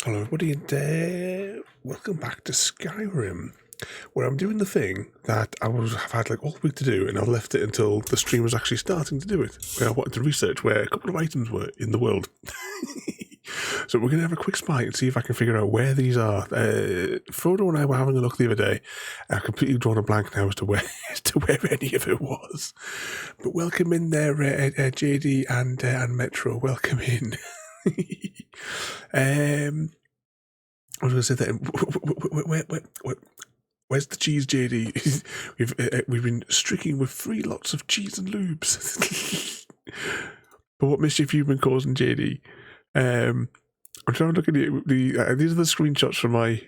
Hello everybody and welcome back to Skyrim, where I'm doing the thing that have had like all week to do, and I left it until the stream was actually starting to do it, where I wanted to research where a couple of items were in the world. So we're going to have a quick spy and see if I can figure out where these are. Frodo and I were having a look the other day. I've completely drawn a blank now as to where any of it was. But welcome in there, JD and Metro. Welcome in. I was going to say that. Where's the cheese, JD? We've been streaking with 3 lots of cheese and lubes. But what mischief you've been causing, JD? I'm trying to look at these are the screenshots from my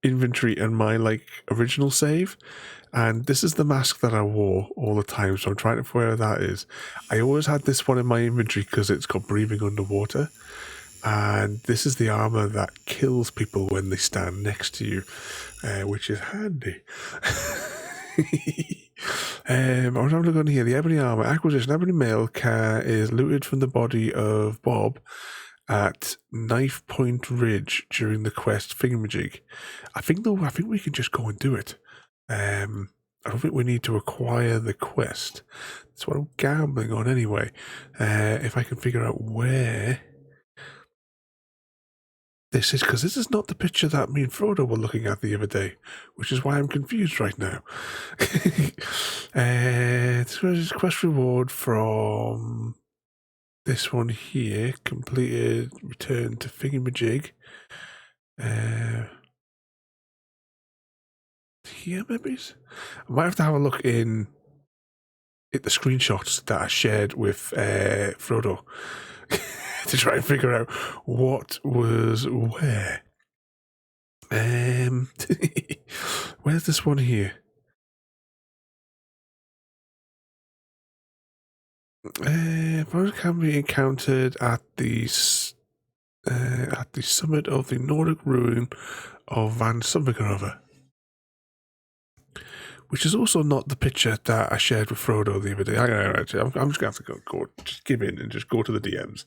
inventory and my original save, and this is the mask that I wore all the time. So I'm trying to figure where that is. I always had this one in my inventory because it's got breathing underwater, and this is the armor that kills people when they stand next to you, which is handy. I was having a look on here. The ebony armor acquisition. Ebony mail is looted from the body of Bob at Knife Point Ridge during the quest thingamajig. I think we can just go and do it. I don't think we need to acquire the quest. That's what I'm gambling on anyway. If I can figure out where this is, because this is not the picture that me and Frodo were looking at the other day, which is why I'm confused right now. This was a quest reward from this one here. Completed, return to thingamajig. Here, maybe? I might have to have a look at the screenshots that I shared with Frodo to try and figure out what was where. Where's this one here? Forest can be encountered at the summit of the Nordic ruin of Van Summergrove, which is also not the picture that I shared with Frodo the other day. I'm just going to have to go, just give in and just go to the DMs.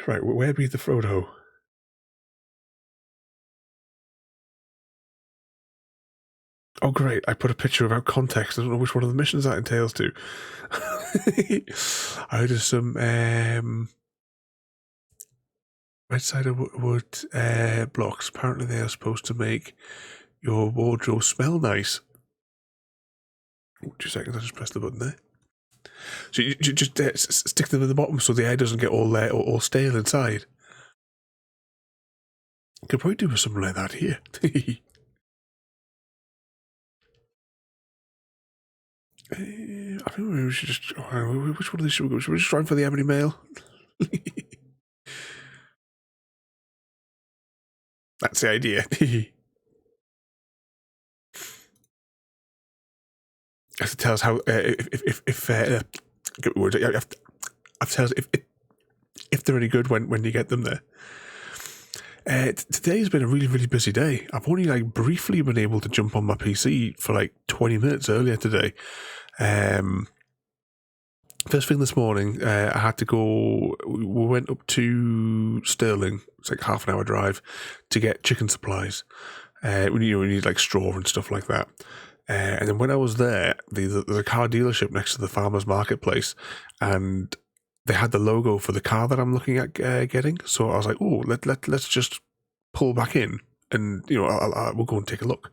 Right, where be the Frodo? Oh, great. I put a picture without context. I don't know which one of the missions that entails to. I heard of some red cider wood blocks. Apparently they are supposed to make your wardrobe smell nice. Oh, 2 seconds, I just pressed the button there. So you just stick them at the bottom so the air doesn't get all stale inside. Could probably do with something like that here. I think we should just... which one of these should we go? Should we just try for the ebony mail? That's the idea. Have to tell us how... if they're any good when you get them there. Today's been a really, really busy day. I've only briefly been able to jump on my PC for 20 minutes earlier today. First thing this morning, I had to go. We went up to Stirling. It's half an hour drive to get chicken supplies. We need straw and stuff like that. And then when I was there, there's a car dealership next to the farmers marketplace, and they had the logo for the car that I'm looking at getting. So I was like, oh, let's just pull back in, and we'll go and take a look.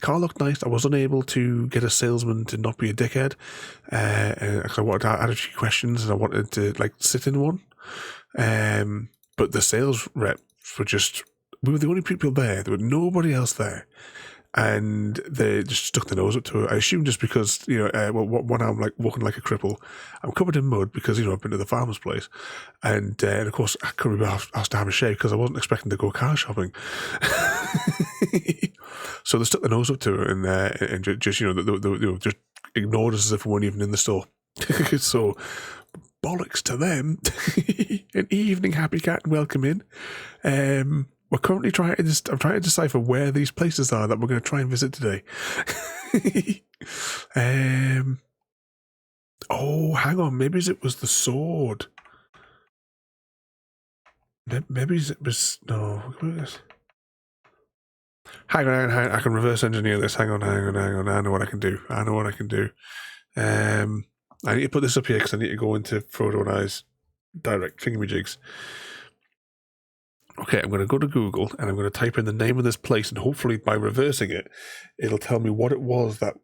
Car looked nice. I was unable to get a salesman to not be a dickhead, because I wanted to add a few questions and I wanted to sit in one. But the sales reps were we were the only people there. There was nobody else there. And they just stuck their nose up to it. I assume just because, one arm walking like a cripple. I'm covered in mud because, I've been to the farmer's place. And of course, I couldn't be asked to have a shave because I wasn't expecting to go car shopping. So they stuck their nose up to it and just, they just ignored us as if we weren't even in the store. So, bollocks to them. An evening, happy cat, and welcome in. We're currently I'm trying to decipher where these places are that we're going to try and visit today. Oh, hang on. Maybe it was the sword. Maybe it was... No. Hang on. I can reverse engineer this. Hang on. I know what I can do. I need to put this up here because I need to go into Frodo and I's direct thingamajigs. Okay, I'm going to go to Google and I'm going to type in the name of this place, and hopefully by reversing it, it'll tell me what it was that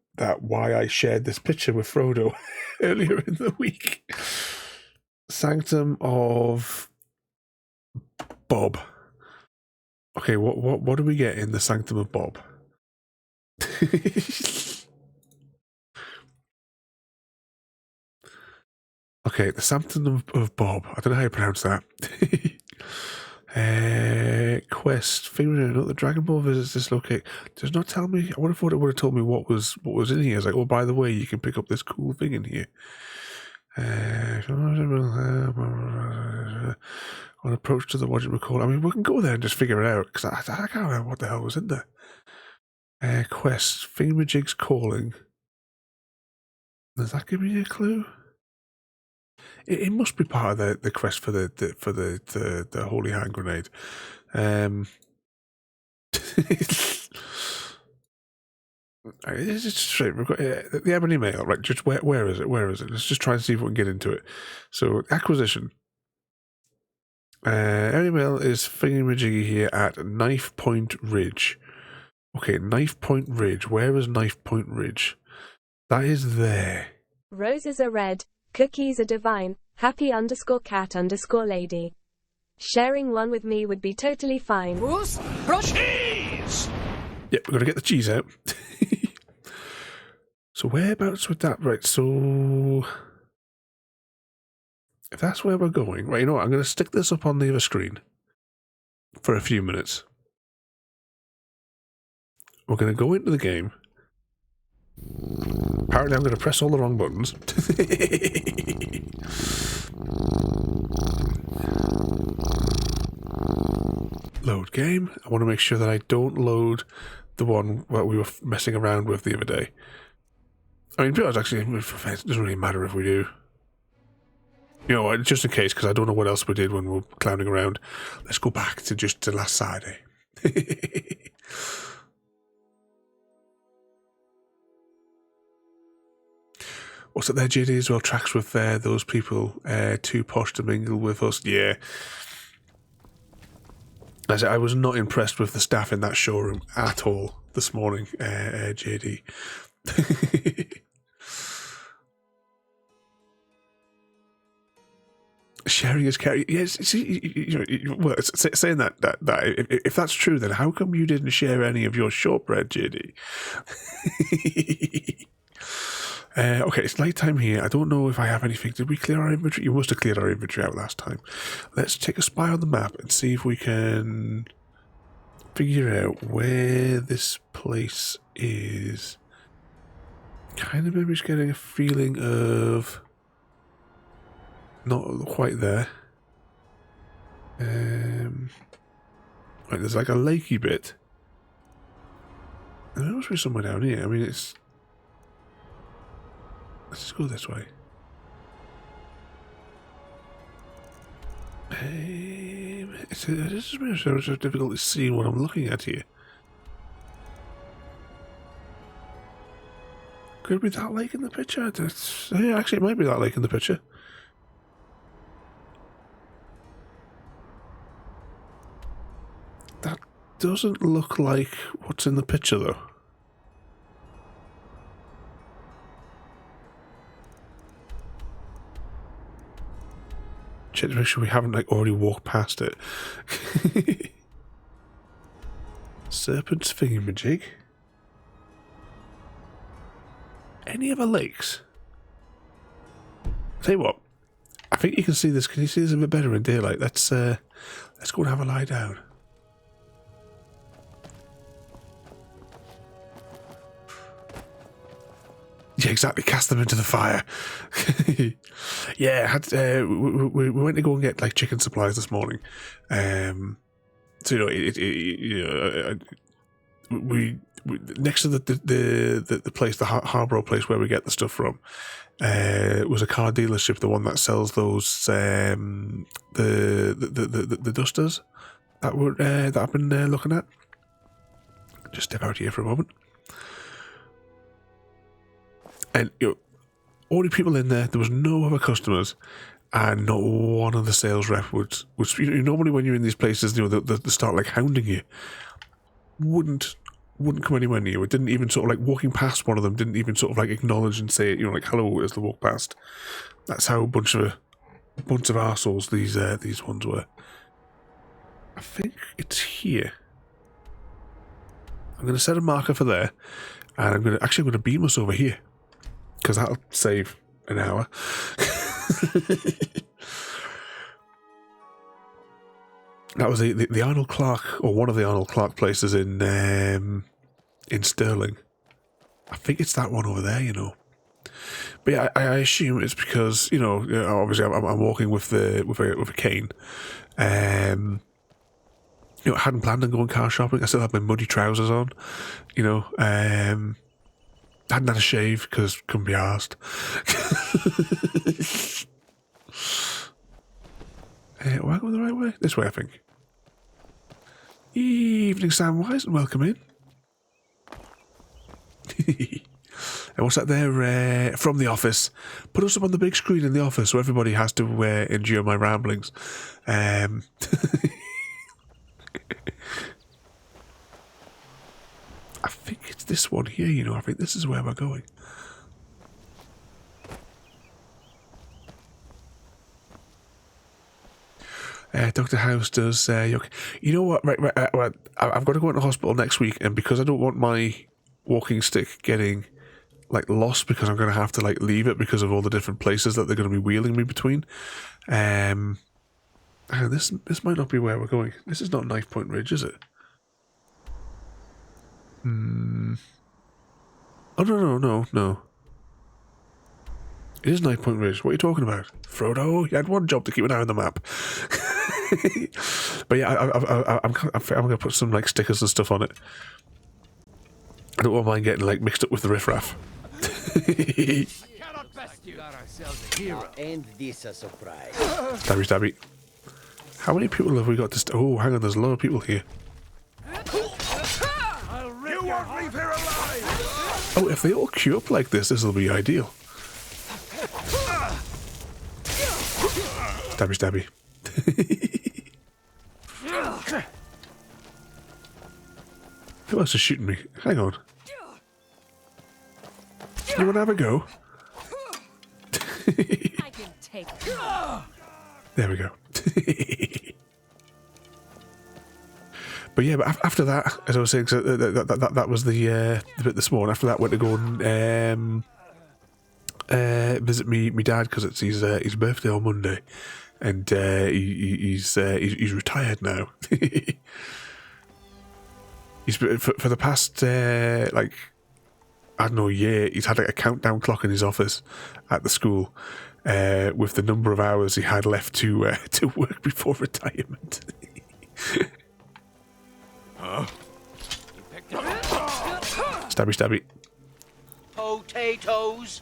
why I shared this picture with Frodo earlier in the week. Sanctum of Bob. Okay, what do we get in the Sanctum of Bob? Okay, the Sanctum of Bob. I don't know how you pronounce that. Quest. Figuring out the Dragonborn visits this location. Does not tell me. I would have thought it would have told me what was in here. It's like, oh, by the way, you can pick up this cool thing in here. On approach to the what do you recall? I mean, we can go there and just figure it out because I can't remember what the hell was in there. Quest. Thingamajig's calling. Does that give me a clue? It must be part of the quest for the holy hand grenade. It's just straight. We've got the Ebony Mail, right? Just where is it? Where is it? Let's just try and see if we can get into it. So acquisition. Ebony Mail is thingamajiggy here at Knife Point Ridge. Okay, Knife Point Ridge. Where is Knife Point Ridge? That is there. Roses are red. Cookies are divine. Happy_cat_lady. Sharing one with me would be totally fine. Bruce, cheese! Yep, we're going to get the cheese out. So whereabouts with that? Right, so if that's where we're going, right, you know what? I'm going to stick this up on the other screen for a few minutes. We're going to go into the game. Apparently I'm going to press all the wrong buttons. Load game. I want to make sure that I don't load the one that we were messing around with the other day. I mean, actually, it doesn't really matter if we do. You know, just in case, because I don't know what else we did when we were clowning around. Let's go back to just to last Saturday. What's up there, JD, as well? Tracks with those people too posh to mingle with us. Yeah. I was not impressed with the staff in that showroom at all this morning, JD. Sharing is caring. Yes, well, saying that if that's true, then how come you didn't share any of your shortbread, JD? Okay, it's night time here. I don't know if I have anything. Did we clear our inventory? You must have cleared our inventory out last time. Let's take a spy on the map and see if we can figure out where this place is. Kind of maybe just getting a feeling of not quite there. Right, there's like a lakey bit. And there must be somewhere down here. I mean, it's... Let's just go this way. It's so difficult to see what I'm looking at here. Could it be that lake in the picture? Yeah, actually, it might be that lake in the picture. That doesn't look like what's in the picture, though. Check to make sure we haven't like already walked past it. Serpent's thingamajig. Any other lakes? Tell you what, I think you can see this. Can you see this a bit better in daylight? Let's go and have a lie down. Yeah, exactly. Cast them into the fire. Yeah, we went to go and get like chicken supplies this morning. So we next to the place, the Harborough place where we get the stuff from, was a car dealership, the one that sells those the dusters that I've been looking at. Just step out here for a moment. And Only people in there. There was no other customers, and not one of the sales rep would normally when you're in these places, they start like hounding you. Wouldn't come anywhere near you. It didn't even sort of like walking past one of them. Didn't even sort of like acknowledge and say like hello as they walk past. That's how a bunch of arseholes these ones were. I think it's here. I'm going to set a marker for there, and I'm going to beam us over here because that'll save an hour. That was the Arnold Clark, or one of the Arnold Clark places in Stirling. I think it's that one over there, But yeah, I assume it's because obviously I'm walking with a cane. I hadn't planned on going car shopping. I still had my muddy trousers on. Hadn't had a shave because couldn't be arsed. Am I going the right way? This way, I think. Evening, Samwise, and welcome in. And what's that there? From the office. Put us up on the big screen in the office so everybody has to endure my ramblings. I think it's this one here, I think this is where we're going. Dr. House does you know what? Right. I've got to go into hospital next week, and because I don't want my walking stick getting like lost, because I'm going to have to like leave it because of all the different places that they're going to be wheeling me between. This might not be where we're going. This is not Knife Point Ridge, is it? Oh no. It is Knife Point Ridge. What are you talking about? Frodo, you had one job to keep an eye on the map. But yeah, I'm going to put some like stickers and stuff on it. I don't want mine getting like mixed up with the riffraff. And this a surprise. Stabby. How many people have we got to... Oh, hang on, there's a lot of people here. You won't leave here alive! Oh, if they all queue up like this will be ideal. Stabby. Who else is shooting me? Hang on. You want to have a go? I can take it. There we go. But yeah, but after that, as I was saying, so that was the bit this morning. After that, went to go and visit me dad because it's his birthday on Monday, and he's retired now. He's for the past like I don't know year. He's had like a countdown clock in his office at the school with the number of hours he had left to work before retirement. Stabby. Potatoes.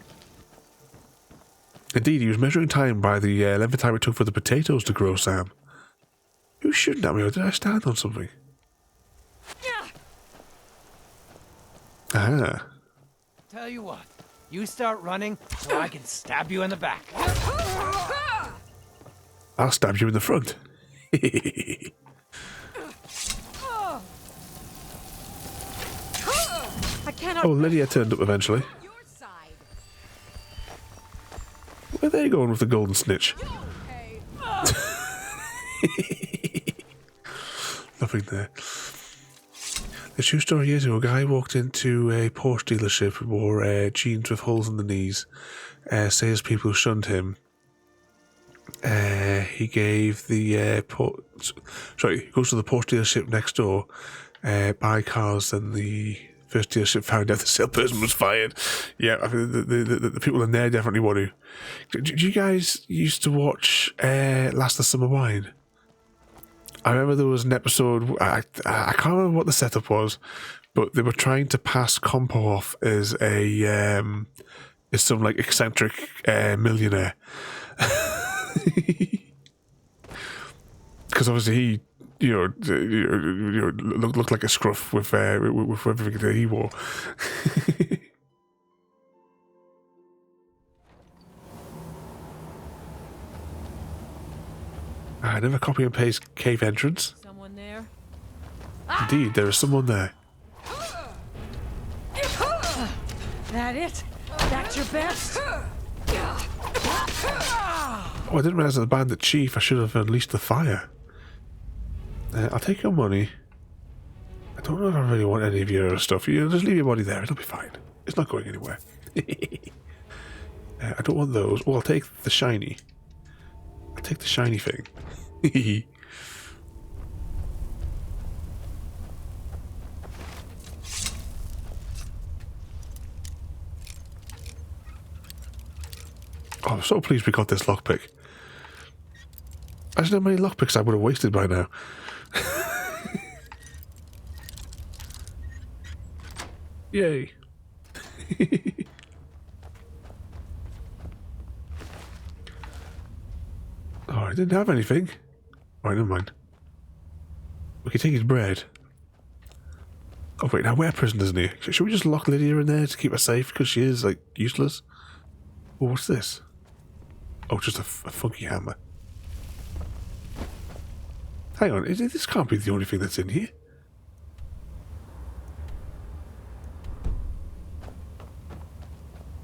Indeed, he was measuring time by the length of time it took for the potatoes to grow, Sam. Who's shooting at me, or did I stand on something? Ah. Tell you what, you start running so I can stab you in the back. I'll stab you in the front. I cannot. Oh, Lydia turned up eventually. Your side. Where are they going with the golden snitch? Okay. Nothing there. The true story years ago, a guy walked into a Porsche dealership, wore jeans with holes in the knees. Salespeople shunned him. He gave the he goes to the Porsche dealership next door, buy cars, and the first dealership found out the salesperson was fired. Yeah, I mean, the people in there definitely want to. Do you guys used to watch Last of Summer Wine? I remember there was an episode, I can't remember what the setup was, but they were trying to pass Compo off as as some like eccentric millionaire. Because obviously he, looked like a scruff with everything that he wore. Never copy and paste cave entrance. Someone there? Indeed, there is someone there. That it? That's your best? Oh, I didn't realize as a bandit chief I should have unleashed the fire. I'll take your money. I don't know if I really want any of your stuff. You just leave your money there, it'll be fine. It's not going anywhere. I don't want those. Well, I'll take the shiny. I'll take the shiny thing. Oh, I'm so pleased we got this lockpick. I don't know how many lockpicks I would have wasted by now. Yay. Oh, I didn't have anything. Alright, never mind. We can take his bread. Oh wait, now we're prisoners in here. Should we just lock Lydia in there to keep her safe because she is, like, useless? Oh, what's this? Oh, just a funky hammer. Hang on, this can't be the only thing that's in here.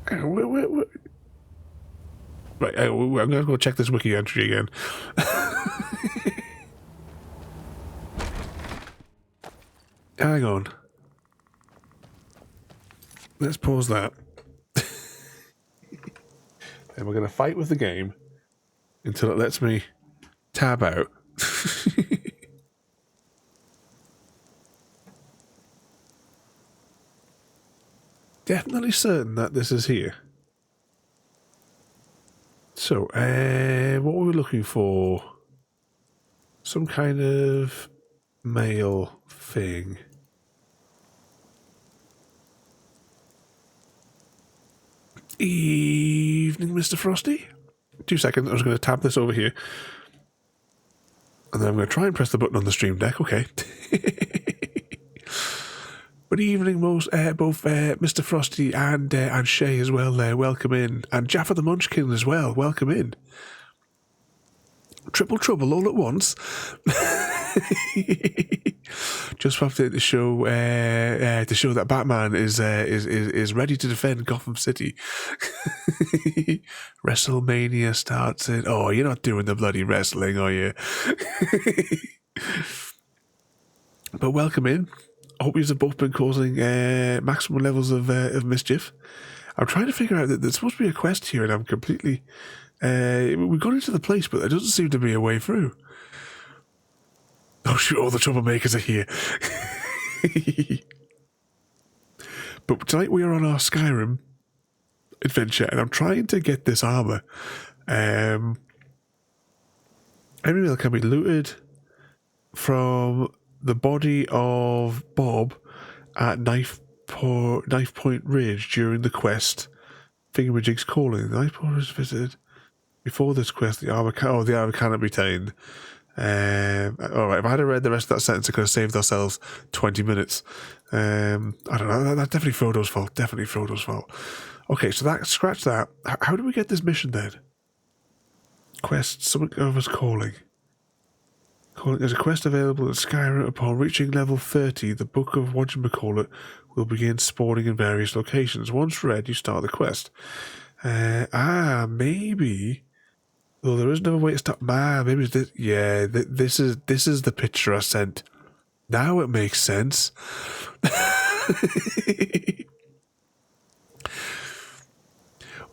Hang on, where? Right, I'm going to go check this wiki entry again. Hang on. Let's pause that. And we're going to fight with the game until it lets me tab out. Definitely certain that this is here. So, what were we looking for? Some kind of mail thing. Evening, Mr. Frosty. 2 seconds, I was going to tab this over here. And then I'm going to try and press the button on the stream deck. Okay. Good evening, both Mr. Frosty and Shay as well there. Welcome in. And Jaffa the Munchkin as well. Welcome in. Triple trouble all at once. Just have to show that Batman is ready to defend Gotham City. WrestleMania starts it. Oh, you're not doing the bloody wrestling, are you? But welcome in. I hope you've both been causing maximum levels of mischief. I'm trying to figure out that there's supposed to be a quest here, and I'm completely. We've gone into the place, but there doesn't seem to be a way through. Oh shoot! All the troublemakers are here. But tonight we are on our Skyrim adventure, and I'm trying to get this armor. Enemy mail can be looted from the body of Bob at Knife Point Ridge during the quest. Thingamajig's calling. The Knife Point was visited before this quest. The armor cannot be tamed. Alright, if I had read the rest of that sentence, I could have saved ourselves 20 minutes. I don't know, that's definitely Frodo's fault. Definitely Frodo's fault. Okay, so scratch that. How do we get this mission then? Quest, something of us calling. There's a quest available in Skyrim. Upon reaching level 30, the Book of Whatchamacallit will begin spawning in various locations. Once read, you start the quest. Maybe. Though there is no way to stop. Maybe it's this. Yeah, this is the picture I sent. Now it makes sense.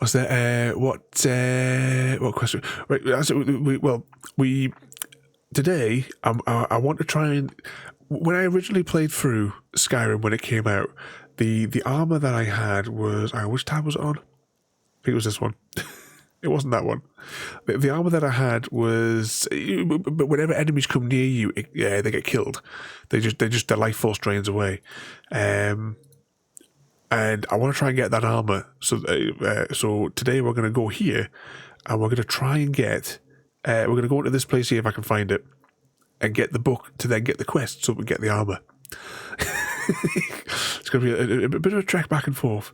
Was there what question? Right, today I want to try and. When I originally played through Skyrim when it came out, the armor that I had was. Which tab was it on? I think it was this one. It wasn't that one. The armor that I had was, but whenever enemies come near you, they get killed. Their life force drains away. And I want to try and get that armor. So today we're going to go here, and we're going to try and get. We're going to go into this place here if I can find it, and get the book to then get the quest, so we can get the armor. It's going to be a bit of a trek back and forth.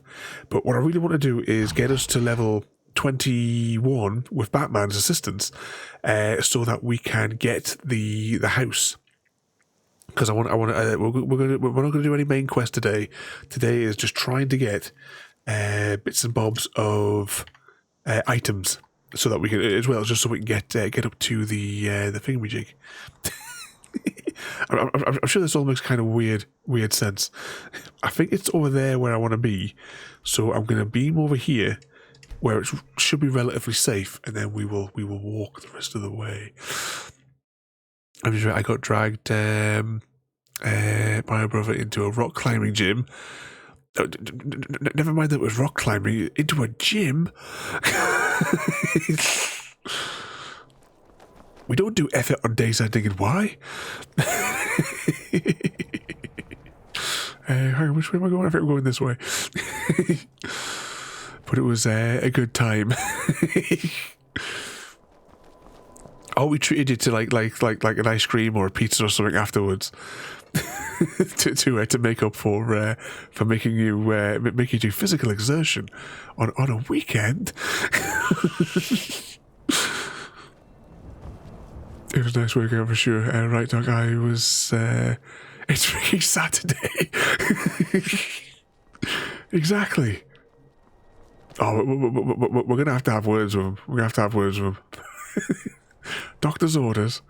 But what I really want to do is get us to level 21 with Batman's assistance, so that we can get the house. Because we're not going to do any main quest today. Today is just trying to get bits and bobs of items, so that we can, as well, just so we can get up to the thingamajig. I'm sure this all makes kind of weird sense. I think it's over there where I want to be, so I'm going to beam over here, where it should be relatively safe, and then we will walk the rest of the way. I'm just right. I got dragged by my brother into a rock climbing gym. Never mind that it was rock climbing, into a gym. We don't do effort on days ending in Y. Hang on, which way am I going? I think I'm going this way. But it was a good time. Oh, we treated you to like an ice cream or a pizza or something afterwards, to make up for making you do physical exertion on a weekend. It was a nice workout for sure. Right, Doc, I was... it's freaking Saturday. Exactly. Oh, we're going to have words with him. We're going to have words with him. Doctor's orders.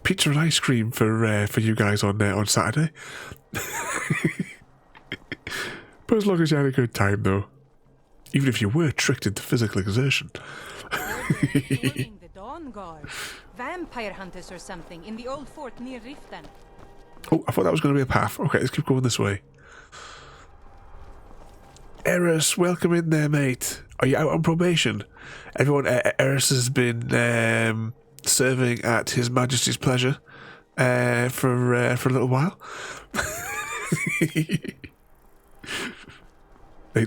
Pizza and ice cream for you guys on Saturday. But as long as you had a good time, though. Even if you were tricked into physical exertion. The Dawn Guard. Vampire hunters or something in the old fort near Riften. Oh, I thought that was going to be a path. Okay, let's keep going this way. Eris, welcome in there, mate. Are you out on probation? Everyone, Eris has been serving at His Majesty's pleasure for a little while. The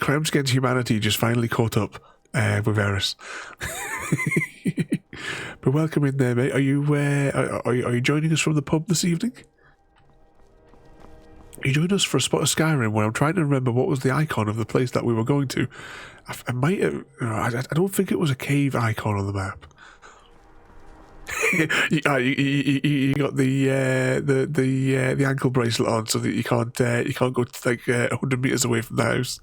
crimes against humanity just finally caught up with Eris. But welcome in there, mate. Are you joining us from the pub this evening? You joined us for a spot of Skyrim where I'm trying to remember what was the icon of the place that we were going to. I might have, I don't think it was a cave icon on the map. You got the ankle bracelet on so that you can't go like 100 meters away from the house.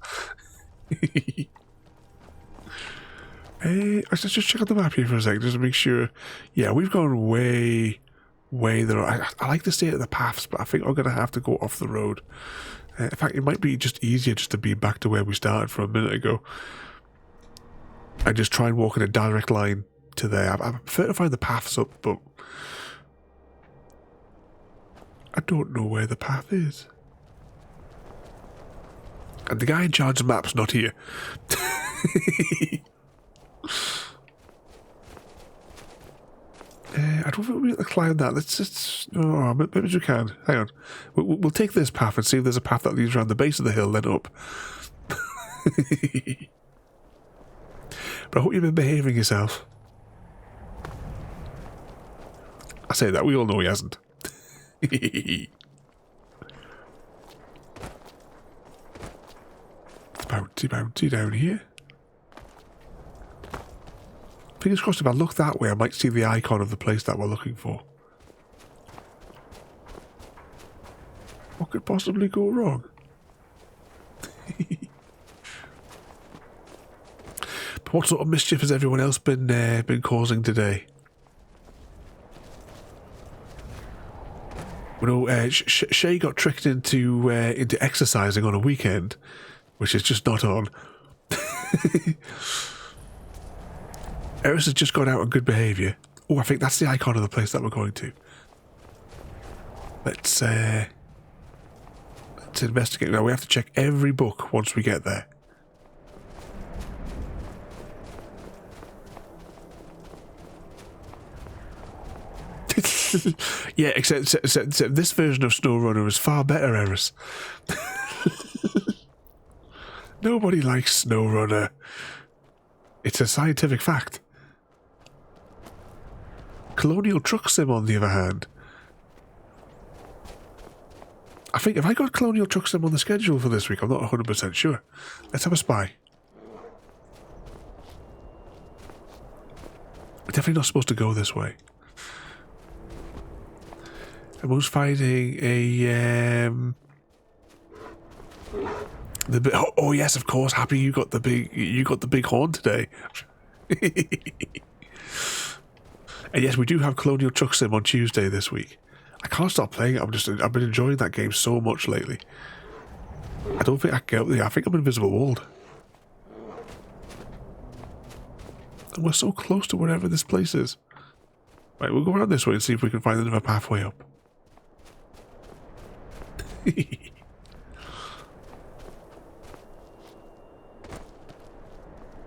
Let's just check out the map here for a second just to make sure. Yeah, we've gone way there. I like the state of the paths, but I think I'm going to have to go off the road. In fact, it might be just easier just to be back to where we started from a minute ago. And just try and walk in a direct line to there. I prefer to find the paths up, but I don't know where the path is. And the guy in charge of maps not here. I don't think we'll be able to climb that. Let's just... Oh, maybe we can. Hang on. We'll take this path and see if there's a path that leads around the base of the hill, then up. But I hope you've been behaving yourself. I say that, we all know he hasn't. Bounty down here. Fingers crossed, if I look that way, I might see the icon of the place that we're looking for. What could possibly go wrong? But what sort of mischief has everyone else been causing today? You know, Shay got tricked into exercising on a weekend, which is just not on. Eris has just gone out on good behaviour. Oh, I think that's the icon of the place that we're going to. Let's investigate. Now, we have to check every book once we get there. Yeah, except this version of SnowRunner is far better, Eris. Nobody likes SnowRunner. It's a scientific fact. Colonial Truck Sim, on the other hand. I think, have I got Colonial Truck Sim on the schedule for this week? I'm not 100% sure. Let's have a spy. We're definitely not supposed to go this way. And who's fighting a, oh yes, of course, Happy, you got the big horn today. And yes, we do have Colonial Truck Sim on Tuesday this week. I can't stop playing it. I've been enjoying that game so much lately. I don't think I can get up there. I think I'm invisible walled. And we're so close to wherever this place is. Right, we'll go around this way and see if we can find another pathway up.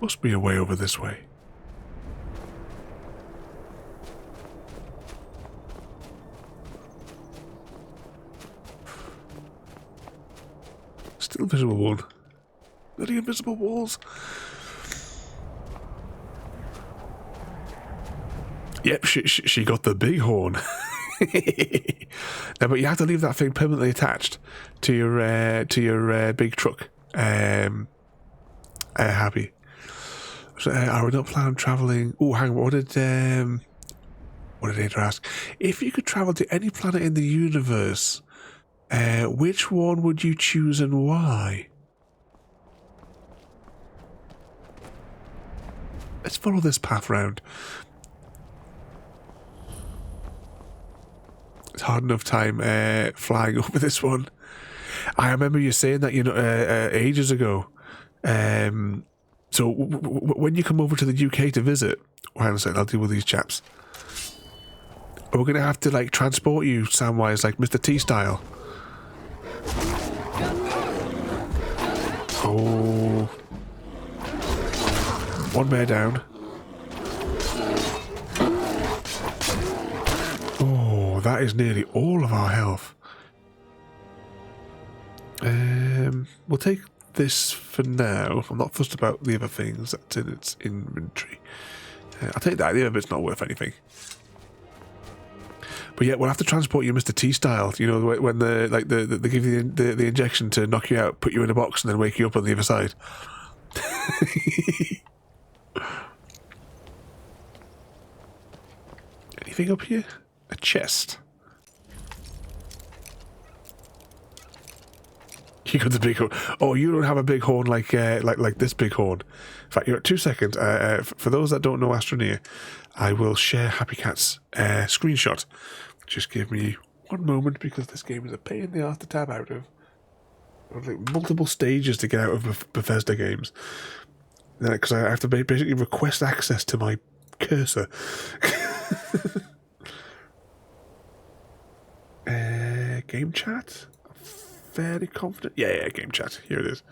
Must be a way over this way. Still invisible one. Bloody invisible walls. Yep, she got the big horn. No, but you have to leave that thing permanently attached to your big truck. Happy. So, I would not plan on traveling. Oh, hang on. What did Ada ask? If you could travel to any planet in the universe, which one would you choose and why? Let's follow this path round. It's hard enough time flying over this one. I remember you saying that, you know, ages ago. So when you come over to the UK to visit, hang on a second, I'll deal with these chaps. We're going to have to, like, transport you Samwise, like Mr. T style. Oh. One bear down. Oh, that is nearly all of our health. We'll take this for now. I'm not fussed about the other things that's in its inventory. I'll take that. The other bit's not worth anything. But yeah, we'll have to transport you Mr. T style. You know, when they give you the injection to knock you out, put you in a box, and then wake you up on the other side. Anything up here? A chest. You got the big horn. Oh, you don't have a big horn like this big horn. In fact, you're at 2 seconds. For those that don't know Astroneer, I will share Happy Cat's screenshot. Just give me one moment because this game is a pain in the ass to tab out of. There's like multiple stages to get out of Bethesda games. Because I have to basically request access to my cursor. Game chat? Fairly confident. Yeah, game chat. Here it is.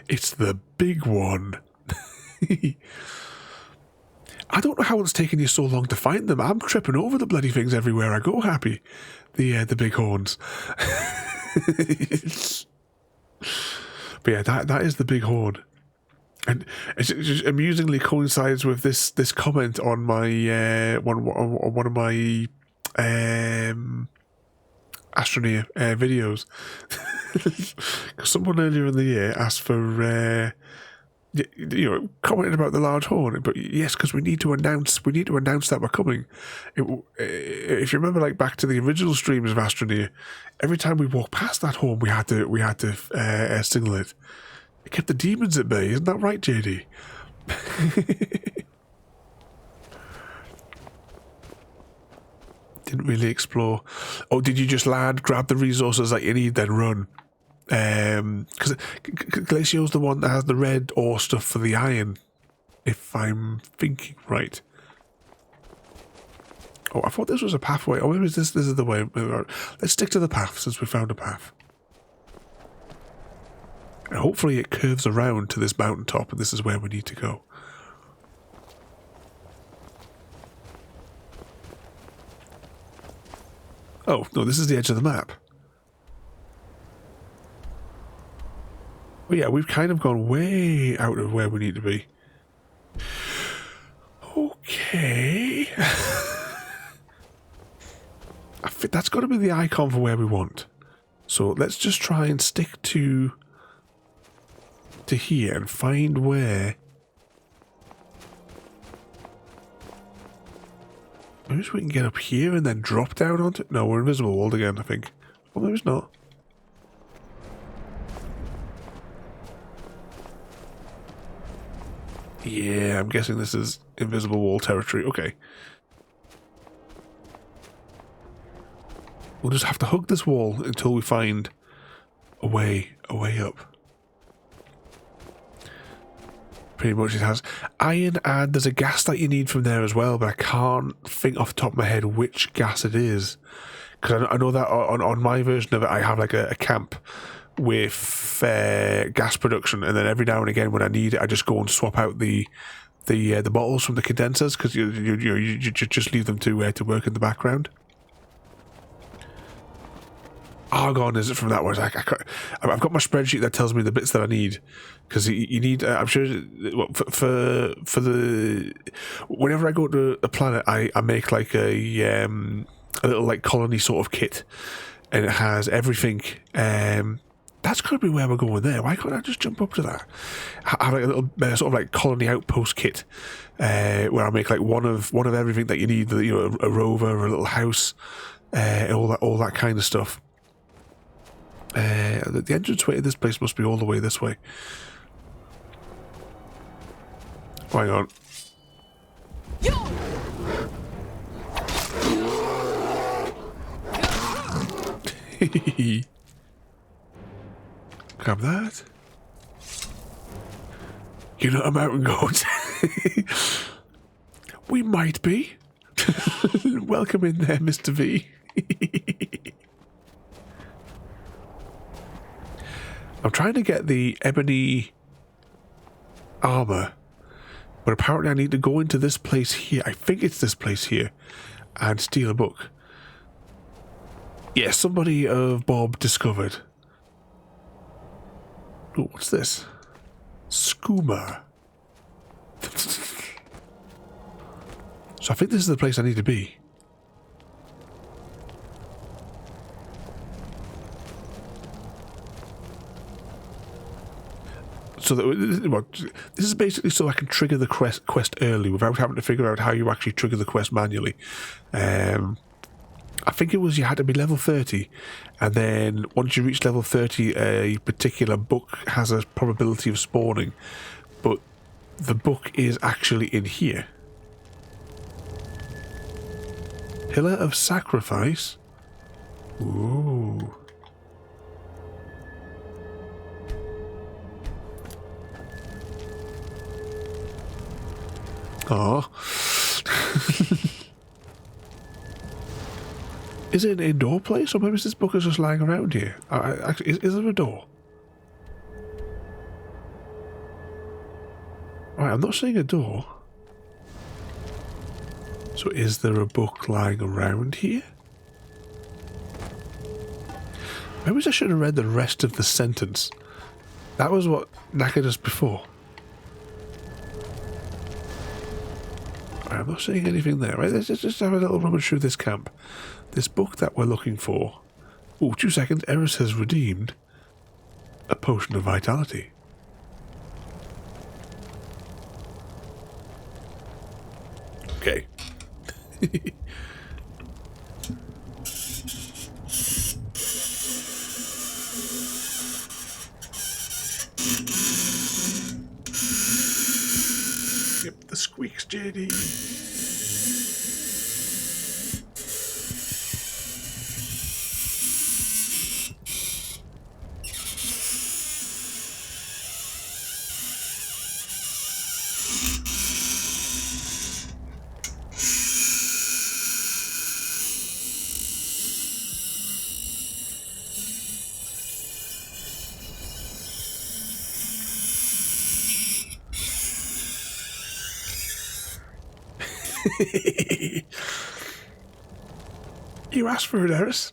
It's the big one. I don't know how it's taken you so long to find them. I'm tripping over the bloody things everywhere I go, Happy. The big horns. But yeah, that is the big horn. And it just amusingly coincides with this comment on my one of my Astroneer videos. Because someone earlier in the year asked for commented about the large horn, but yes, because we need to announce that we're coming. If you remember, like back to the original streams of Astroneer, every time we walked past that horn, we had to signal it. It kept the demons at bay, isn't that right, JD? Didn't really explore. Oh, did you just land, grab the resources that you need, then run? Because Glacio's the one that has the red ore stuff for the iron, if I'm thinking right. Oh, I thought this was a pathway. Oh, maybe this is the way. Let's stick to the path since we found a path. And hopefully it curves around to this mountaintop and this is where we need to go. Oh, no, this is the edge of the map. Well, yeah, we've kind of gone way out of where we need to be. Okay. that's got to be the icon for where we want. So let's just try and stick to here and find where. Maybe we can get up here and then drop down onto it. No, we're invisible walled again, I think. Well, maybe it's not. Yeah, I'm guessing this is invisible wall territory. Okay. We'll just have to hug this wall until we find a way up. Pretty much it has iron, and there's a gas that you need from there as well, but I can't think off the top of my head which gas it is. Because I know that on my version of it, I have like a camp with gas production, and then every now and again when I need it, I just go and swap out the bottles from the condensers, because you just leave them to work in the background. Argon is it from that one? I've got my spreadsheet that tells me the bits that I need, because you need. I'm sure for the whenever I go to a planet, I make like a little like colony sort of kit, and it has everything. That's got to be where we're going there. Why can't I just jump up to that? I have like a little sort of like colony outpost kit, where I make like one of everything that you need. You know, a rover, a little house, and all that kind of stuff. The entranceway to this place must be all the way this way. Hang on. Grab that. You're not a mountain goat. We might be. Welcome in there, Mr. V. I'm trying to get the ebony armor, but apparently I need to go into this place here. I think it's this place here, and steal a book. Yeah, somebody of Bob discovered. Oh, what's this? Skooma. So I think this is the place I need to be. So that, this is basically so I can trigger the quest early without having to figure out how you actually trigger the quest manually. I think it was you had to be level 30, and then once you reach level 30, a particular book has a probability of spawning, but the book is actually in here. Pillar of Sacrifice. Ooh. Oh. Is it an indoor place, or maybe this book is just lying around here? Actually, is there a door? Right, I'm not seeing a door. So is there a book lying around here? Maybe I should have read the rest of the sentence. That was what knackered us before. I'm not seeing anything there. Right, let's just have a little rummage through this camp. This book that we're looking for. Oh, 2 seconds. Eris has redeemed a potion of vitality. Okay. Yep, the squeaks, JD. You asked for it, Eris.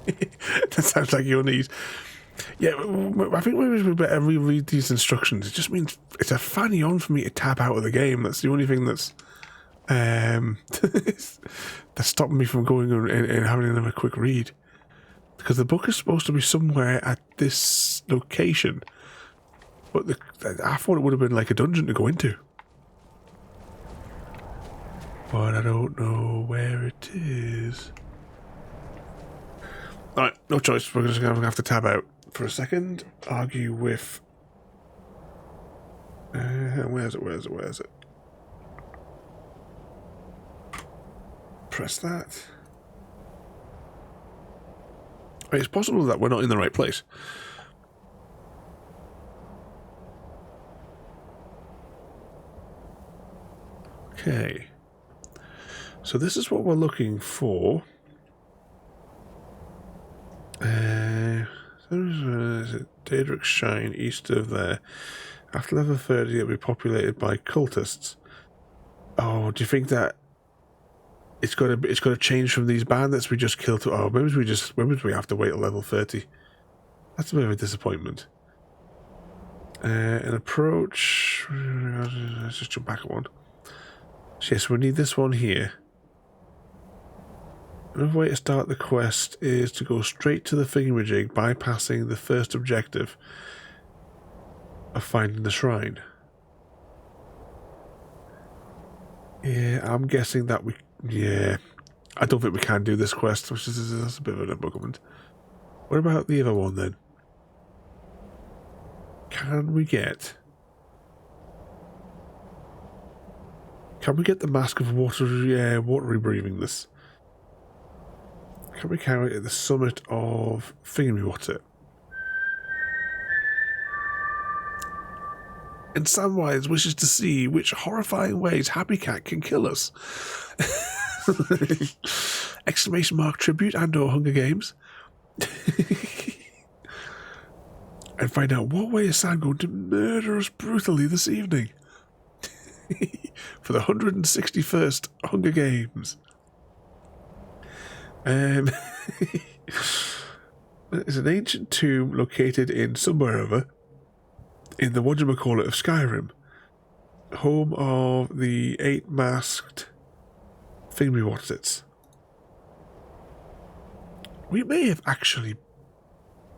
That sounds like your need. Yeah, I think maybe we better reread these instructions. It just means it's a fanny on for me to tap out of the game. That's the only thing that's That's stopping me from going and having another quick read. Because the book is supposed to be somewhere at this location. But I thought it would have been like a dungeon to go into. But I don't know where it is. Alright, no choice. We're just going to have to tab out for a second. Argue with... where is it? Press that. It's possible that we're not in the right place. Okay. So this is what we're looking for. Is it Daedric's Shine east of there? After level 30, it'll be populated by cultists. Oh, do you think that it's got to change from these bandits we just killed to? Oh, maybe we have to wait till level 30. That's a bit of a disappointment. An approach. Let's just jump back at one. Yes, we need this one here. Another way to start the quest is to go straight to the thingamajig, bypassing the first objective of finding the shrine. Yeah, I'm guessing that we... Yeah, I don't think we can do this quest, which is that's a bit of an embarrassment. What about the other one then? Can we get the Mask of watery breathing this? Can we carry it at the summit of Thingamywhat's-it? And Samwise wishes to see which horrifying ways Happy Cat can kill us. Exclamation mark tribute and or Hunger Games. And find out what way is Sam going to murder us brutally this evening. For the 161st Hunger Games. There's an ancient tomb located in somewhere over in the whatchamacallit of Skyrim, home of the 8-masked thingamywhatsits. We may have actually,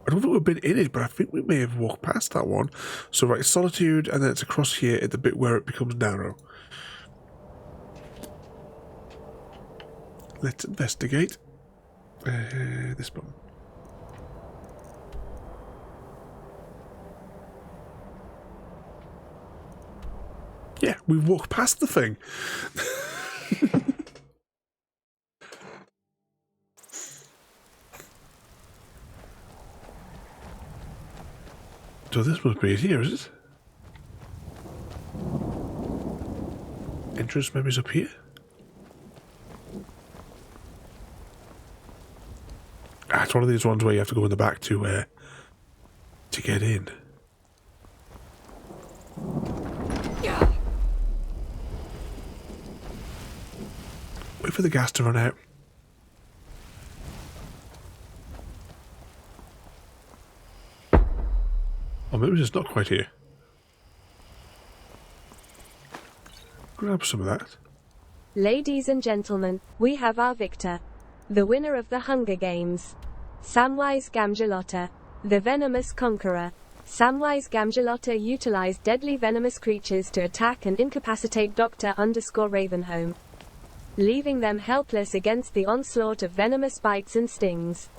I don't think we've been in it, but I think we may have walked past that one. So right, Solitude, and then it's across here at the bit where it becomes narrow. Let's investigate. This button. Yeah, we've walked past the thing. So this must be it here, is it? Entrance maybe is up here? Ah, it's one of these ones where you have to go in the back to get in. Wait for the gas to run out. Or maybe it's not quite here. Grab some of that. Ladies and gentlemen, we have our victor. The winner of the Hunger Games. Samwise Gamgee, the venomous conqueror. Samwise Gamgee utilized deadly venomous creatures to attack and incapacitate Dr. Ravenholm, leaving them helpless against the onslaught of venomous bites and stings.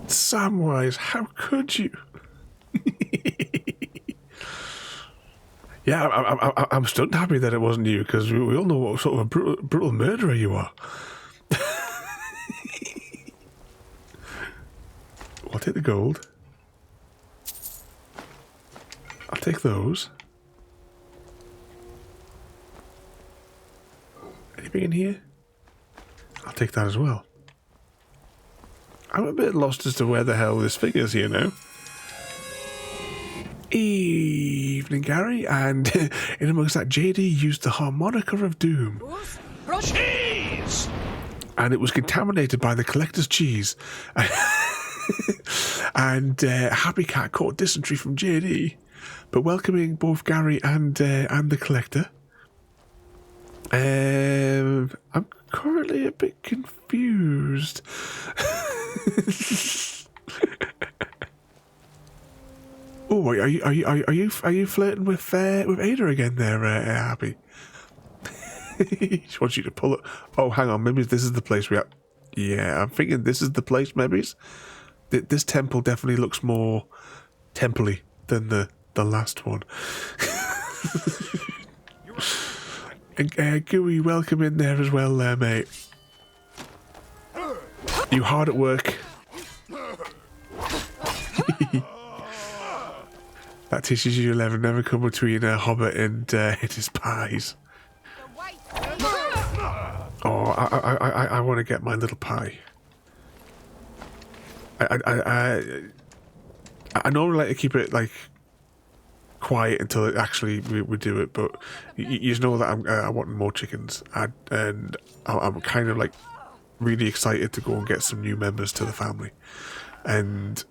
Samwise, how could you? Yeah, I'm stunned happy that it wasn't you, because we all know what sort of a brutal murderer you are. I'll take the gold. I'll take those. Anything in here? I'll take that as well. I'm a bit lost as to where the hell this thing is here now. Evening, Gary, and in amongst that, JD used the harmonica of doom. Cheese! And it was contaminated by the collector's cheese. And Happy Cat caught dysentery from JD. But welcoming both Gary and the collector, I'm currently a bit confused. Oh, are you flirting with Ada again there, Happy? She wants you to pull it. Oh, hang on, maybe this is the place we are. Yeah, I'm thinking this is the place. Maybe this temple definitely looks more temple-y than the last one. And Gooey, welcome in there as well, mate. You hard at work? That teaches you 11. Never come between a hobbit and his pies. Oh, I want to get my little pie. I normally like to keep it like quiet until it actually we do it, but you know that I want more chickens, and I'm kind of like really excited to go and get some new members to the family, and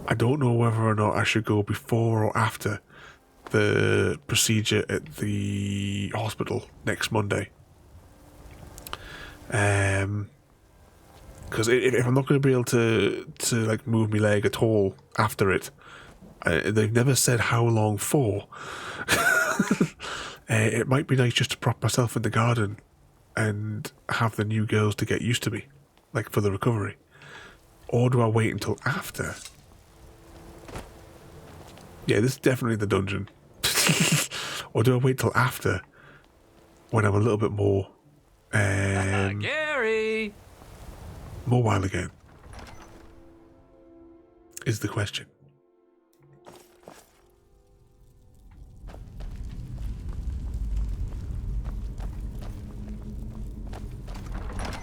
I don't know whether or not I should go before or after the procedure at the hospital next Monday. Because if I'm not going to be able to like move my leg at all after it, they've never said how long for. It might be nice just to prop myself in the garden and have the new girls to get used to me, like for the recovery. Or do I wait until after? Yeah, this is definitely the dungeon. Or do I wait till after, when I'm a little bit more Gary! mobile again? Is the question.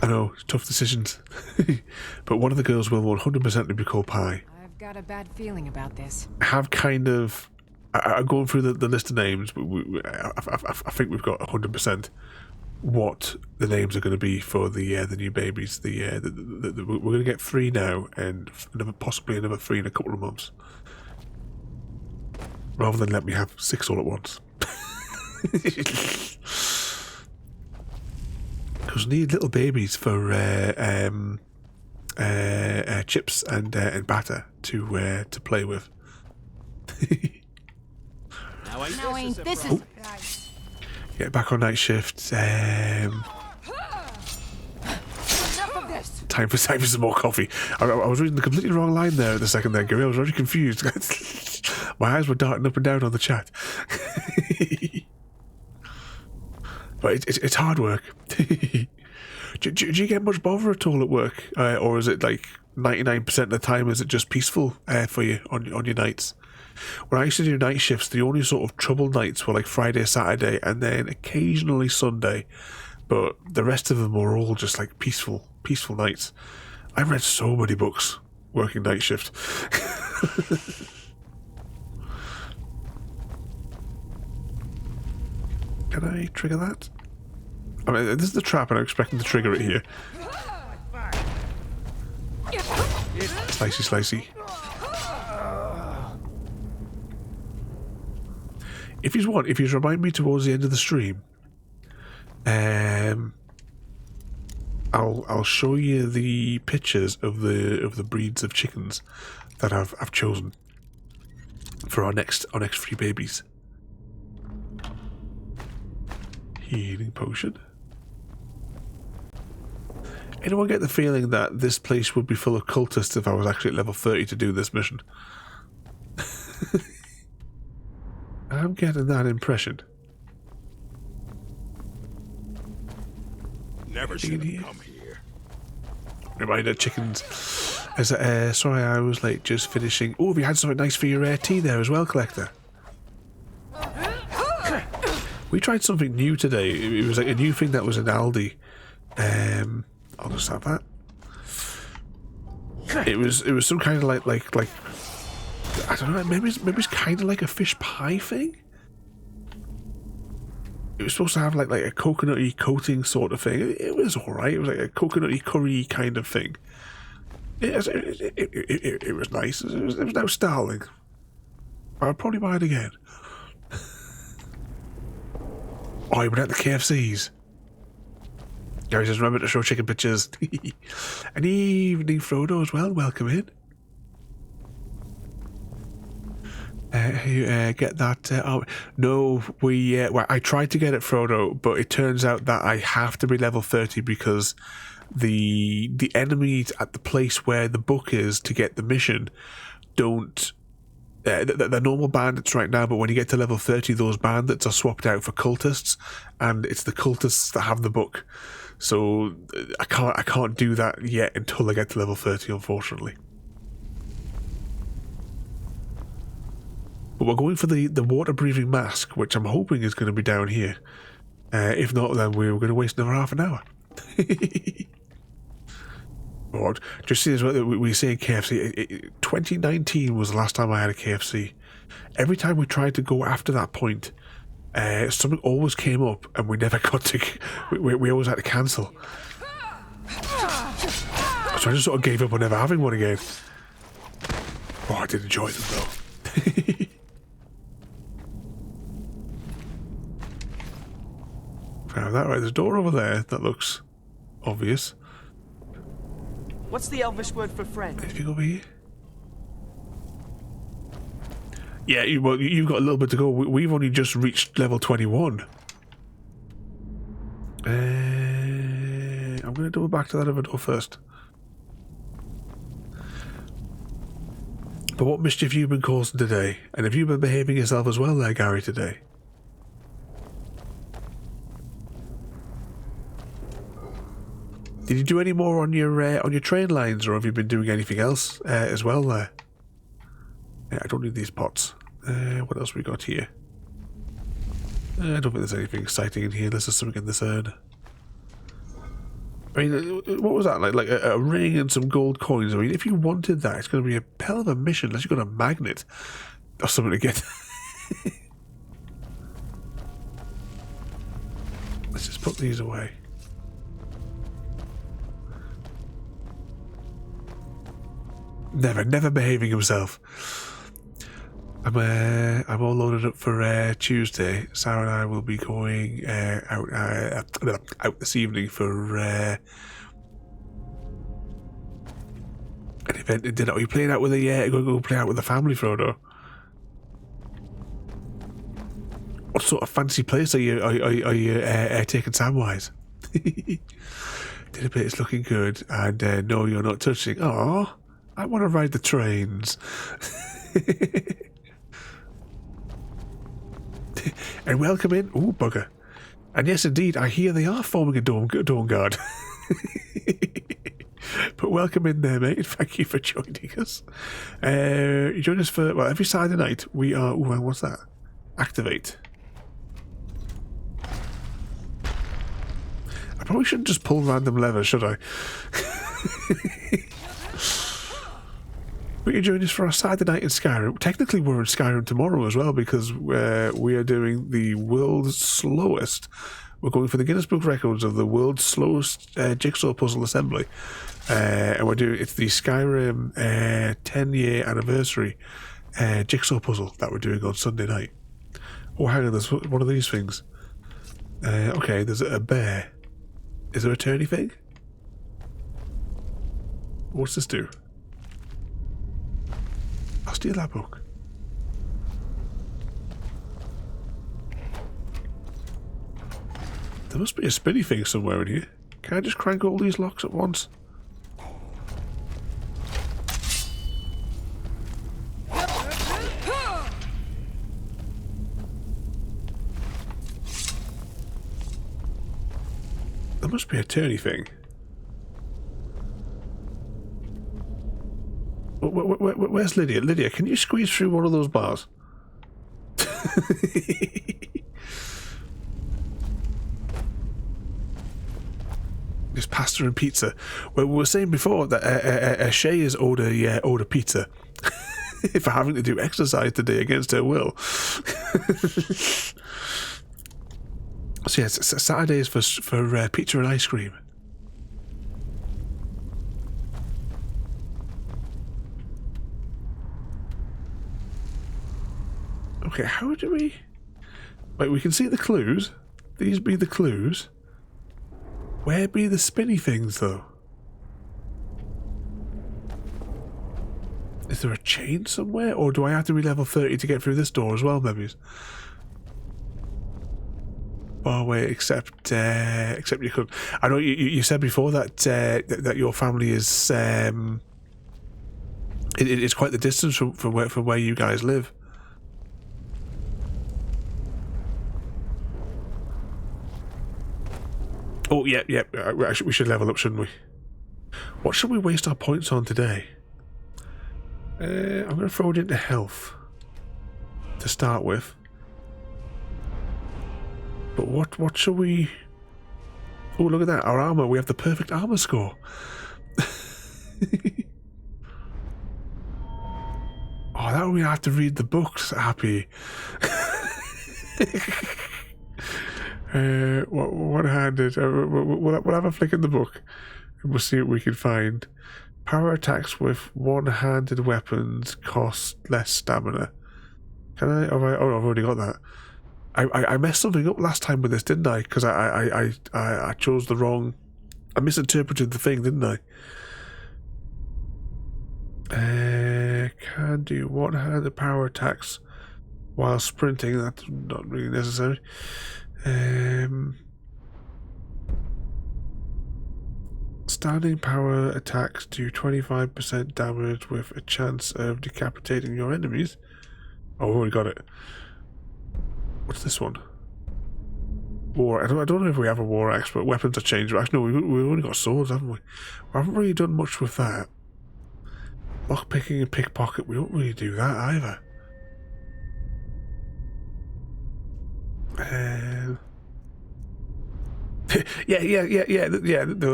I know, tough decisions. But one of the girls will 100% be called Pie. I've got a bad feeling about this. I have kind of... I'm going through the list of names, but I think we've got 100% what the names are going to be for the new babies. We're going to get 3 now, and possibly another 3 in a couple of months. Rather than let me have 6 all at once. Because we need little babies for chips and batter to play with. Now ain't this Oh. Yeah, back on night shift. Time for some more coffee. I was reading the completely wrong line there at the second there, Gary. I was already confused. My eyes were darting up and down on the chat. But it's hard work. do you get much bother at all at work? Or is it like 99% of the time, is it just peaceful for you on your nights? When I used to do night shifts, the only sort of troubled nights were like Friday, Saturday, and then occasionally Sunday. But the rest of them were all just like peaceful nights. I read so many books working night shift. Can I trigger that? I mean, this is the trap and I'm expecting to trigger it here. Slicey, slicey. If you remind me towards the end of the stream, I'll show you the pictures of the breeds of chickens that I've chosen for our next 3 babies. Healing potion. Anyone get the feeling that this place would be full of cultists if I was actually at level 30 to do this mission? I'm getting that impression. Never should have come here. Reminder, chickens. Sorry, I was late. Just finishing. Oh, have you had something nice for your tea there as well, Collector? We tried something new today. It was like a new thing that was in Aldi. I'll just have that. It was some kind of like I don't know. Maybe it's kind of like a fish pie thing. It was supposed to have like a coconutty coating sort of thing. It was all right. It was like a coconutty curry kind of thing. It was nice. It was no starling. I'll probably buy it again. Oh, you went out the KFCs. Gary says, remember to show chicken pictures. An evening, Frodo, as well. Welcome in. Get that? No, well, I tried to get it, Frodo, but it turns out that I have to be level 30 because the enemies at the place where the book is to get the mission don't. They're normal bandits right now, but when you get to level 30, those bandits are swapped out for cultists, and it's the cultists that have the book. So I can't do that yet until I get to level 30, unfortunately. But we're going for the water-breathing mask, which I'm hoping is going to be down here. If not, then we're going to waste another half an hour. Oh, just see as well that we say KFC. 2019 was the last time I had a KFC. Every time we tried to go after that point, something always came up, and we never got to. We always had to cancel. So I just sort of gave up on never having one again. Oh, I did enjoy them though. Found that right. There's a door over there that looks obvious. What's the Elvish word for friend? Anything over here? Yeah, you've got a little bit to go. We've only just reached level 21. I'm going to double back to that other door first. But what mischief have you been causing today? And have you been behaving yourself as well there, Gary, today? Did you do any more on your train lines, or have you been doing anything else as well there? I don't need these pots. What else we got here? I don't think there's anything exciting in here. Unless there's something in this urn. I mean, what was that? Like a ring and some gold coins. I mean, if you wanted that, it's going to be a hell of a mission unless you've got a magnet or something to get. Let's just put these away. Never behaving himself. I'm all loaded up for Tuesday. Sarah and I will be going out this evening for an event in dinner. Are you playing out with go play out with the family, Frodo? What sort of fancy place are you taking Samwise? Dinner plate is looking good, and no, you're not touching. Oh, I want to ride the trains. And welcome in. Ooh, bugger. And yes, indeed, I hear they are forming a dawn guard. But welcome in there, mate. Thank you for joining us. You join us for, well, every Saturday night we are... Ooh, what's that? Activate. I probably shouldn't just pull random levers, should I? But you join us for our Saturday night in Skyrim. Technically, we're in Skyrim tomorrow as well, because we are doing the world's slowest. We're going for the Guinness Book Records of the world's slowest jigsaw puzzle assembly. And it's the Skyrim 10-year anniversary jigsaw puzzle that we're doing on Sunday night. Oh, hang on, there's one of these things. Okay, there's a bear. Is there a turny thing? What's this do? I'll steal that book. There must be a spinny thing somewhere in here. Can I just crank all these locks at once? There must be a turny thing. Where's Lydia? Lydia, can you squeeze through one of those bars? Just pasta and pizza. Well, we were saying before that Shay has owed a pizza for having to do exercise today against her will. So yes, Saturdays for pizza and ice cream. Okay, how do we... Wait, we can see the clues. these be the clues. Where be the spinny things, though? Is there a chain somewhere? Or do I have to be level 30 to get through this door as well, maybe? Oh, wait, except you could... I know you said before that that your family is... it's quite the distance from where you guys live. Oh, yeah. We should level up, shouldn't we? What should we waste our points on today? I'm going to throw it into health to start with. But what should we... Oh, look at that. Our armor. We have the perfect armor score. Oh, that we have to read the books, Happy. One-handed. We'll have a flick in the book and we'll see what we can find. Power attacks with one-handed weapons cost less stamina. Can I? Oh, I've already got that. I messed something up last time with this, didn't I? Because I chose the wrong... I misinterpreted the thing, didn't I? Can do one-handed power attacks while sprinting. That's not really necessary. Standing power attacks do 25% damage with a chance of decapitating your enemies. Oh, we've already got it. What's this one? War. I don't know if we have a war axe, but weapons are changed. Actually, no, we've only got swords, haven't we? We haven't really done much with that. Lockpicking and pickpocket, we don't really do that either. Yeah.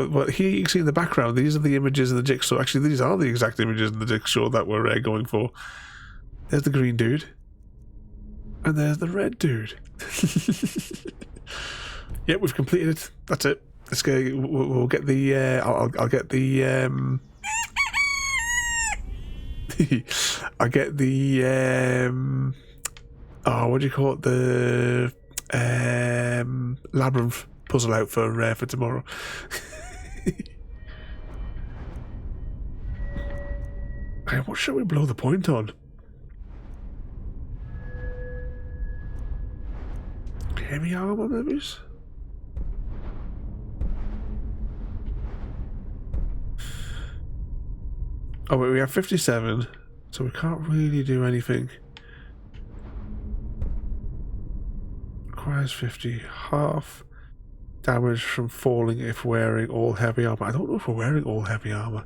Well, here you can see in the background, these are the images in the jigsaw. Actually, these are the exact images in the jigsaw that we're going for. There's the green dude. And there's the red dude. Yep, we've completed it. That's it. Let's go. We'll get the... I'll get the... I'll get the... Oh, what do you call it? The... Labyrinth puzzle out for tomorrow. Hey, what should we blow the point on? Heavy armor, maybe? Oh wait, we have 57, so we can't really do anything. Requires 50, half damage from falling if wearing all heavy armor. I don't know if we're wearing all heavy armor.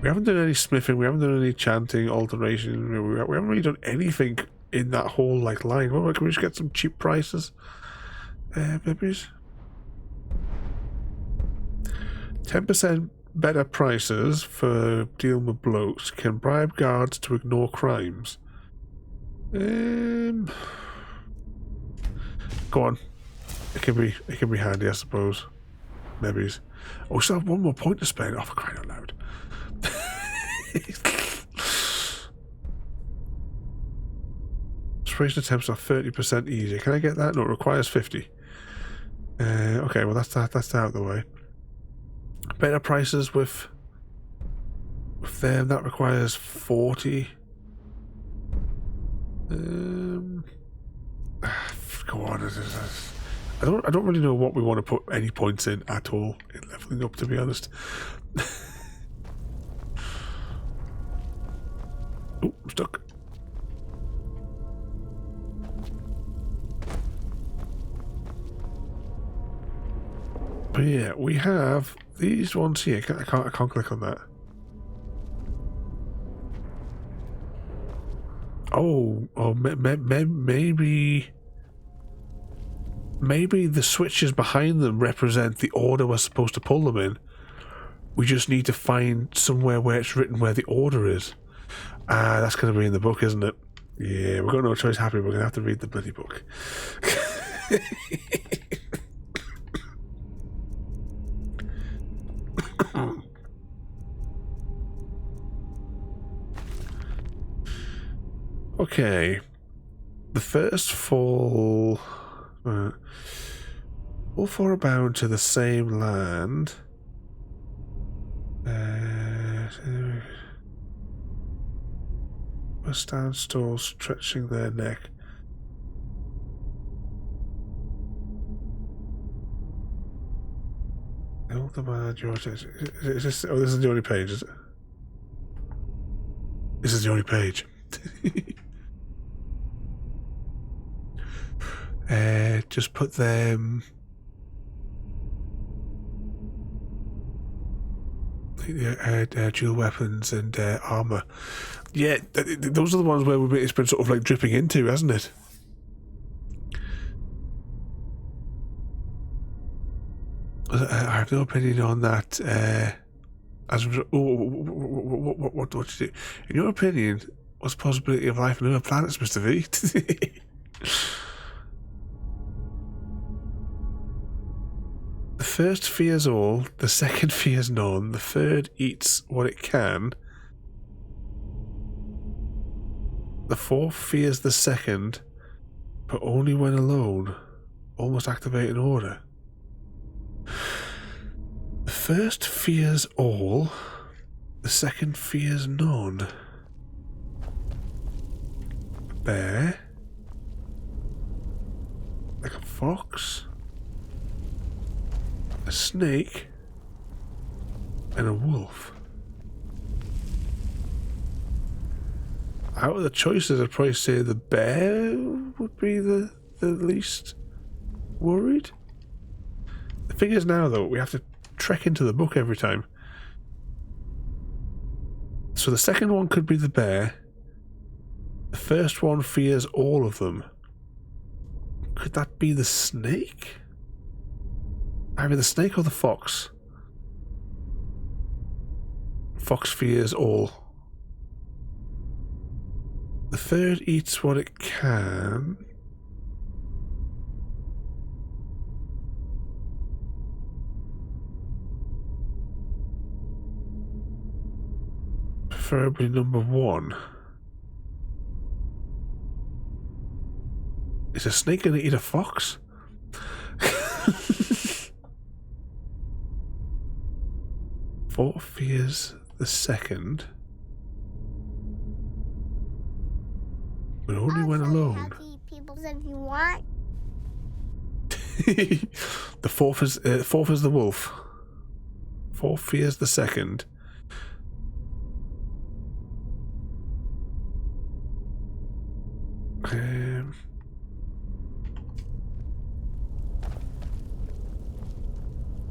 We haven't done any smithing, we haven't done any chanting, alteration, we haven't really done anything in that whole like line. Well, can we just get some cheap prices? Maybe 10% better prices for dealing with blokes. Can bribe guards to ignore crimes. Go on. It can be handy, I suppose. Maybe. Oh, we still have one more point to spend. Oh, for crying out loud. Inspiration attempts are 30% easier. Can I get that? No, it requires 50. Okay, well that's out of the way. Better prices with them, that requires 40. Go on. I don't really know what we want to put any points in at all in leveling up, to be honest. Oh, I'm stuck. But yeah, we have these ones here. I can't click on that. Maybe the switches behind them represent the order we're supposed to pull them in. We just need to find somewhere where it's written where the order is. That's going to be in the book, isn't it? Yeah, we've got no choice, Happy. We're going to have to read the bloody book. Okay. The first fall... all four are bound to the same land. Must stand still, stretching their neck. All the man, George. Is this, oh, this is the only page, is it? This is the only page. Just put them. Dual weapons and armor. Yeah, those are the ones where it's been sort of like dripping into, hasn't it? I have no opinion on that. What do you do? In your opinion, what's the possibility of life on other planets, Mr. V? The first fears all, the second fears none, the third eats what it can, the fourth fears the second, but only when alone. Almost activate an order. The first fears all, the second fears none. A bear, like a fox, a snake, and a wolf. Out of the choices, I'd probably say the bear would be the least worried. The thing is now, though, we have to trek into the book every time. So the second one could be the bear. The first one fears all of them. Could that be the snake? Either the snake or the fox. Fox fears all. The third eats what it can. Preferably number one. Is a snake going to eat a fox? Four fears the second, but only when alone. People if you want. The fourth is the wolf. Four fears the second.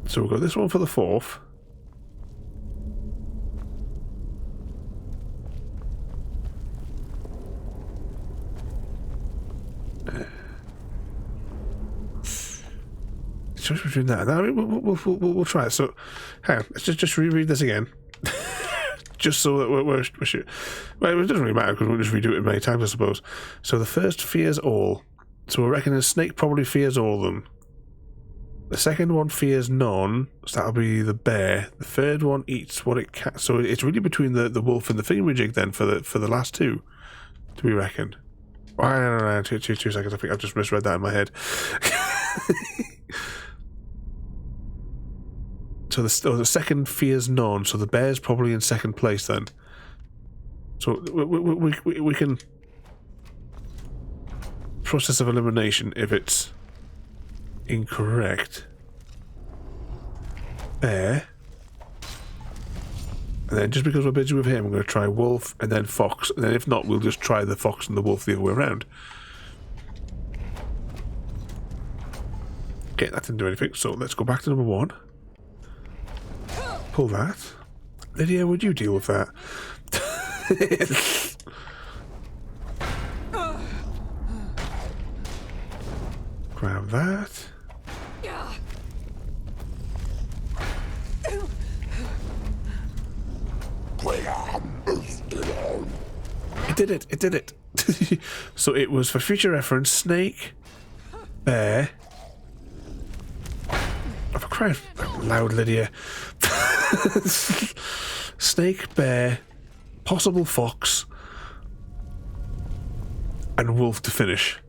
So we'll go this one for the fourth. Choice between that and that. I mean, we'll try it. So, hang on. Let's just reread this again. Just so that we're sure. Well, it doesn't really matter because we'll just redo it many times, I suppose. So the first fears all. So we're reckoning the snake probably fears all of them. The second one fears none. So that'll be the bear. The third one eats what it can. So it's really between the wolf and the thingamajig then for the last two, to be reckoned. Oh, no, 2 seconds. I think I've just misread that in my head. So the second fears none, so the bear's probably in second place then. So we can process of elimination if it's incorrect. Bear. And then just because we're busy with him, I'm going to try wolf and then fox. And then if not, we'll just try the fox and the wolf the other way around. Okay, that didn't do anything. So let's go back to number one. Pull that. Lydia, would you deal with that? Grab that. It did it. It did it. So it was, for future reference, snake, bear. I've cried loud, Lydia. Snake, bear, possible fox, and wolf to finish.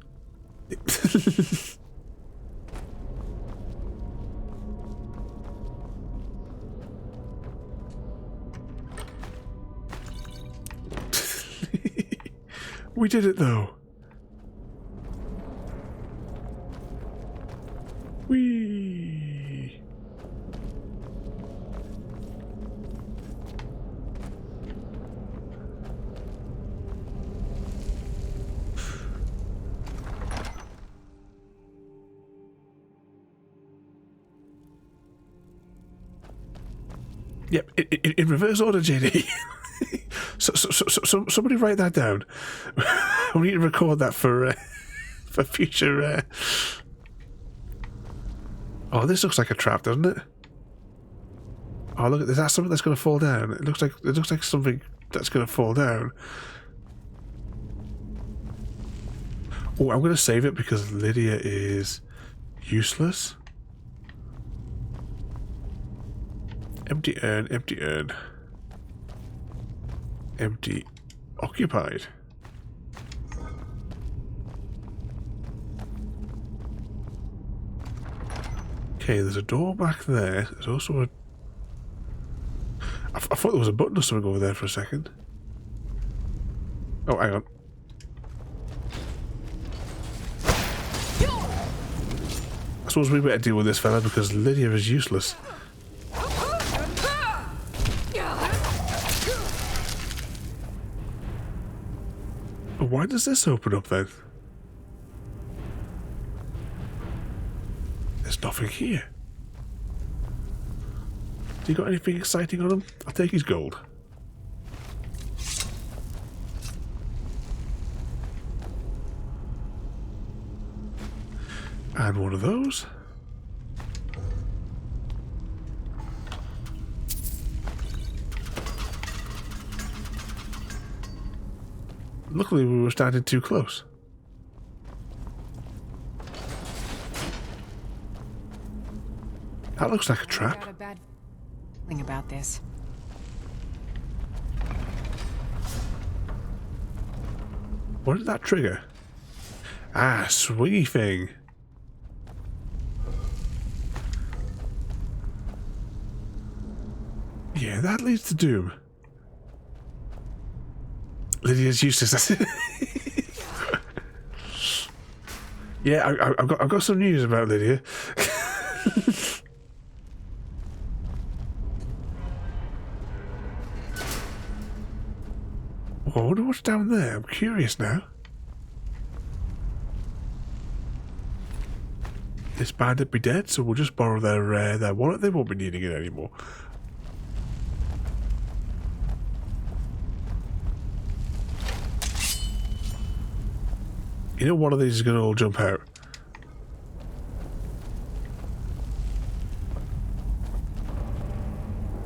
We did it though. Whee! Yep, in reverse order, JD. So somebody write that down. We need to record that for future. Oh, this looks like a trap, doesn't it? Oh, look! Is that something that's going to fall down? It looks like something that's going to fall down. Oh, I'm going to save it because Lydia is useless. Empty urn, empty urn. Empty. Occupied. Okay, there's a door back there. There's also a... I thought there was a button or something over there for a second. Oh, hang on. I suppose we better deal with this fella because Lydia is useless. Why does this open up then? There's nothing here. Do you got anything exciting on him? I'll take his gold. And one of those. Luckily we were standing too close. That looks like a trap. I got a bad feeling about this. What did that trigger? Ah, swingy thing. Yeah, that leads to doom. Lydia's useless. Yeah, I've got some news about Lydia. Oh, I wonder what's down there. I'm curious now. This bandit be dead, so we'll just borrow their wallet. They won't be needing it anymore. You know one of these is going to all jump out.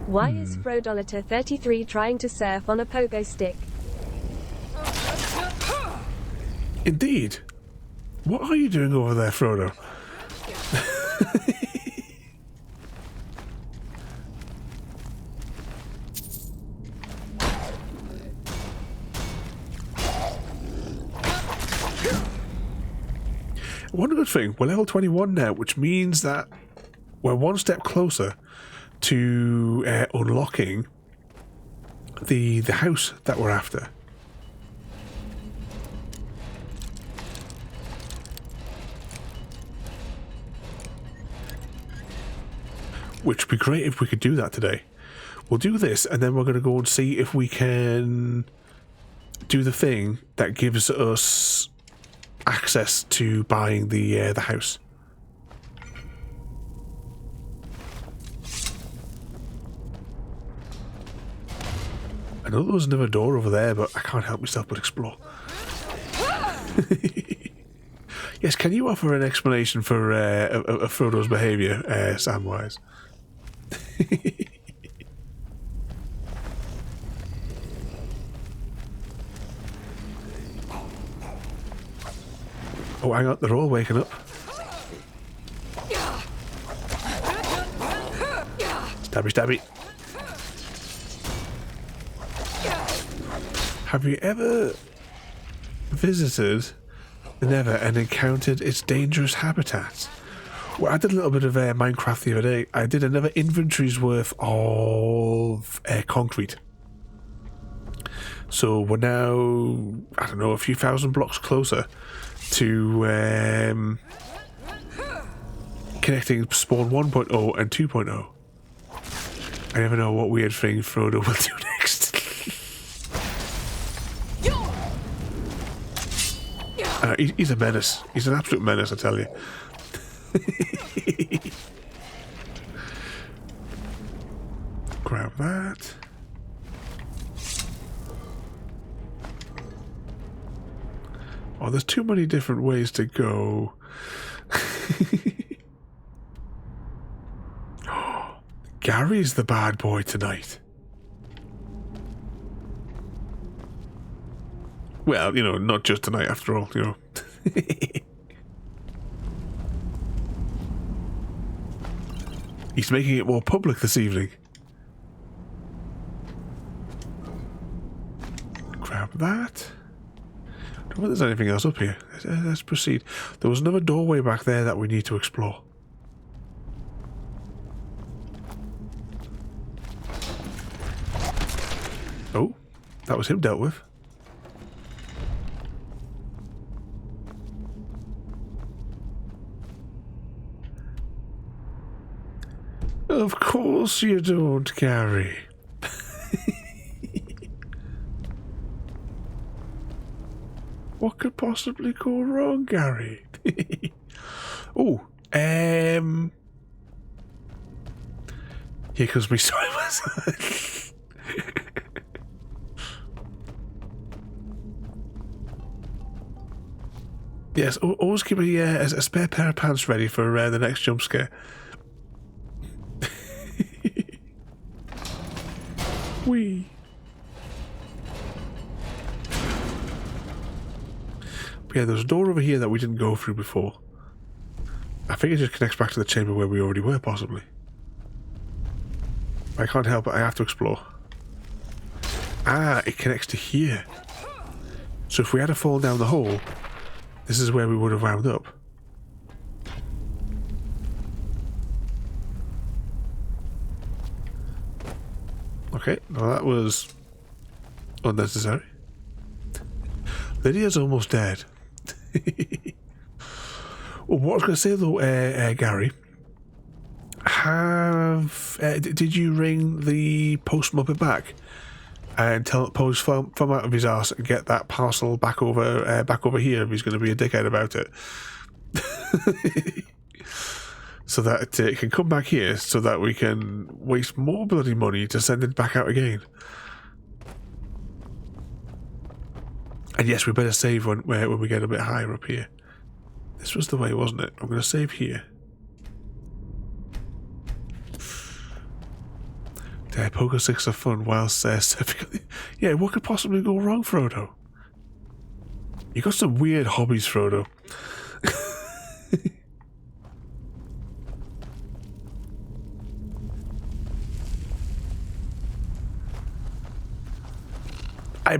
Why is Frodolator 33 trying to surf on a pogo stick? Indeed. What are you doing over there, Frodo? One good thing, we're level 21 now, which means that we're one step closer to unlocking the house that we're after. Which would be great if we could do that today. We'll do this and then we're going to go and see if we can do the thing that gives us access to buying the house. I know there was another door over there, but I can't help myself but explore. Yes, can you offer an explanation for of Frodo's behaviour, Samwise? Oh, hang on, they're all waking up. Stabby, stabby. Have you ever visited never and encountered its dangerous habitats. Well, I did a little bit of Minecraft the other day. I did another inventory's worth of concrete. So we're now, I don't know, a few thousand blocks closer to connecting spawn 1.0 and 2.0. I never know what weird thing Frodo will do next. He's a menace. He's an absolute menace, I tell you. Grab that. Oh, there's too many different ways to go. Gary's the bad boy tonight. Well, you know, not just tonight after all, you know. He's making it more public this evening. Grab that. I don't know if there's anything else up here. Let's proceed. There was another doorway back there that we need to explore. Oh, that was him dealt with. Of course you don't, Gary. What could possibly go wrong, Gary? Oh, here comes me. Sorry, yes, always keep a spare pair of pants ready for the next jump scare. Wee. Yeah, there's a door over here that we didn't go through before. I think it just connects back to the chamber where we already were, possibly. I can't help it, I have to explore. Ah, it connects to here. So if we had to fall down the hole, this is where we would have wound up. Okay, well that was unnecessary. Lydia's almost dead. Well, what I was going to say though, Gary, did you ring the post muppet back and tell post from out of his arse and get that parcel back over here if he's going to be a dickhead about it? So that it can come back here so that we can waste more bloody money to send it back out again. And yes, we better save when we get a bit higher up here. This was the way, wasn't it? I'm going to save here. Poker sticks are fun whilst yeah, what could possibly go wrong, Frodo? You got some weird hobbies, Frodo.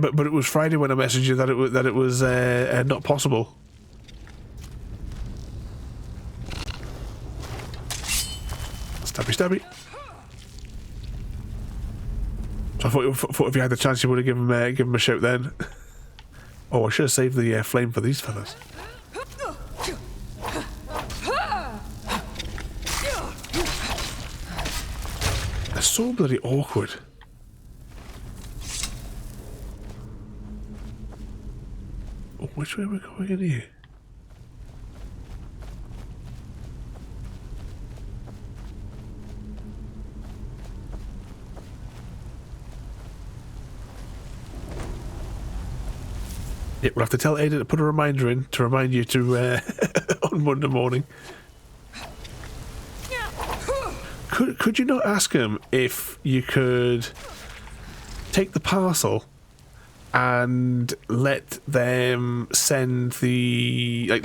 But it was Friday when I messaged you that it was not possible. Stabby, stabby. So I thought if you had the chance, you would have given him a shout then. Oh, I should have saved the flame for these fellas. They're so bloody awkward. Oh, which way are we going in here? Yeah, we'll have to tell Ada to put a reminder in to remind you to on Monday morning. Could you not ask him if you could take the parcel and let them send the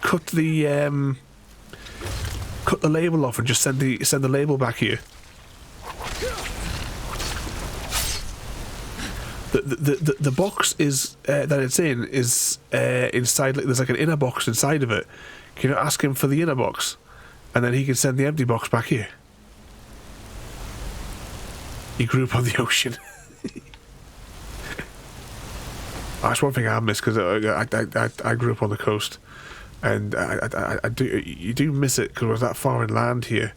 cut the label off and just send the label back here? The box is that it's in is inside. There's like an inner box inside of it. Can you ask him for the inner box, and then he can send the empty box back here? He grew up on the ocean. That's one thing I miss, because I grew up on the coast, and I do, you do miss it because we're that far inland here.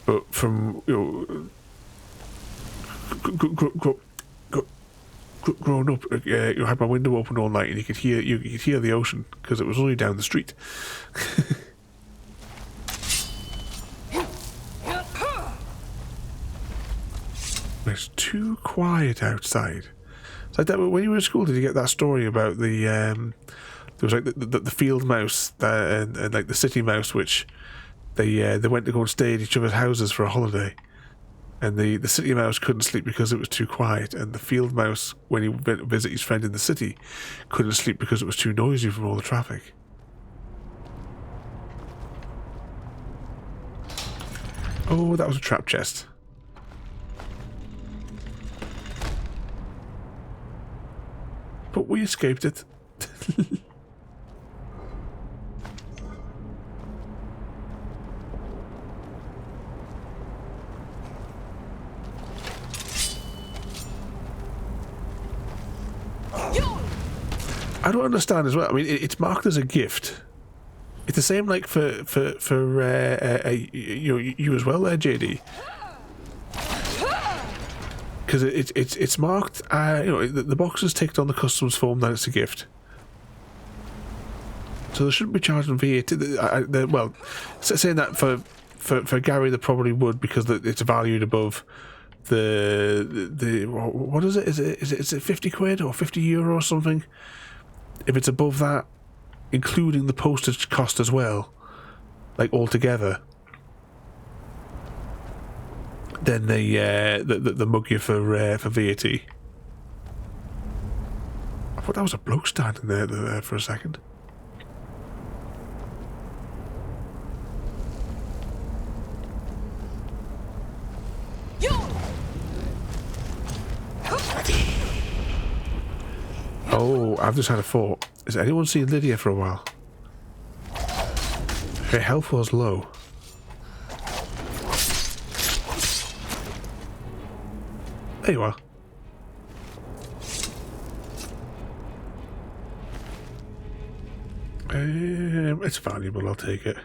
But from growing up, you had my window open all night, and you could hear the ocean because it was only down the street. It's too quiet outside. It's like that. When you were in school, did you get that story about the there was like the field mouse and like the city mouse, which they went to go and stay at each other's houses for a holiday, and the city mouse couldn't sleep because it was too quiet, and the field mouse, when he went to visit his friend in the city, couldn't sleep because it was too noisy from all the traffic. Oh, that was a trap chest. But we escaped it. I don't understand as well. I mean, it's marked as a gift. It's the same like for you as well there, JD. Because it's marked, the box is ticked on the customs form that it's a gift. So they shouldn't be charging VAT. Well, saying that for Gary, they probably would, because it's valued above the what is it? Is it 50 quid or 50 euro or something? If it's above that, including the postage cost as well, like altogether, then they mug you for VAT. I thought that was a bloke standing there for a second. Oh, I've just had a thought. Has anyone seen Lydia for a while? Her health was low. There you are. It's valuable, I'll take it.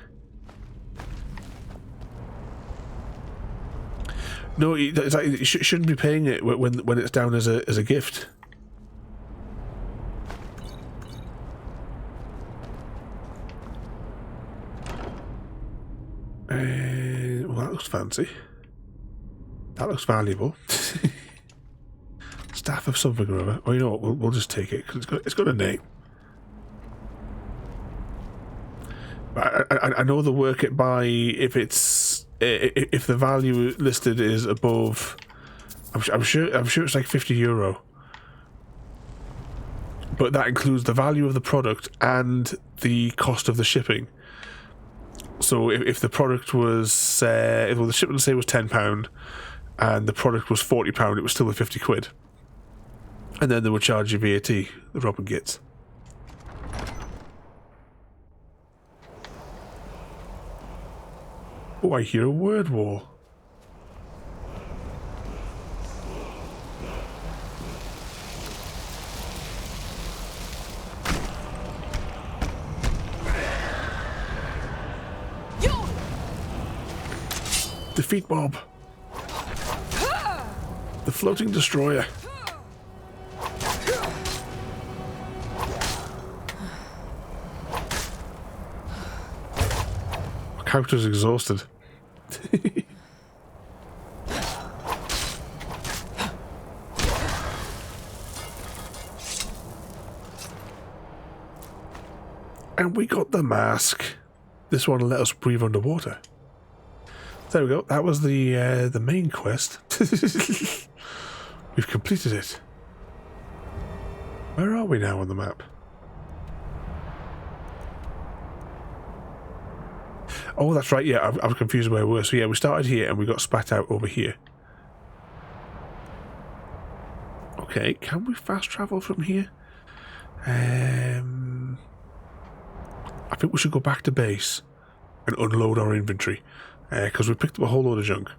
No, it's like, you shouldn't be paying it when it's down as a gift. Well, that looks fancy. That looks valuable. Staff of something or other. Oh, you know what? We'll just take it because it's got a name. I know they'll work it by if the value listed is above. I'm sure it's like 50 euro. But that includes the value of the product and the cost of the shipping. So if the product was, the shipment say was £10 and the product was £40, it was still a 50 quid. And then they would charge you VAT, the Robin gets. Oh, I hear a word wall. Defeat Bob. The floating destroyer. My character's exhausted. And we got the mask. This one will let us breathe underwater. There we go. That was the main quest. We've completed it. Where are we now on the map? Oh, that's right. Yeah, I was confused where we were. So yeah, we started here and we got spat out over here. Okay, can we fast travel from here? I think we should go back to base and unload our inventory because we picked up a whole load of junk.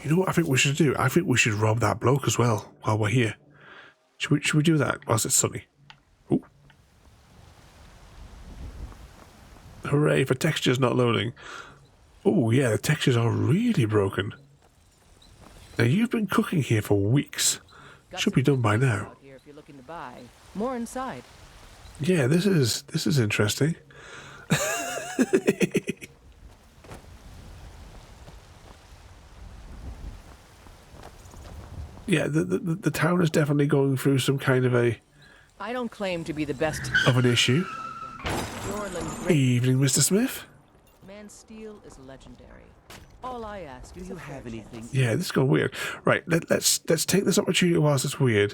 You know what I think we should do? I think we should rob that bloke as well while we're here. Should we do that whilst it's sunny? Ooh. Hooray for textures not loading. Oh yeah, the textures are really broken. Now you've been cooking here for weeks. Should be done by now. Here if you're looking to buy. More inside. Yeah, this is interesting. Yeah, the town is definitely going through some kind of I don't claim to be the best. an issue. Evening, Mr. Smith. Man steel is legendary. All I ask is, do you have anything? Yeah, this is going weird. Right, let's take this opportunity whilst it's weird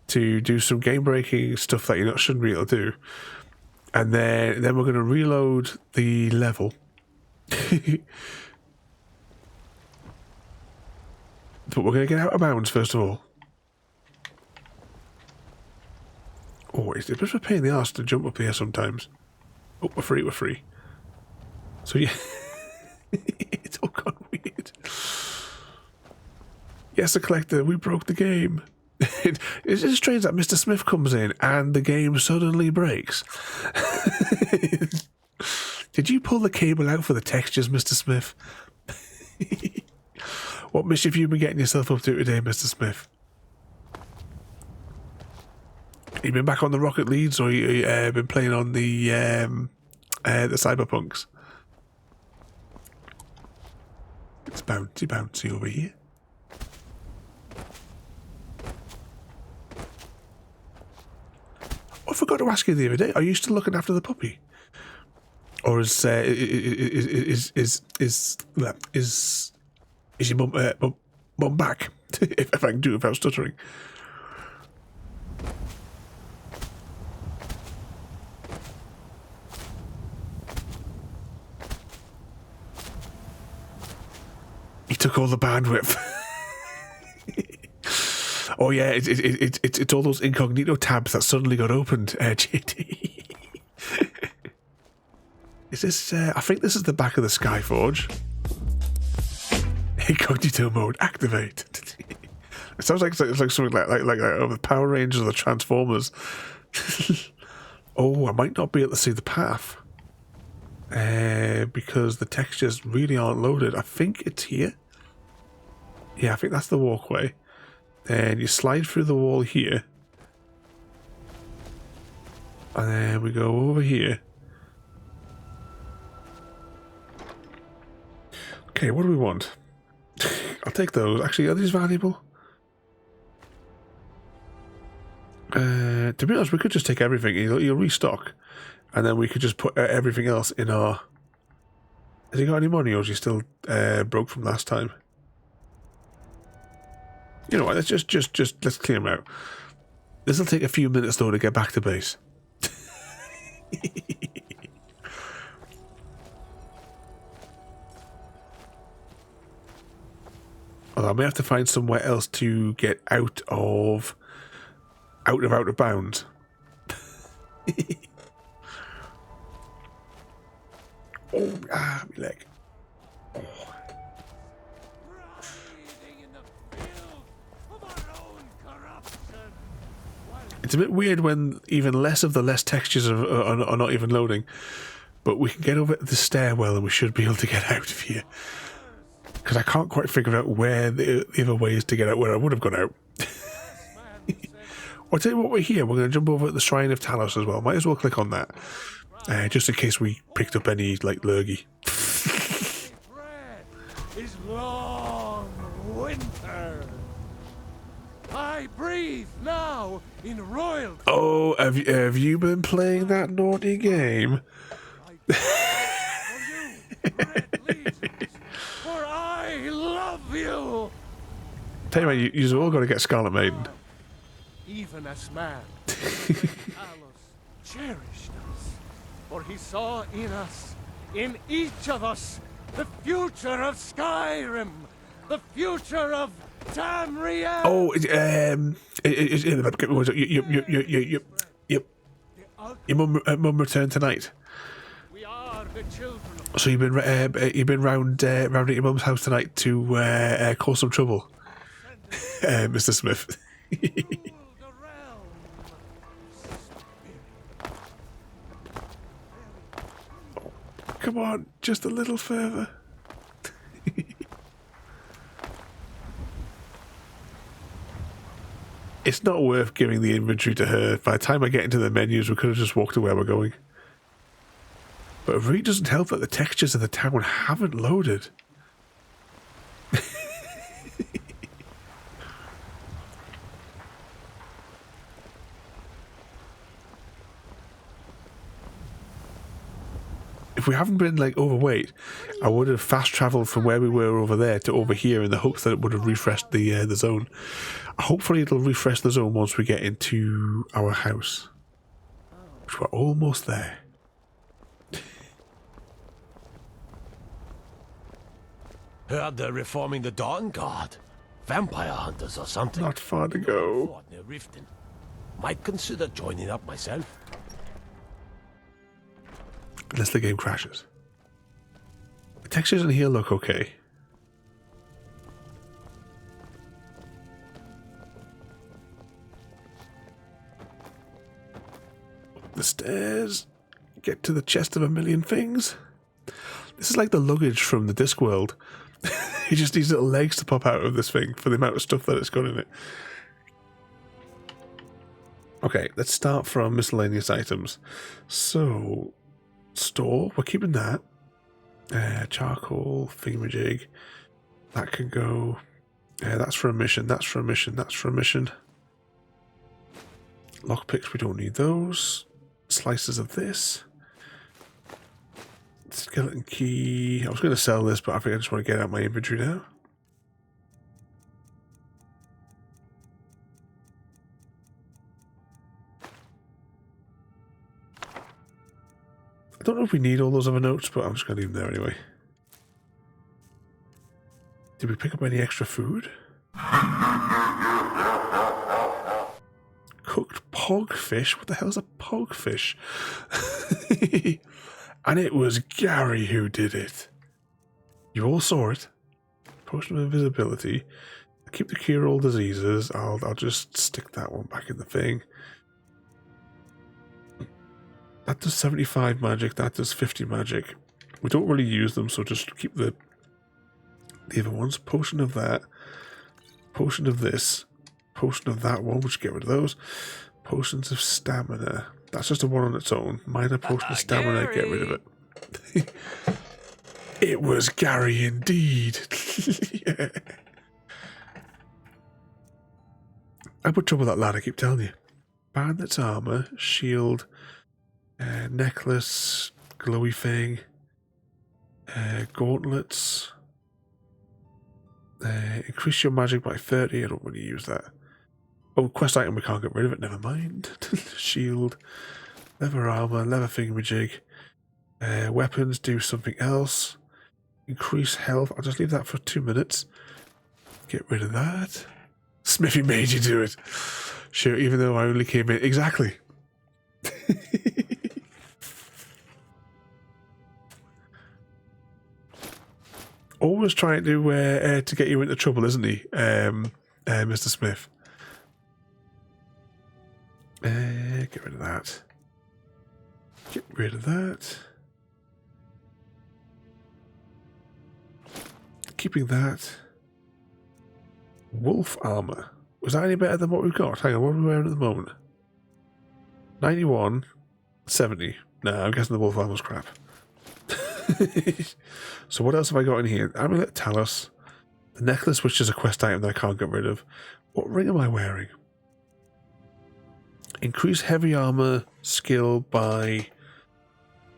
to do some game breaking stuff that you shouldn't be able to do, and then we're going to reload the level. But we're going to get out of bounds first of all. Oh, it's a bit of a pain in the arse to jump up here sometimes. Oh, we're free. So yeah, it's all gone weird. Yes, the collector, we broke the game. It's just strange that Mr. Smith comes in and the game suddenly breaks. Did you pull the cable out for the textures, Mr. Smith? What mischief have you been getting yourself up to today, Mr. Smith? You been back on the Rocket Leads, or you been playing on the Cyberpunks? It's bouncy over here. I forgot to ask you the other day. Are you still looking after the puppy, or is your mum back? if I can do it without stuttering. He took all the bandwidth. Oh yeah, it's all those incognito tabs that suddenly got opened. JD. Is this? I think this is the back of the Skyforge. Incognito mode activate. It sounds like it's like something like the Power Rangers or the Transformers. Oh, I might not be able to see the path because the textures really aren't loaded. I think it's here. Yeah, I think that's the walkway. Then you slide through the wall here, and then we go over here. Okay, what do we want? I'll take those. Actually, are these valuable? To be honest, we could just take everything. You'll restock, and then we could just put everything else in our... Has he got any money, or is he still broke from last time? You know what? Let's just let's clear him out. This will take a few minutes though to get back to base. Although I may have to find somewhere else to get out of bounds. Oh, my leg. Oh. It's a bit weird when even less of the less textures are not even loading, but we can get over the stairwell and we should be able to get out of here. Because I can't quite figure out where the other way is to get out, where I would have gone out. I'll tell you what, we're here. We're going to jump over at the Shrine of Talos as well. Might as well click on that, just in case we picked up any, like, lurgy. Is long winter. I breathe now in royalty. Oh, have you been playing that naughty game? For I love you. Tell you what, you've all got to get Scarlet Maiden. Even as man, Talos cherished us, for he saw in us, in each of us, the future of Skyrim, The future of Tamriel! Oh, your mum returned tonight. We are the children of So you've been round at your mum's house tonight to cause some trouble, Mr. Smith. the realm. Come on, just a little further. It's not worth giving the inventory to her. By the time I get into the menus, we could have just walked to where we're going. But it really doesn't help that the textures of the town haven't loaded. If we haven't been like overweight, I would have fast travelled from where we were over there to over here in the hopes that it would have refreshed the zone. Hopefully it'll refresh the zone once we get into our house. Which we're almost there. Heard they're reforming the Dawn Guard. Vampire hunters or something. Not far to go. Fort near Riften. Might consider joining up myself. Unless the game crashes. The textures in here look okay. The stairs. Get to the chest of a million things. This is like the luggage from the Discworld. He just needs little legs to pop out of this thing for the amount of stuff that it's got in it. Okay, let's start from miscellaneous items. So, store, we're keeping that. Charcoal, thingamajig. That can go. That's for a mission, that's for a mission, that's for a mission. Lockpicks, we don't need those. Slices of this. Skeleton key. I was going to sell this, but I think I just want to get out my inventory now. I don't know if we need all those other notes, but I'm just going to leave them there anyway. Did we pick up any extra food? Cooked pogfish? What the hell is a pogfish? And it was Gary who did it. You all saw it. Potion of invisibility. Keep the cure all diseases. I'll just stick that one back in the thing. That does 75 magic. That does 50 magic. We don't really use them, so just keep the other ones. Potion of that. Potion of this. Potion of that one, which get rid of those. Potions of stamina. That's just a one on its own. Minor potion of stamina, get rid of it. It was Gary indeed. Yeah. I put trouble with that lad, I keep telling you. Bandit's armor, shield, necklace, glowy thing, gauntlets. Increase your magic by 30. I don't really use that. Oh, quest item, we can't get rid of it, never mind. Shield, leather armor, leather thingamajig. Weapons, do something else. Increase health, I'll just leave that for 2 minutes. Get rid of that. Smithy made you do it. Sure, even though I only came in. Exactly. Always trying to get you into trouble, isn't he, Mr. Smith? Get rid of that. Get rid of that. Keeping that. Wolf armor. Was that any better than what we've got? Hang on, what are we wearing at the moment? 91. 70. No, I'm guessing the wolf armor's crap. So what else have I got in here? Amulet Talos. The necklace, which is a quest item that I can't get rid of. What ring am I wearing? Increase heavy armor skill by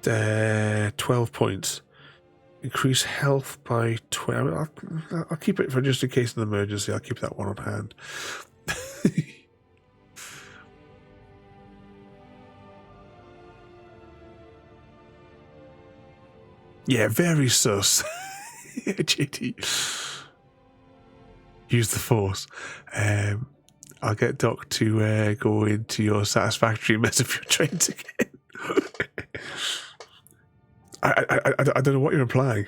12 points. Increase health by 12. I'll keep it for just in case of an emergency. I'll keep that one on hand. Yeah, very sus. JT. use the Force. I'll get Doc to go into your satisfactory mess of your trains again. I don't know what you're implying.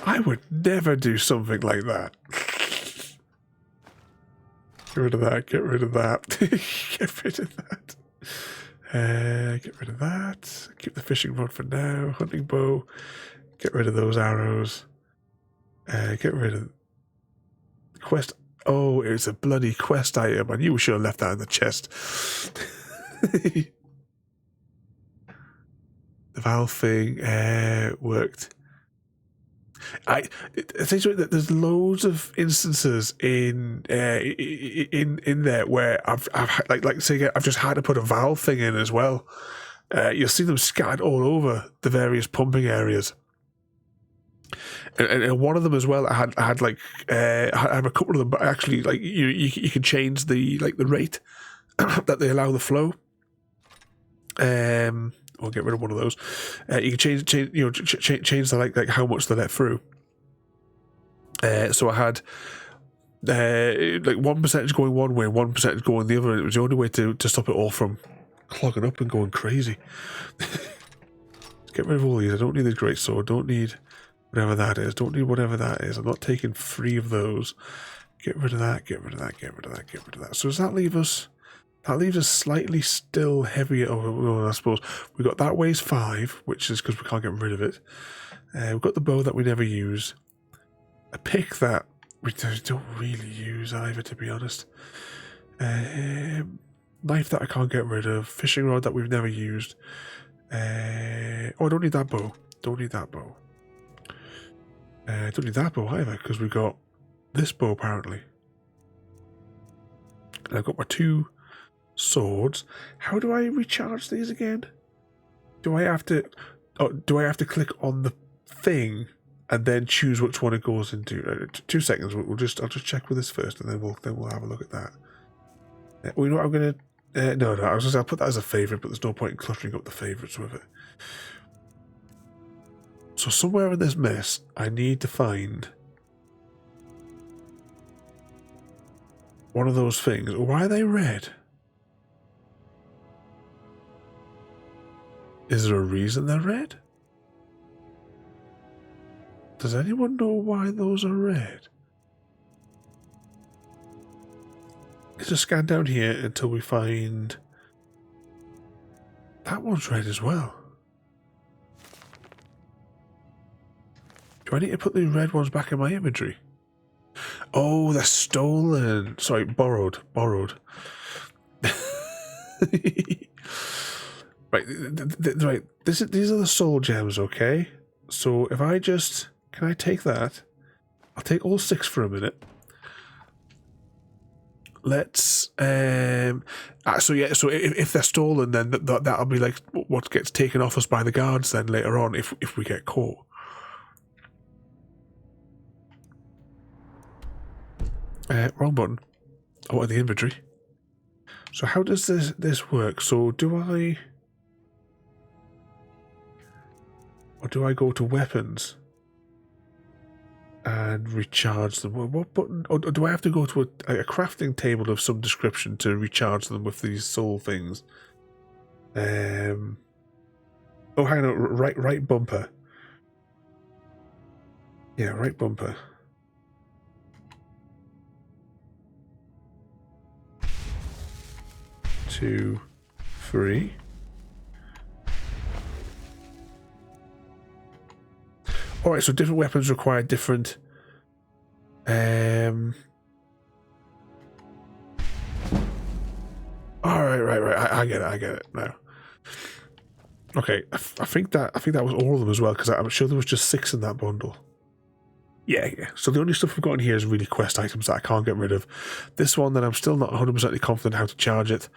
I would never do something like that. Get rid of that, get rid of that. Get rid of that. Get rid of that. Keep the fishing rod for now. Hunting bow. Get rid of those arrows. Get rid of the quest. Oh, it's a bloody quest item. I knew we should have left that in the chest. The valve thing worked. Essentially, there's loads of instances in there where I've just had to put a valve thing in as well. You'll see them scattered all over the various pumping areas. And one of them as well, I had a couple of them, but actually, like you can change the rate that they allow the flow. I'll get rid of one of those. You can change the like how much they let through. So I had 1% going one way, 1% going the other, and it was the only way to stop it all from clogging up and going crazy. Get rid of all these. I don't need the great sword. Don't need whatever that is. Don't need whatever that is. I'm not taking 3 of those. Get rid of that. Get rid of that. Get rid of that. Get rid of that. So does that leave us? That leaves us slightly still heavier. I suppose we got that weighs 5, which is because we can't get rid of it. We've got the bow that we never use. A pick that we don't really use either, to be honest. Knife that I can't get rid of. Fishing rod that we've never used. I don't need that bow. Don't need that bow. Don't need that bow either, because we got this bow apparently. And I've got my 2 swords. How do I recharge these again? Do I have to click on the thing and then choose which one it goes into? 2 seconds. I'll just check with this first, and then we'll have a look at that. You know what I'm gonna? No. I was gonna say I'll put that as a favorite, but there's no point in cluttering up the favorites with it. So somewhere in this mess, I need to find one of those things. Why are they red? Is there a reason they're red? Does anyone know why those are red? Let's just scan down here until we find... That one's red as well. Do I need to put the red ones back in my inventory? Oh, they're stolen. Sorry, borrowed. Right, right. These are the soul gems, okay? So if I just... Can I take that? I'll take all 6 for a minute. Let's... So if they're stolen, then that'll be like what gets taken off us by the guards then later on if we get caught. Wrong button. Oh, in the inventory. So how does this work? So do I... Or do I go to weapons and recharge them? What button? Or do I have to go to a crafting table of some description to recharge them with these soul things? Oh, hang on. Right bumper. Yeah, right bumper. Two, 3. Alright, so different weapons require different... Alright, right. I get it now. Okay, I think that was all of them as well, because I'm sure there was just 6 in that bundle. Yeah. So the only stuff we've got in here is really quest items that I can't get rid of. This one that I'm still not 100% confident how to charge it.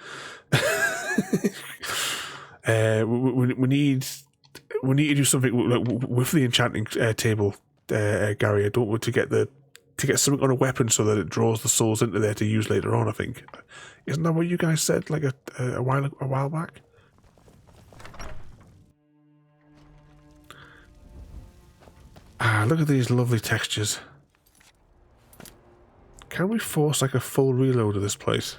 We need to do something with the enchanting table, Gary. I don't want to get something on a weapon so that it draws the souls into there to use later on. I think, isn't that what you guys said like a while back? Ah, look at these lovely textures. Can we force like a full reload of this place?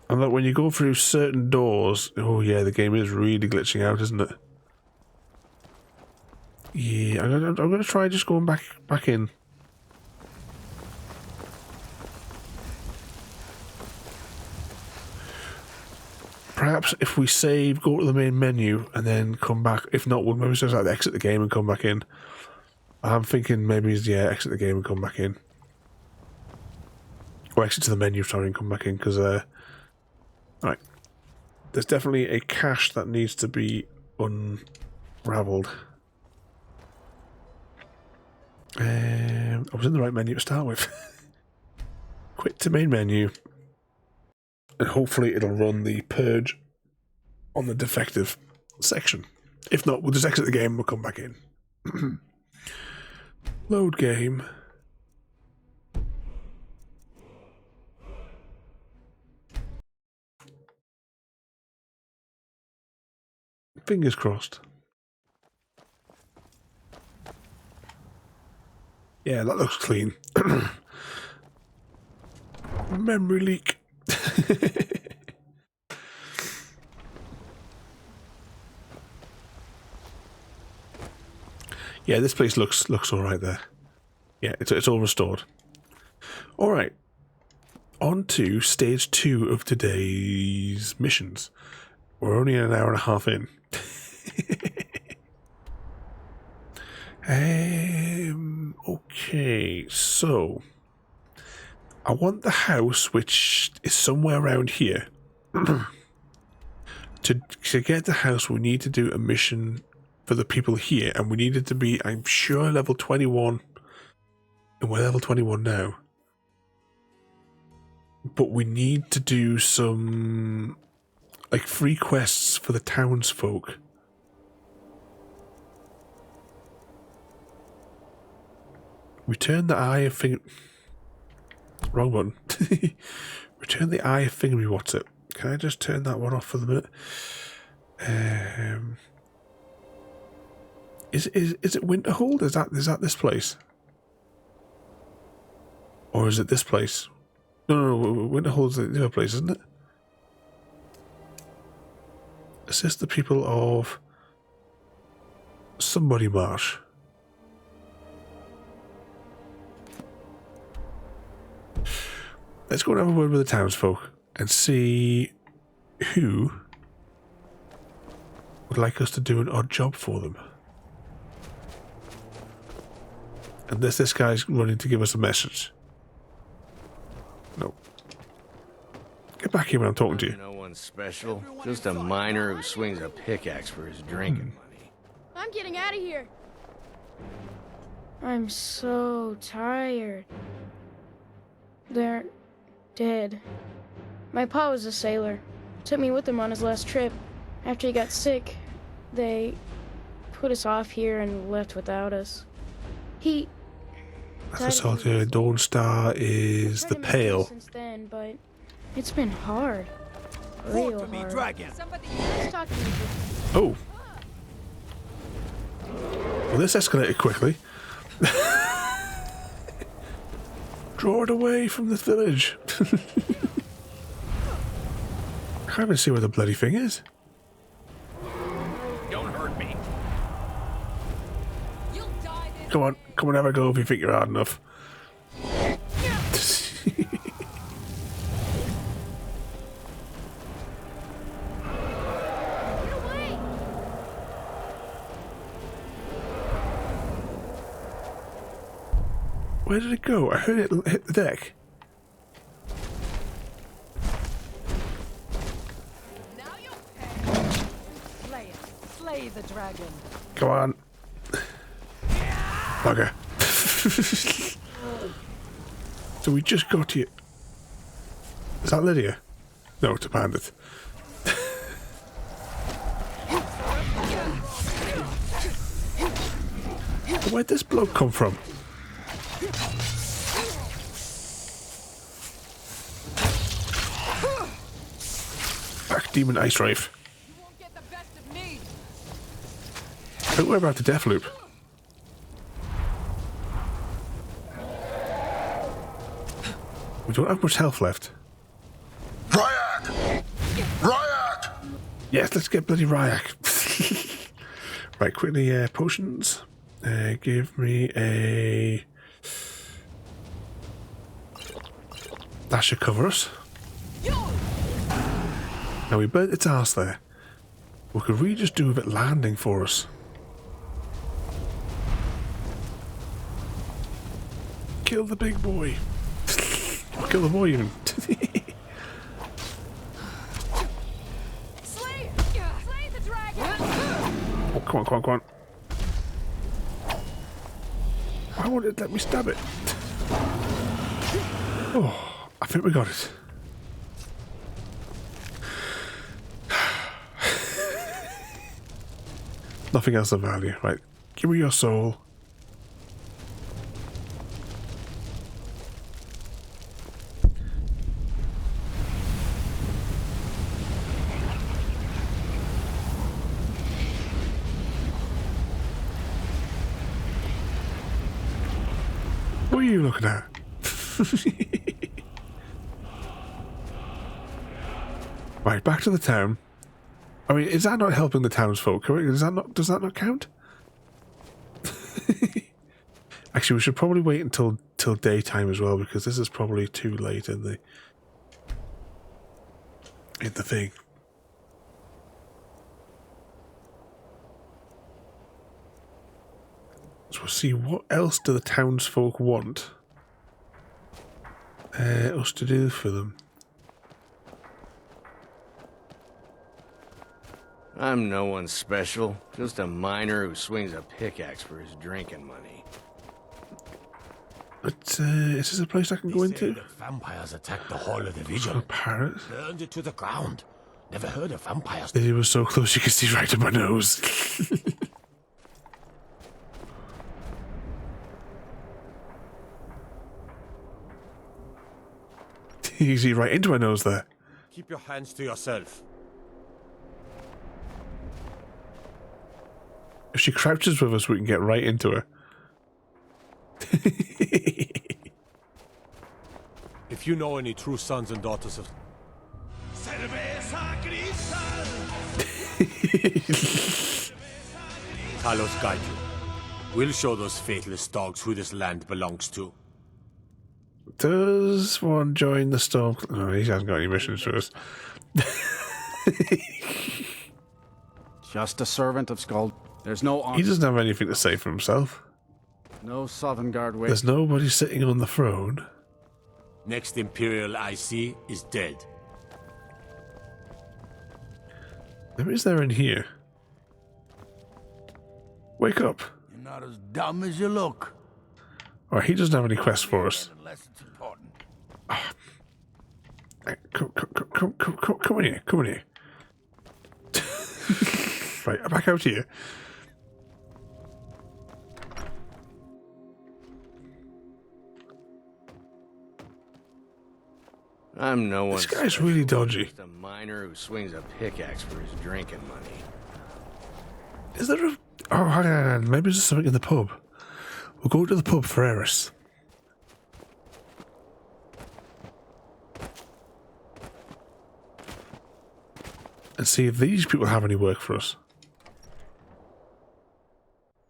And look, when you go through certain doors, oh yeah, the game is really glitching out, isn't it? Yeah, I'm gonna try just going back in. Perhaps if we save, go to the main menu, and then come back. If not, we'll maybe just like exit the game and come back in. I'm thinking maybe, yeah, exit the game and come back in. Or exit to the menu, sorry, and come back in, because, right. There's definitely a cache that needs to be unraveled. I was in the right menu to start with. Quit to main menu. And hopefully it'll run the purge on the defective section. If not, we'll just exit the game and we'll come back in. Load game. Fingers crossed. Yeah, that looks clean. Memory leak. Yeah, this place looks all right there. Yeah, it's all restored. All right, on to stage 2 of today's missions. We're only an hour and a half in. Okay, so I want the house, which is somewhere around here. To get the house, we need to do a mission for the people here, and we need it to be, I'm sure, level 21. And we're level 21 now. But we need to do some like free quests for the townsfolk. Return the Eye of Finger... Wrong button. Return the Eye of Fingery. What's it? Can I just turn that one off for the minute? Is it Winterhold? Is that this place? Or is it this place? No, Winterhold's the other place, isn't it? Assist the people of somebody Marsh. Let's go and have a word with the townsfolk and see who would like us to do an odd job for them. And this guy's running to give us a message. No. Get back here when I'm talking to you. No one special, just a miner who swings a pickaxe for his drinking money. I'm getting out of here. I'm so tired. They're dead. My pa was a sailor. Took me with him on his last trip. After he got sick, they put us off here and left without us. He... That's the soldier. Dawn Star is the pale. Since then, but it's been hard. Real hard. Dragon. Let's talk to you. Oh. Well, this escalated quickly. Draw it away from the village. I can't even see where the bloody thing is. Don't hurt me. Come on, have a go if you think you're hard enough. Where did it go? I heard it hit the deck. Now you pay. Slay it. Slay the dragon. Come on. Bugger. So we just got here. Is that Lydia? No, it's a bandit. Where'd this bloke come from? Back, demon ice rife. You won't get the best of me. I think we're about to death loop. We don't have much health left. Ryak! Ryak! Yes, let's get bloody Ryak. Right, quickly, potions. Give me a... That should cover us. Now we burnt its arse there. We could really just do with it landing for us. Kill the big boy. Kill the boy even. Slay the dragon. Oh, come on, come on, come on. Why won't it let me stab it? Oh, I think we got it. Nothing else of value. Right, give me your soul. What are you looking at? Right, back to the town. I mean, is that not helping the townsfolk? Does that not count? Actually, we should probably wait until daytime as well, because this is probably too late in the thing. So we'll see what else do the townsfolk want us to do for them. I'm no one special, just a miner who swings a pickaxe for his drinking money. But is this a place I can go into? The vampires attacked the hall of the Vision. A parrot? Burned it to the ground. Never heard of vampires. It was so close you could see right in my nose. You can see right into my nose there. Keep your hands to yourself. If she crouches with us, we can get right into her. If you know any true sons and daughters of... Talos guide you. We'll show those faithless dogs who this land belongs to. Does one join the storm? No, he hasn't got any missions for us. Just a servant of Skull. There's no honor. He doesn't have anything to say for himself. No Sovngarde way. There's nobody sitting on the throne. Next Imperial I see is dead. There is there in here. Wake up. You're not as dumb as you look. Alright, he doesn't have any quests for us. Unless it's important. Come on here. Come on here. Right, back out here. I'm no one. This guy's really dodgy. Just a miner who swings a pickaxe for his drinking money. Is there a... Oh, hang on. Maybe there's something in the pub. We'll go to the pub for Eris. And see if these people have any work for us.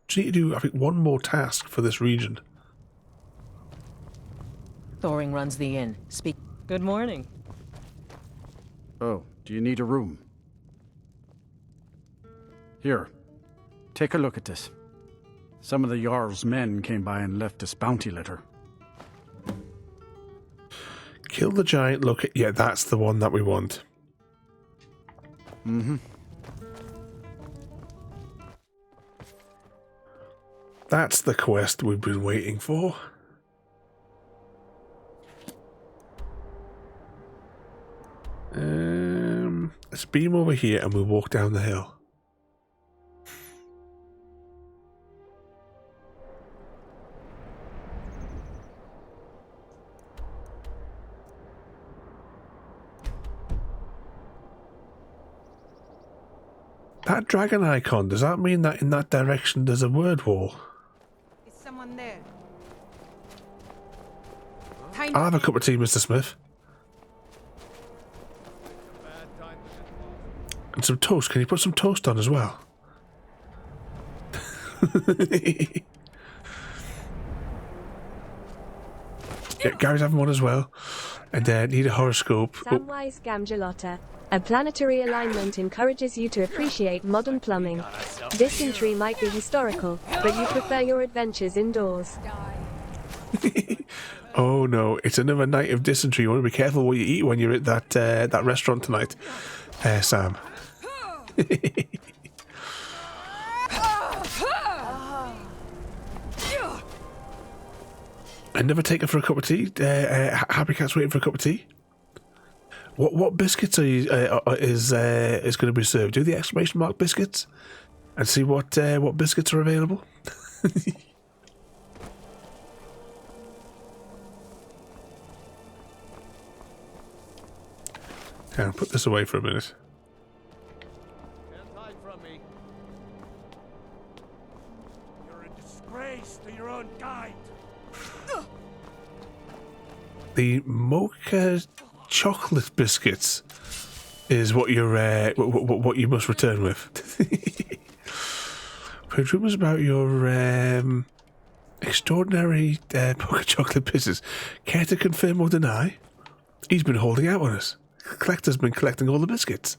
Just need to do, I think, one more task for this region. Thoring runs the inn. Speak. Good morning. Oh, do you need a room? Here, take a look at this. Some of the Jarl's men came by and left us bounty litter. Kill the giant, look at... Yeah, that's the one that we want. Mm-hmm. That's the quest we've been waiting for. Let's beam over here and we'll walk down the hill. That dragon icon, does that mean that in that direction there's a word wall? Is someone there? I'll have a cup of tea, Mr. Smith. And some toast. Can you put some toast on as well? Yeah, Gary's having one as well. And need a horoscope. Samwise Gamgelotta. A planetary alignment encourages you to appreciate modern plumbing. Dysentery might be historical, but you prefer your adventures indoors. Oh no, it's another night of dysentery. You want to be careful what you eat when you're at that restaurant tonight, Sam. I never take her for a cup of tea. Happy Cat's waiting for a cup of tea. What biscuits is going to be served? Do the exclamation mark biscuits, and see what biscuits are available. I'll put this away for a minute. Can't hide from me. You're a disgrace to your own kind. The mocha chocolate biscuits is what you're what you must return with. Heard rumours about your extraordinary mocha chocolate biscuits. Care to confirm or deny? He's been holding out on us. Collector's been collecting all the biscuits.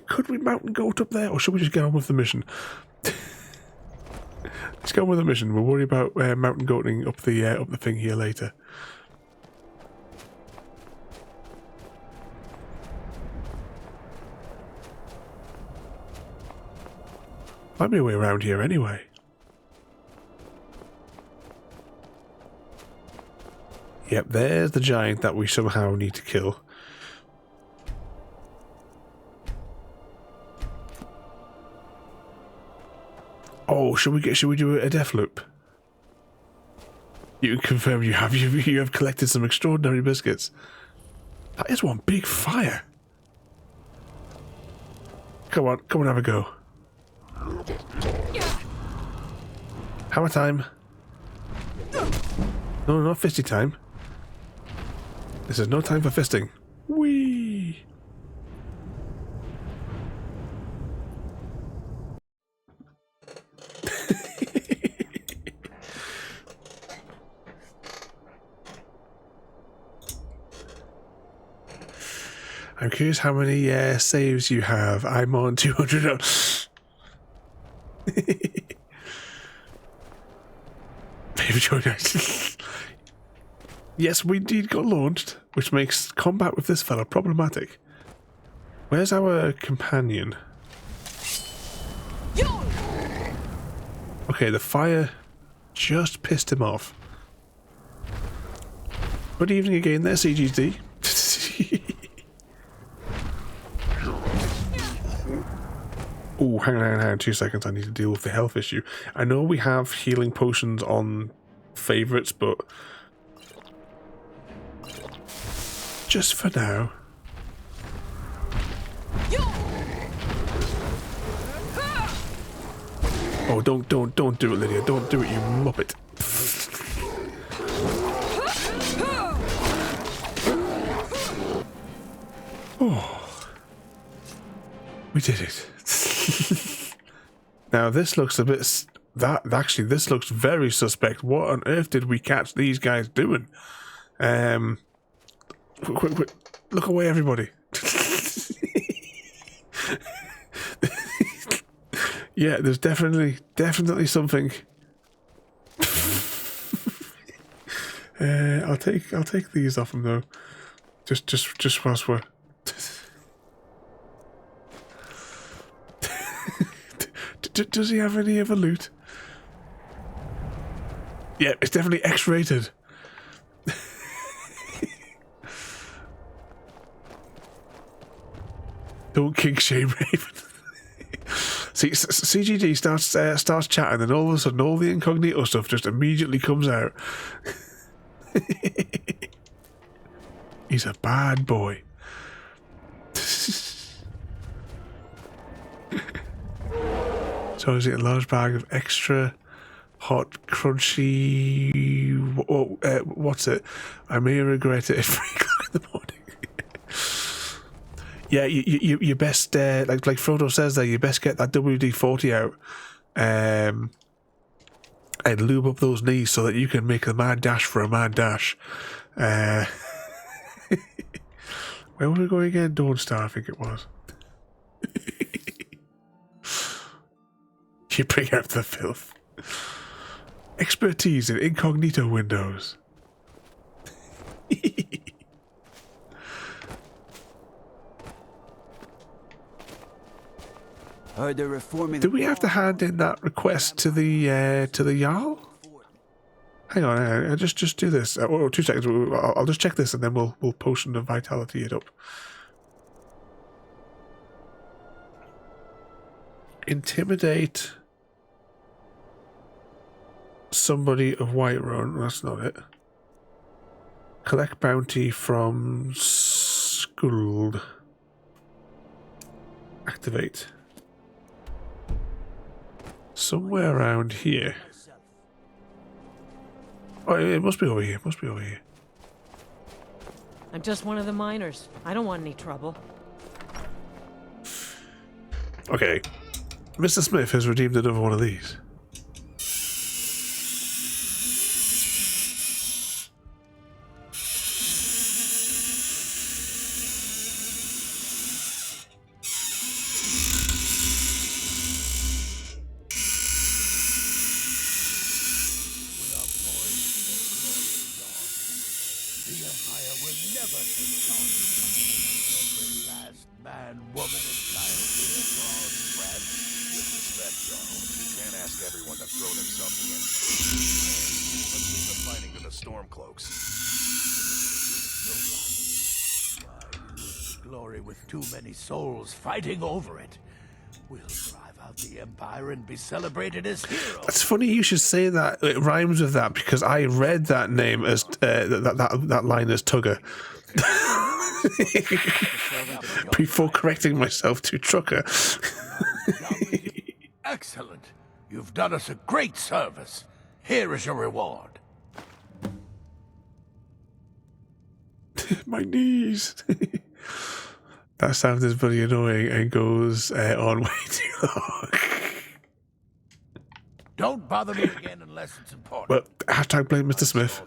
Could we mountain goat up there, or should we just get on with the mission? Let's go on with the mission. We'll worry about mountain goating up the thing here later. Might be a way around here anyway. Yep, there's the giant that we somehow need to kill. Oh, should we do a death loop? You can confirm you have collected some extraordinary biscuits. That is one big fire. Come on, have a go. Hammer time. No, not fisty time. This is no time for fisting. Whee! I'm curious how many saves you have. I'm on 200. Baby Joy. Yes, we indeed got launched, which makes combat with this fella problematic. Where's our companion? Okay, the fire just pissed him off. Good evening again there, CGD. Oh, hang on 2 seconds. I need to deal with the health issue. I know we have healing potions on favourites, but just for now. Oh, don't do it, Lydia. Don't do it, you muppet. Oh, we did it. Now this looks a bit. This looks very suspect. What on earth did we catch these guys doing? Quick, look away, everybody. Yeah, there's definitely something. I'll take these off him though. Just whilst we're. Does he have any other loot? Yeah, it's definitely X-rated. Don't kick shame, Raven. See, CGD starts chatting, and all of a sudden, all the incognito stuff just immediately comes out. He's a bad boy. So is it a large bag of extra hot, crunchy... what's it? I may regret it at 3 o'clock in the morning. Yeah, you best, like Frodo says there, you best get that WD-40 out and lube up those knees so that you can make a mad dash for a mad dash. Where were we going again? Dawnstar, I think it was. You bring out the filth. Expertise in incognito windows. Do we have to hand in that request to the Jarl? Hang on, I'll just do this. 2 seconds. I'll just check this and then we'll potion the vitality it up. Intimidate somebody of Whiterun. That's not it. Collect bounty from Skuld. Activate. Somewhere around here. Oh, it must be over here. Must be over here. I'm just one of the miners. I don't want any trouble. Okay. Mr. Smith has redeemed another one of these. Souls fighting over it. We'll drive out the Empire and be celebrated as heroes. It's funny you should say that. It rhymes with that because I read that name as that line as Tugger before correcting myself to Trucker. Excellent. You've done us a great service. Here is your reward. My knees. That sound is very annoying and goes on way too long. Don't bother me again unless it's important. Well, hashtag blame Mr. Smith.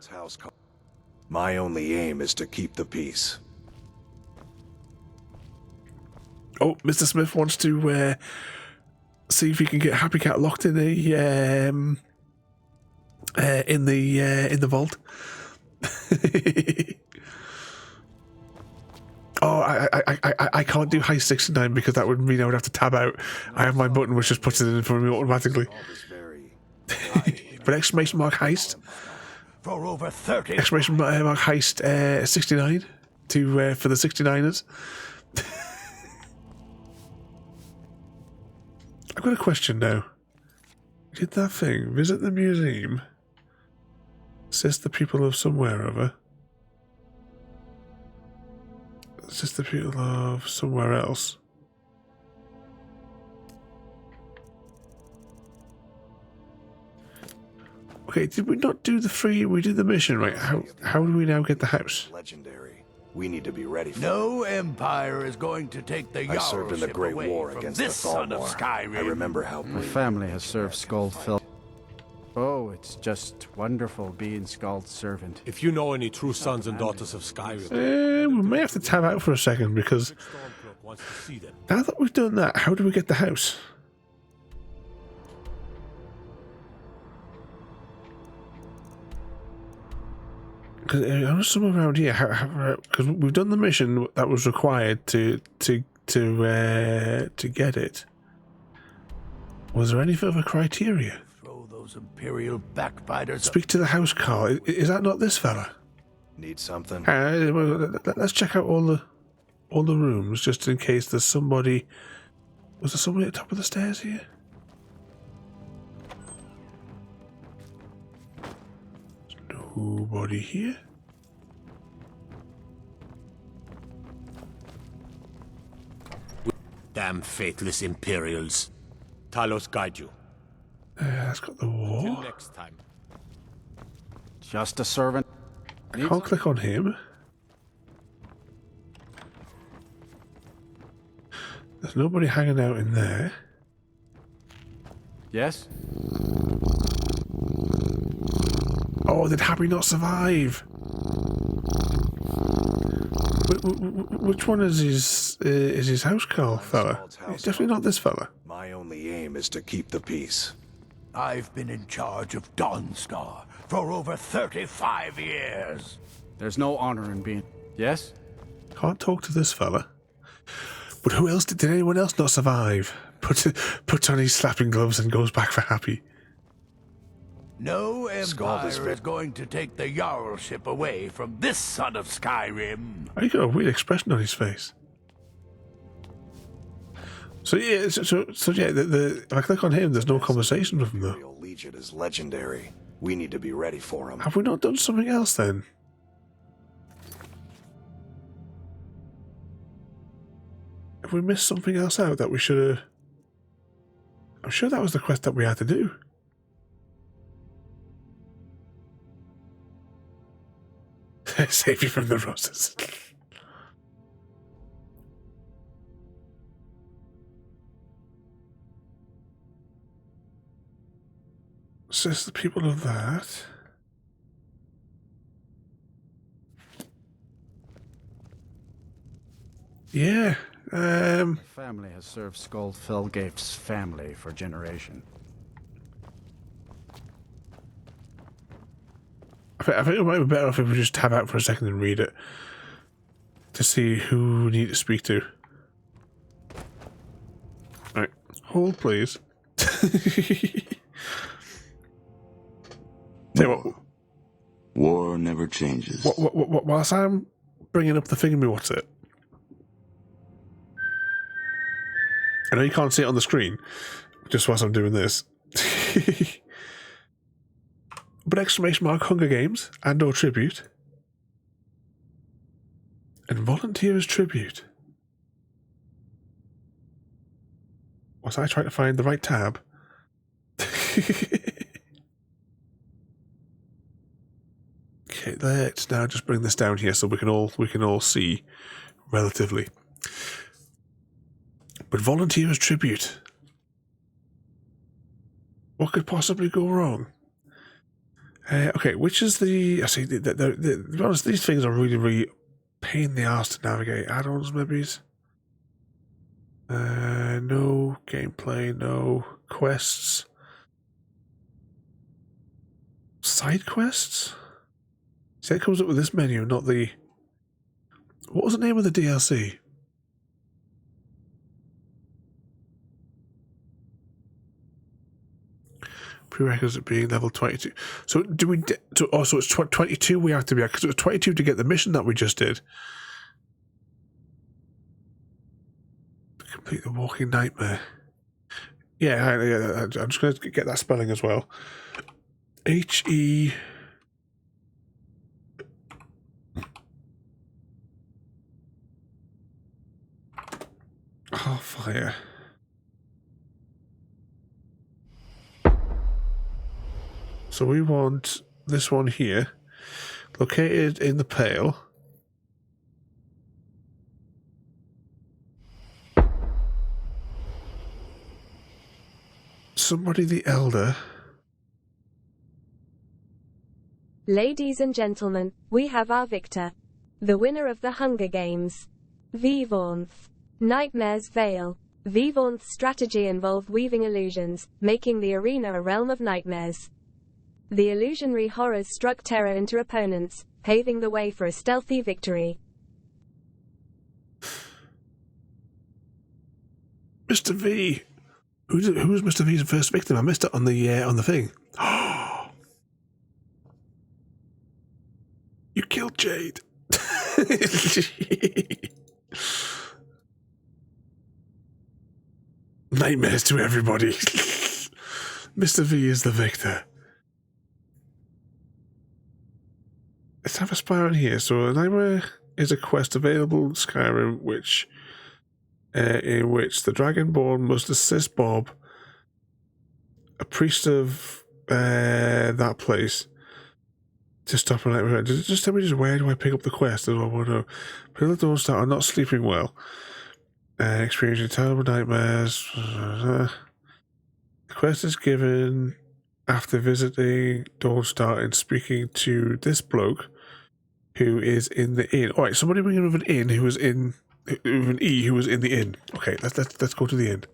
My only aim is to keep the peace. Oh, Mr. Smith wants to see if he can get Happy Cat locked in the vault. Oh, I can't do high 69 because that would mean I would have to tab out. I have my button which just puts it in for me automatically. But exclamation mark heist. For over 30. Exclamation mark heist 69 to for the 69ers. I've got a question now. Did that thing visit the museum? Assist the people of somewhere or other. Assist the people of somewhere else. Okay, did we not do the free? We did the mission, right? How do we now get the house? Legendary. We need to be ready for No Empire is going to take the I served in the Great War against the son of Thalmor. Skyrim. I remember how My family has served Skuldfell. Oh, it's just wonderful being Skald's servant. If you know any true sons and daughters of Skyrim, We may have to tab out for a second because now that we've done that, how do we get the house? Because I was somewhere around here. Because we've done the mission that was required to get it. Was there any further criteria? those Imperial backbiters. Speak to the house car. Is that not this fella? Need something? Let's check out all the rooms just in case there's somebody. Was there somebody at the top of the stairs here? There's nobody here. Damn faithless Imperials. Talos guide you. That's got the Till war. next time. Just a servant. I can't click on him. There's nobody hanging out in there. Yes? Oh, did Happy not survive? Which one is his housecarl fella? It's definitely not this fella. My only aim is to keep the peace. I've been in charge of Dawnstar for over 35 years. There's no honor in being... Yes? Can't talk to this fella. But who else did anyone else not survive? Puts on his slapping gloves and goes back for Happy. No Empire is going to take the Jarlship away from this son of Skyrim. Oh, he got a weird expression on his face. So yeah, so yeah. If I click on him, there's no conversation with him though. Imperial Legion is legendary. We need to be ready for him. Have we not done something else then? Have we missed something else out that we should have? I'm sure that was the quest that we had to do. Save you from the roses. Says the people of that. Yeah. Family has served Skull Felgate's family for generation. I think it might be better off if we just tab out for a second and read it to see who we need to speak to. Right, hold please. War never changes. Whilst I'm bringing up the thing, what's it? I know you can't see it on the screen, just whilst I'm doing this. But exclamation mark Hunger Games and or tribute. And volunteers tribute. Was I trying to find the right tab? Okay, let's now just bring this down here so we can all see relatively. But volunteers tribute. What could possibly go wrong? Okay, which is the... I see, to be honest, these things are really, really pain in the arse to navigate. Add-ons, maybe? No gameplay, no quests. Side quests? See, it comes up with this menu, not the... What was the name of the DLC? Prerequisite being level 22. So do we? So it's 22 we have to be at, because it was 22 to get the mission that we just did. Complete the walking nightmare. Yeah, I'm just going to get that spelling as well. H-E... Oh, fire. So we want this one here, located in the Pale. Somebody the Elder. Ladies and gentlemen, we have our victor. The winner of the Hunger Games. Vivornth. Nightmare's Veil. Vivornth's strategy involved weaving illusions, making the arena a realm of nightmares. The illusionary horrors struck terror into opponents, paving the way for a stealthy victory. Mr. V. Who was Mr. V's first victim? I missed it on the thing. You killed Jade. Nightmares to everybody. Mr. V is the victor. Let's have a spy on here. So, a nightmare is a quest available in Skyrim, in which the Dragonborn must assist Bob a priest of that place to stop and let me know. Just tell me just where do I pick up the quest? That's what I want to know. People that don't start are not sleeping well. Experiencing terrible nightmares. The quest is given after visiting Dawnstar and speaking to this bloke who is in the inn. Alright, somebody bring in with an inn who was in with an E who was in the inn. Okay, let's go to the inn.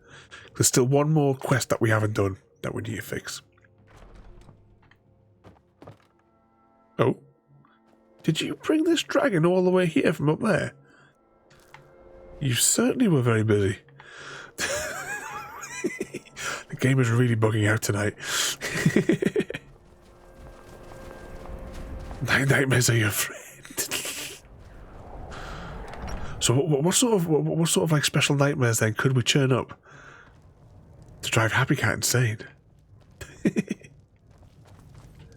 There's still one more quest that we haven't done that we need to fix. Oh. Did you bring this dragon all the way here from up there? You certainly were very busy. The game is really bugging out tonight. Nightmares are your friend. So what sort of like special nightmares then could we churn up to drive Happy Cat insane?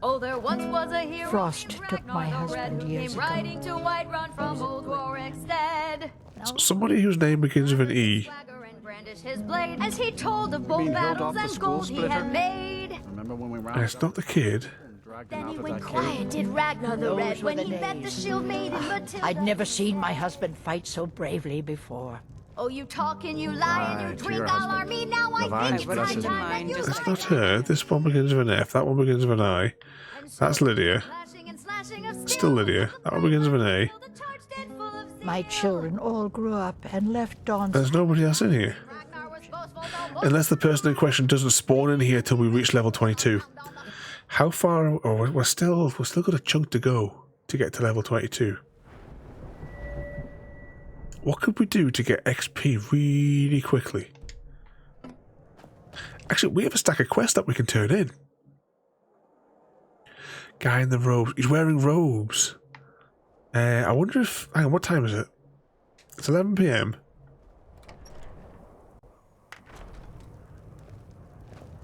Oh, there once was a hero. Frost took my husband years ago. Riding to Whiterun from old Rorikstead. Somebody whose name begins with an E. His blade as he told of bold battles and gold he had made. Remember when we And it's not the kid. Then he went quiet, did Ragnar the Red, when he met the shield maiden Matilda. I'd never seen my husband fight so bravely before. Oh, you talk and you lie and you drink all our me. Now I think it's high time that you... That's not her. This one begins with an F. That one begins with an I. That's Lydia. Still Lydia. That one begins with an A. My children all grew up and left Dawn. There's nobody else in here. Unless the person in question doesn't spawn in here till we reach level 22. How far? Oh, we're still got a chunk to go to get to level 22. What could we do to get XP really quickly? Actually, we have a stack of quests that we can turn in. Guy in the robes. He's wearing robes. I wonder if... Hang on, what time is it? It's 11 PM.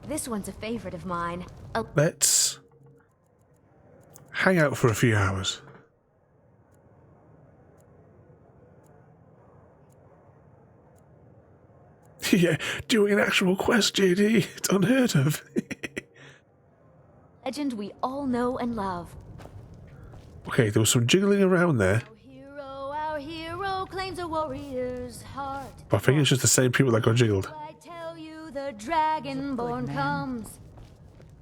This one's a favorite of mine. Let's hang out for a few hours. Yeah, doing an actual quest, JD. It's unheard of. Legend we all know and love. Okay, there was some jiggling around there. Our hero claims a warrior's heart. But I think it's just the same people that got jiggled. I tell you, the Dragonborn comes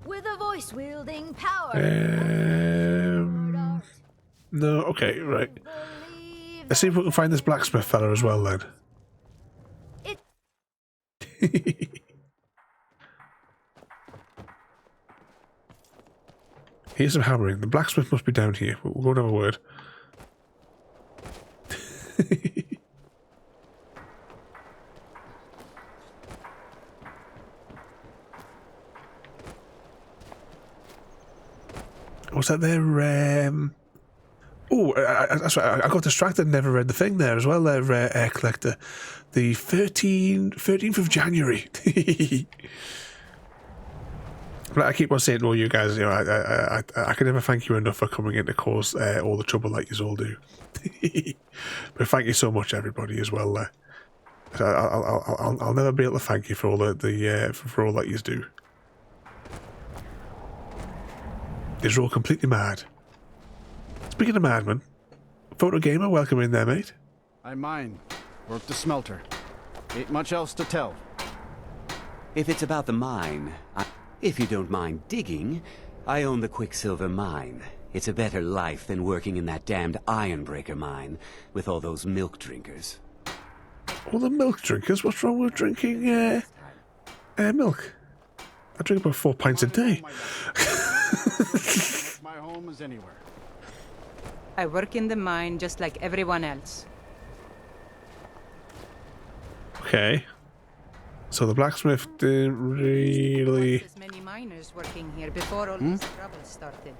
with a voice wielding power. No, okay, right. Let's see if we can find this blacksmith fella as well then. Here's some hammering. The blacksmith must be down here. We'll go and have a word. Was that there? Oh, that's right. I got distracted and never read the thing there as well. There, Air Collector. The 13th of January. But I keep on saying to all you guys, you know, I can never thank you enough for coming in to cause all the trouble like you all do. But thank you so much, everybody, as well. I'll never be able to thank you for all for all that you do. You're all completely mad. Speaking of madman, Photo Gamer, welcome in there, mate. I mine. Work the smelter. Ain't much else to tell. If it's about the mine, if you don't mind digging, I own the Quicksilver mine. It's a better life than working in that damned Ironbreaker mine with all those milk drinkers. All the milk drinkers? What's wrong with drinking milk? I drink about 4 pints a day. My home is anywhere. I work in the mine just like everyone else. Okay. So the blacksmith didn't really... As many miners working here before all this trouble started.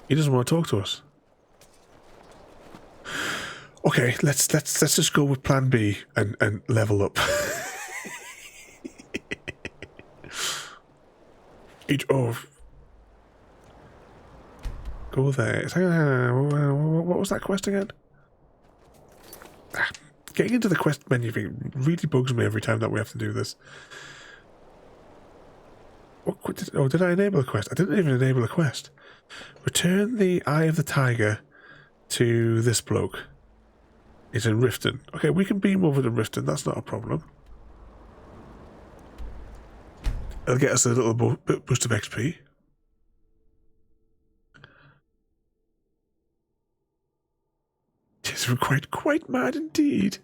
He doesn't want to talk to us. Okay, let's just go with plan B and level up. Go there. What was that quest again? Getting into the quest menu thing really bugs me every time that we have to do this. Did I enable a quest? I didn't even enable a quest. Return the Eye of the Tiger to this bloke. It's in Riften. Okay, we can beam over to Riften. That's not a problem. It'll get us a little boost of XP. It's quite mad indeed.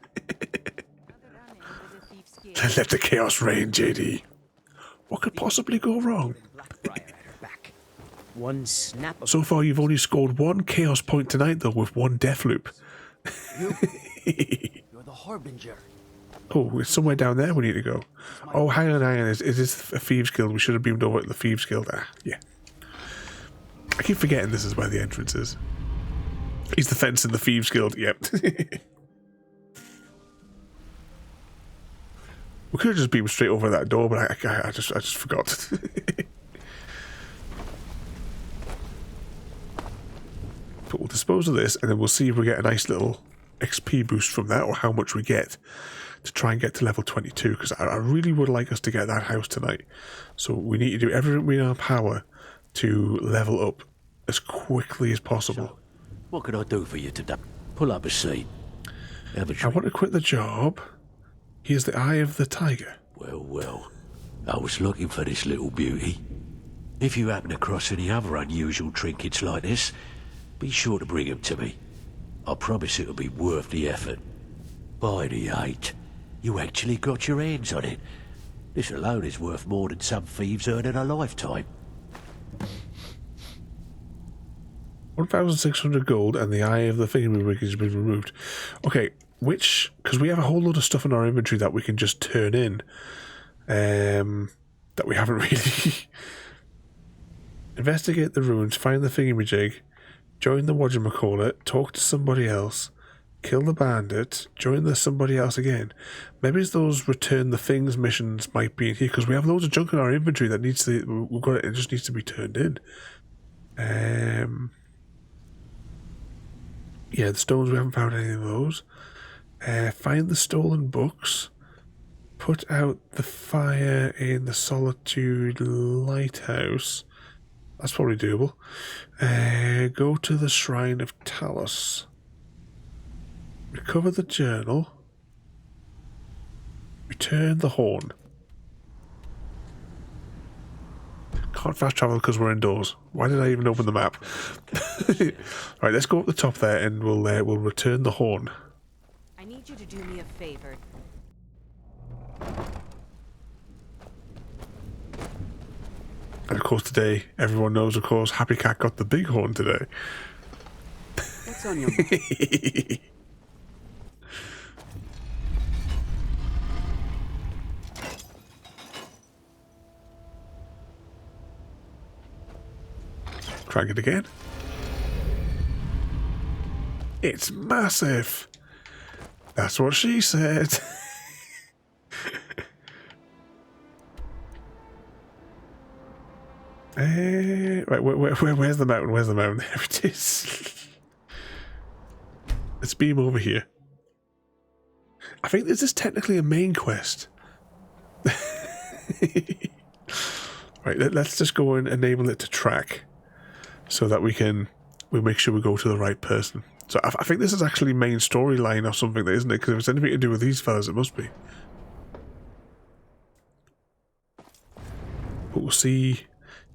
Let the chaos reign, JD. What could possibly go wrong? One snap. So far, you've only scored 1 chaos point tonight, though, with 1 death loop. You're the Harbinger. Oh, it's somewhere down there we need to go. Oh, hang on. Is this a Thieves Guild? We should have beamed over at the Thieves Guild. Ah, yeah. I keep forgetting this is where the entrance is. He's the fence in the Thieves Guild, yep. We could have just beamed straight over that door, but I just forgot. But we'll dispose of this, and then we'll see if we get a nice little XP boost from that, or how much we get to try and get to level 22, because I really would like us to get that house tonight. So we need to do everything we in our power to level up as quickly as possible. What can I do for you today? Pull up a seat. I want to quit the job. Here's the Eye of the Tiger. Well. I was looking for this little beauty. If you happen across any other unusual trinkets like this, be sure to bring them to me. I promise it'll be worth the effort. By the 8, you actually got your hands on it. This alone is worth more than some thieves earn in a lifetime. 1,600 gold, and the Eye of the Thingamajig has been removed. Okay, because we have a whole load of stuff in our inventory that we can just turn in, that we haven't really. Investigate the ruins, find the Thingamajig, join the whatchamacallit, talk to somebody else, kill the bandit, join the somebody else again. Maybe it's those return the things missions might be in here, because we have loads of junk in our inventory that needs to, it just needs to be turned in. Yeah, the stones, we haven't found any of those. Find the stolen books. Put out the fire in the Solitude Lighthouse. That's probably doable. Go to the Shrine of Talos. Recover the journal. Return the horn. Can't fast travel because we're indoors. Why did I even open the map? Right, let's go up the top there and we'll return the horn. I need you to do me a favor. And of course today, everyone knows, of course, Happy Cat got the big horn today. What's on your mind? Crank it again. It's massive. That's what she said. Right, where's the mountain? Where's the mountain? There it is. Let's beam over here. I think this is technically a main quest. Right, let's just go and enable it to track, so that we make sure we go to the right person. So I think this is actually main storyline or something, isn't it? Because if it's anything to do with these fellas, it must be. But we'll see.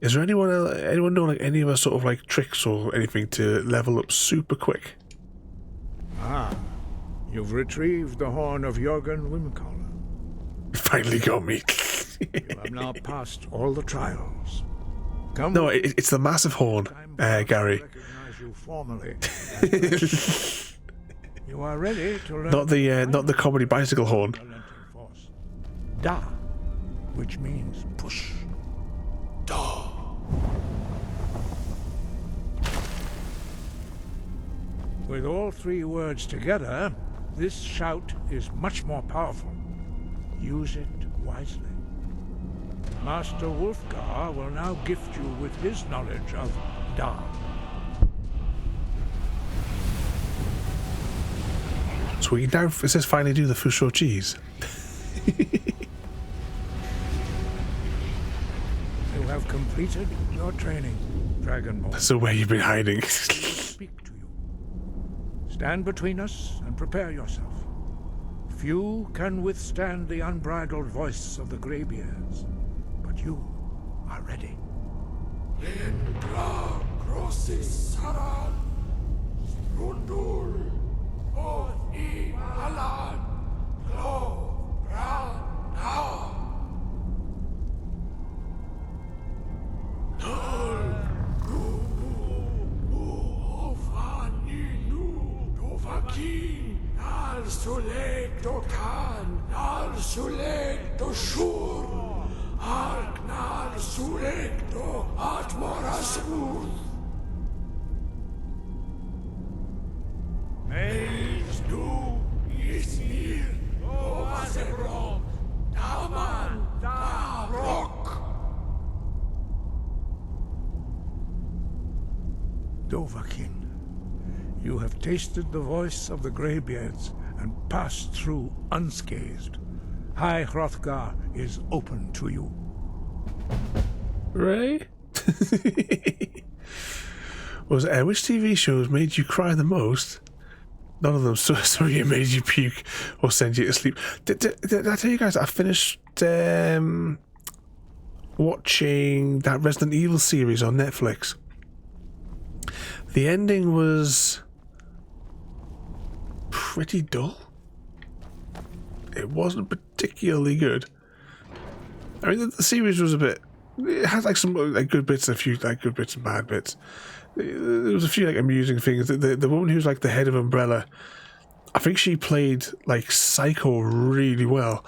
Is there anyone know like any other sort of like tricks or anything to level up super quick? Ah, you've retrieved the horn of Jürgen Wimkoller. Finally got me. You have now passed all the trials. Come. No, it's the massive horn, Gary. Recognize you formally. You are ready to learn. Not the comedy bicycle horn. Da, which means push. Da. With all 3 words together, this shout is much more powerful. Use it wisely. Master Wolfgar will now gift you with his knowledge of Da. So we can now, it says finally do the Fusho cheese. It have completed your training, Dragonborn. So where you've been hiding? Speak to you. Stand between us and prepare yourself. Few can withstand the unbridled voice of the Greybeards, but you are ready. Dovahkiin, you have tasted the voice of the Greybeards and passed through unscathed. High Hrothgar is open to you. Ray? Which TV shows made you cry the most? None of them. So sorry, it made you puke or send you to sleep. Did I tell you guys I finished watching that Resident Evil series on Netflix? The ending was pretty dull. It wasn't particularly good. I mean, the series was a bit. It had like some like good bits, and a few like good bits and bad bits. There was a few like amusing things. The woman who's like the head of Umbrella, I think she played like Psycho really well.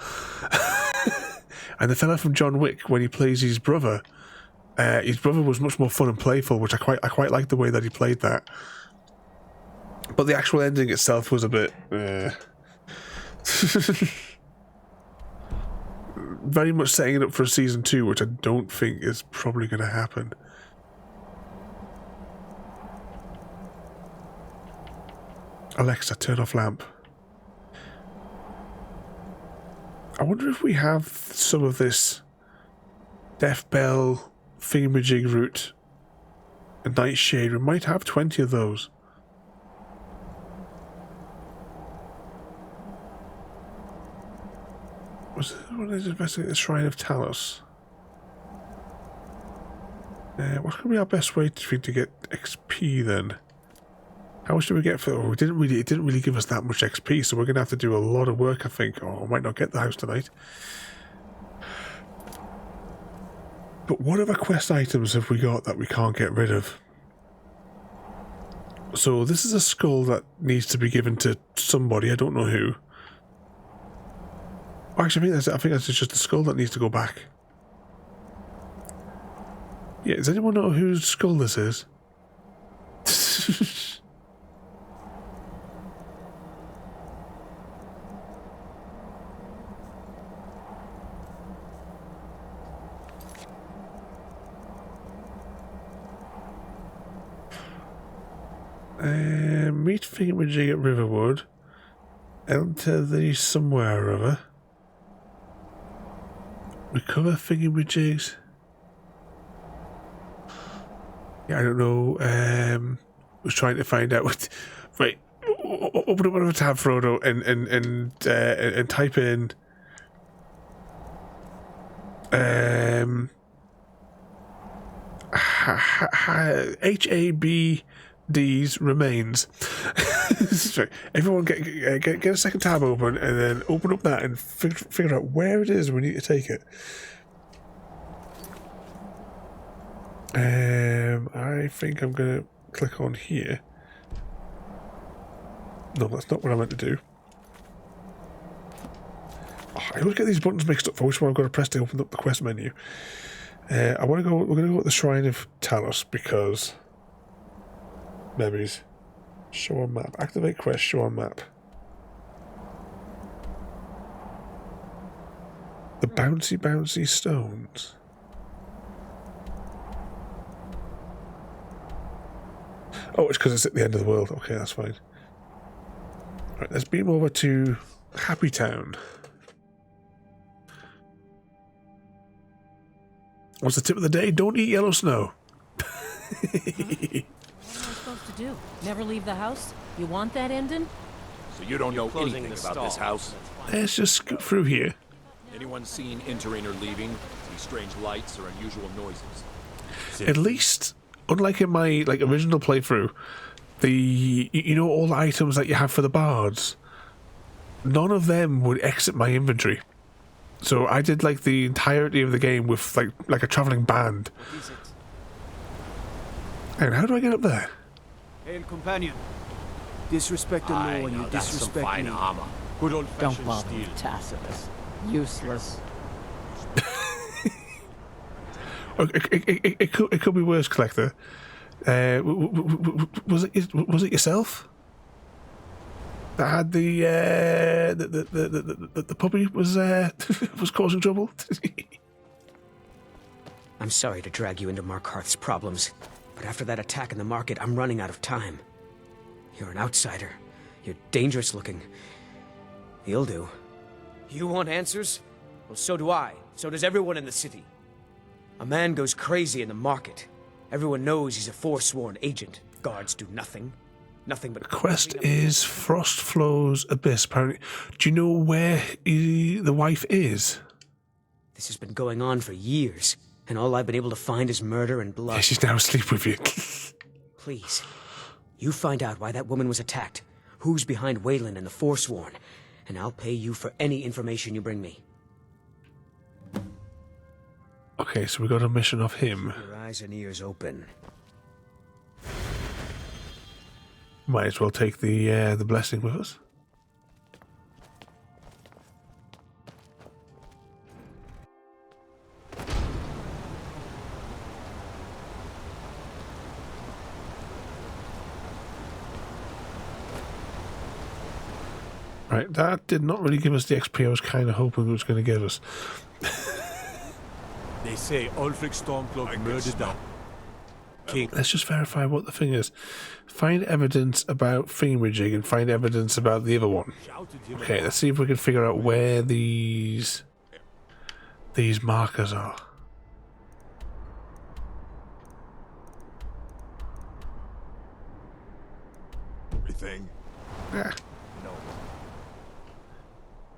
And the fella from John Wick, when he plays his brother was much more fun and playful, which I quite liked the way that he played that. But the actual ending itself was a bit very much setting it up for a season 2, which I don't think is probably going to happen. Alexa, turn off lamp. I wonder if we have some of this Death Bell thingamajig route and Nightshade. We might have 20 of those. What is investigate the Shrine of Talos? What's going to be our best way to get XP then? How much do we get for? Oh, it didn't really give us that much XP, so we're going to have to do a lot of work, I think. Oh, I might not get the house tonight. But what other quest items have we got that we can't get rid of? So this is a skull that needs to be given to somebody. I don't know who. Actually, I think that's just the skull that needs to go back. Yeah, does anyone know whose skull this is? Meet thingamajig at Riverwood. Enter the somewhere or other. Recover thingamajigs. Yeah, I don't know. Was trying to find out what. Right, open up another tab, Frodo, and type in. HABD's remains. Sorry. Everyone get a second tab open and then open up that and figure out where it is we need to take it. I think I'm going to click on here. No, that's not what I meant to do. Oh, I always get these buttons mixed up for which one I've got to press to open up the quest menu. I want to go. We're going to go with the Shrine of Talos because memories. Show on map. Activate quest. Show on map. The bouncy stones. Oh, it's because it's at the end of the world. Okay, that's fine. Right, let's beam over to Happy Town. What's the tip of the day? Don't eat yellow snow. What am I supposed to do? Never leave the house? You want that ending? So you don't know anything about this house? Let's just scoot through here. Anyone seen entering or leaving? See strange lights or unusual noises? At least, unlike in my original playthrough, all the items that you have for the bards, none of them would exit my inventory. So I did the entirety of the game with like a traveling band. And how do I get up there? Hail, companion. Disrespect the law and you disrespect me. Armor. Good old Don't bother with Tacitus. Useless. It could be worse, Collector. Was it yourself that had the puppy was was causing trouble? I'm sorry to drag you into Markarth's problems, but after that attack in the market, I'm running out of time. You're an outsider. You're dangerous looking. You'll do. You want answers? Well, so do I. So does everyone in the city. A man goes crazy in the market. Everyone knows he's a forsworn agent. Guards do nothing. Nothing but... The quest is Frostflow's Abyss, apparently. Do you know where the wife is? This has been going on for years, and all I've been able to find is murder and blood. Yeah, she's now asleep with you. Please, you find out why that woman was attacked, who's behind Waylon and the Forsworn, and I'll pay you for any information you bring me. Okay, so we got a mission of him. Keep your eyes and ears open. Might as well take the blessing with us. Right, that did not really give us the XP I was kind of hoping it was going to give us. They say Ulfric Stormcloak murdered that king. Let's just verify what the thing is. Find evidence about thingamajig and find evidence about the other one. Okay, let's see if we can figure out where these markers are. Everything. Yeah.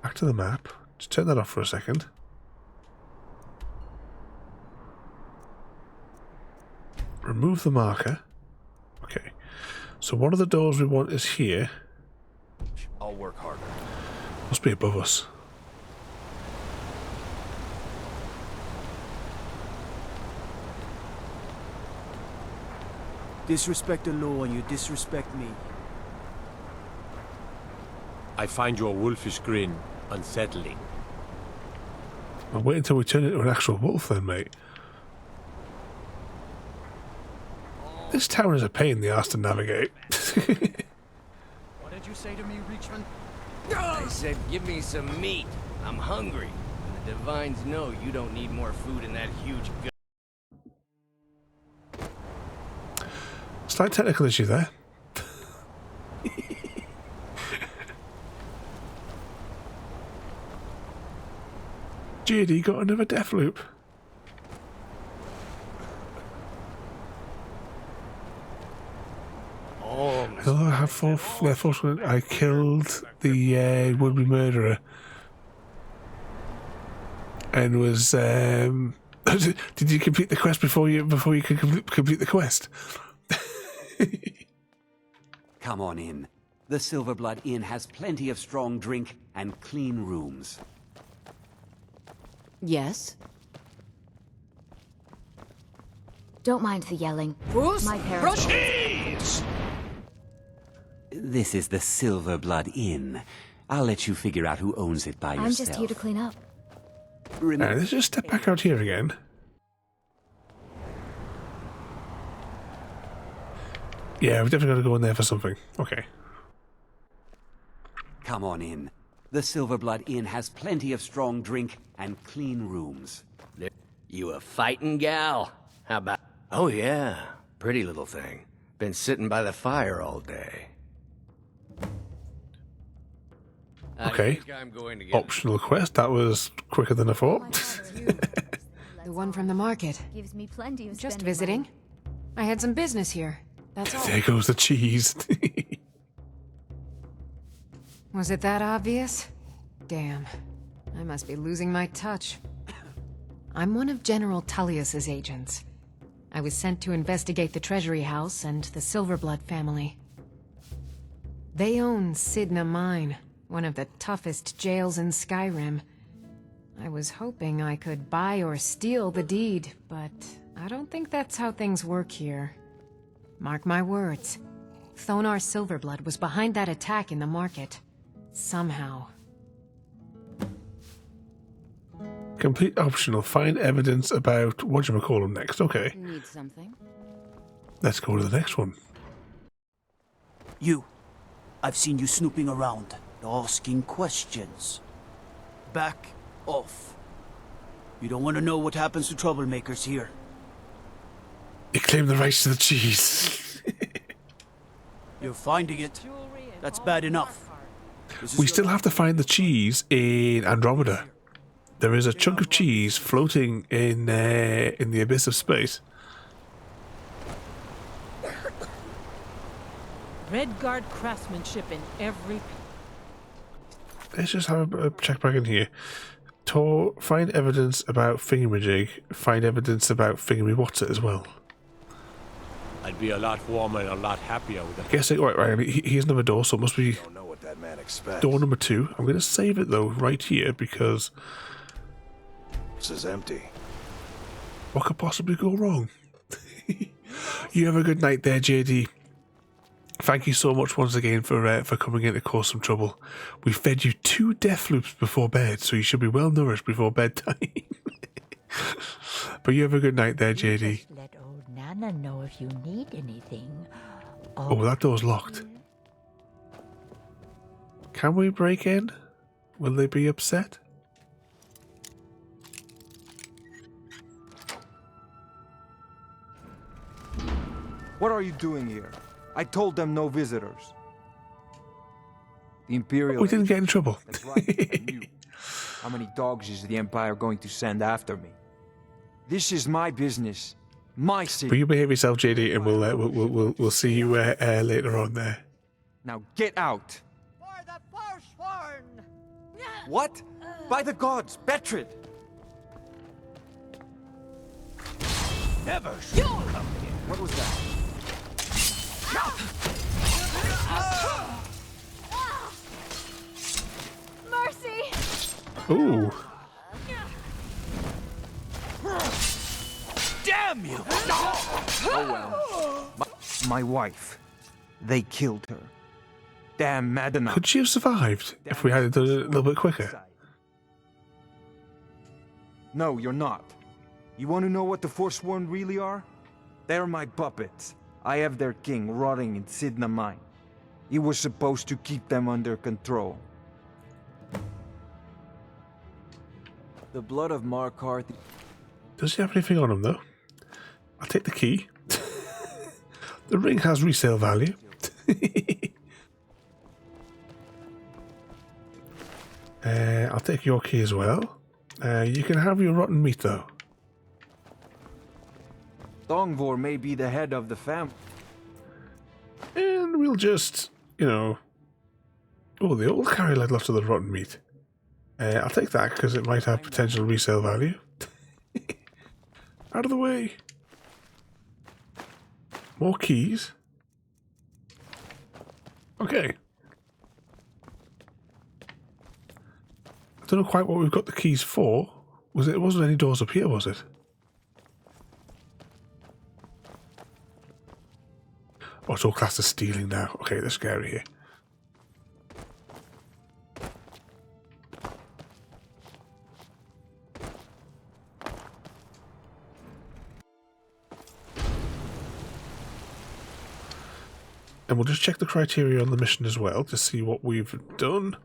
Back to the map. Just turn that off for a second. Remove the marker. Okay. So one of the doors we want is here. I'll work harder. Must be above us. Disrespect the law and you disrespect me. I find your wolfish grin unsettling. I'll wait until we turn into an actual wolf then, mate. This town is a pain in the arse to navigate. What did you say to me, Reachman? I said, give me some meat. I'm hungry. And the Divines know you don't need more food in that huge gut. Slight technical issue there. JD got another death loop. Hello, I have I killed the would-be murderer and was did you complete the quest before you could complete the quest? Come on in. The Silverblood Inn has plenty of strong drink and clean rooms. Yes? Don't mind the yelling. Bruce, my parents... This is the Silverblood Inn. I'll let you figure out who owns it by yourself. I'm just here to clean up. Let's just step back out here again. Yeah, we've definitely got to go in there for something. Okay. Come on in. The Silverblood Inn has plenty of strong drink and clean rooms. You a fighting gal? How about... Oh yeah, pretty little thing. Been sitting by the fire all day. Okay. Optional quest. That was quicker than I thought. The one from the market. Gives me plenty of Just spending visiting. money. I had some business here. That's all. There goes the cheese. Was it that obvious? Damn. I must be losing my touch. I'm one of General Tullius's agents. I was sent to investigate the Treasury House and the Silverblood family. They own Sidna Mine, one of the toughest jails in Skyrim. I was hoping I could buy or steal the deed, but I don't think that's how things work here. Mark my words. Thonar Silverblood was behind that attack in the market. Somehow. Complete optional. Find evidence about whatchamacallit next. Okay. Need something? Let's go to the next one. You. I've seen you snooping around, asking questions. Back off. You don't want to know what happens to troublemakers here. You claim the rights to the cheese. You're finding it. That's bad enough. We still have to find the cheese in Andromeda. There is a chunk of cheese floating in the abyss of space. Redguard craftsmanship in every... Let's just have a check back in here. Find evidence about Thingamajig. Find evidence about Thingamywhatsit as well. I'd be a lot warmer and a lot happier with I guess right. Here's another door, so it must be Don't know what that man expects. door number 2. I'm going to save it though right here because This is empty. what could possibly go wrong? You have a good night there, JD. Thank you so much once again for coming in to cause some trouble. We fed you 2 death loops before bed, so you should be well nourished before bedtime. But you have a good night there, JD. Just let old Nana know if you need anything. Oh, that door's locked. Can we break in? Will they be upset? What are you doing here? I told them no visitors. The Imperial... We didn't get in trouble. That's right, I knew. How many dogs is the Empire going to send after me? This is my business. My city. But you behave yourself, JD, and we'll see you later on there. Now get out. For the Forsworn! What? By the gods, Betrid! Never should have come here. What was that? Mercy! Ooh. Damn you! Oh well. My wife. They killed her. Damn Madonna. Could she have survived if we had it done a little bit quicker? No, you're not. You want to know what the Forsworn really are? They're my puppets. I have their king rotting in Sidna Mine. He was supposed to keep them under control. The blood of Markarth... Does he have anything on him, though? I'll take the key. The ring has resale value. I'll take your key as well. You can have your rotten meat, though. Thongvor may be the head of the family. And we'll just, you know... Oh, they all carry like lots of the rotten meat. I'll take that because it might have potential resale value. Out of the way. More keys. Okay. I don't know quite what we've got the keys for. It wasn't any doors up here, was it? Oh, it's all classed as stealing now. Okay, that's scary here. And we'll just check the criteria on the mission as well to see what we've done.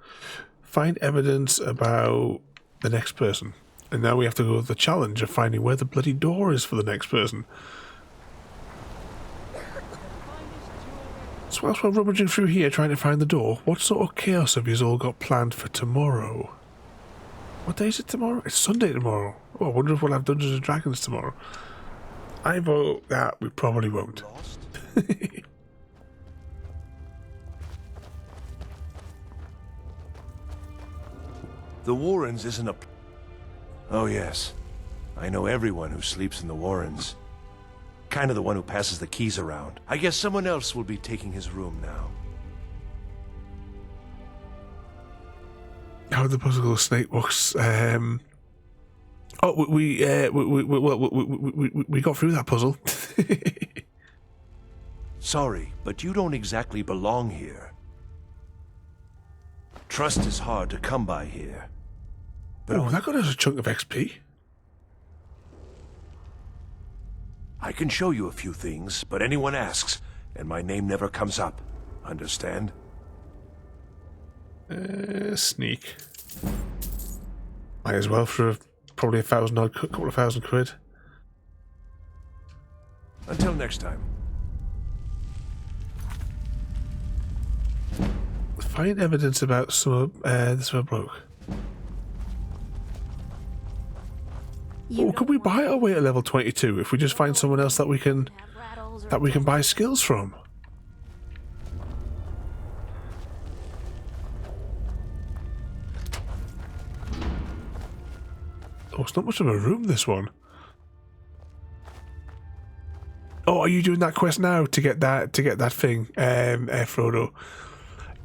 Find evidence about the next person. And now we have to go with the challenge of finding where the bloody door is for the next person. So whilst we're rummaging through here trying to find the door, what sort of chaos have you all got planned for tomorrow? What day is it tomorrow? It's Sunday tomorrow. Oh, I wonder if we'll have Dungeons and Dragons tomorrow. I vote that we probably won't. The Warrens isn't a... Oh yes. I know everyone who sleeps in the Warrens. Kind of the one who passes the keys around. I guess someone else will be taking his room now. How did the puzzle go, Snake Books? Oh, we got through that puzzle. Sorry, but you don't exactly belong here. Trust is hard to come by here. Oh, that got us a chunk of XP. I can show you a few things, but anyone asks, and my name never comes up. Understand? Sneak. Might as well for probably a couple of £1,000. Until next time. Find evidence about some this one broke. Oh, could we buy our way at level 22 if we just find someone else that we can buy skills from? Oh, it's not much of a room, this one. Oh, are you doing that quest now to get that thing, Frodo?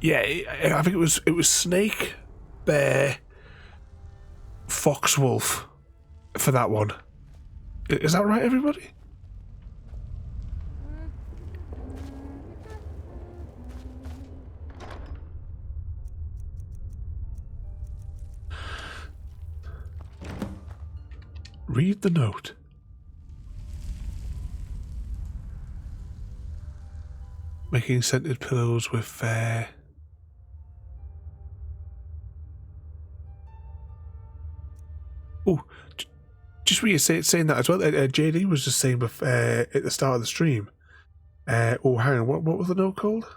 Yeah, I think it was Snake, Bear, Fox, Wolf for that one. Is that right, everybody? Read the note. Making scented pillows with oh, just what you're saying that as well. JD was just saying at the start of the stream. Oh, hang on. What was the note called?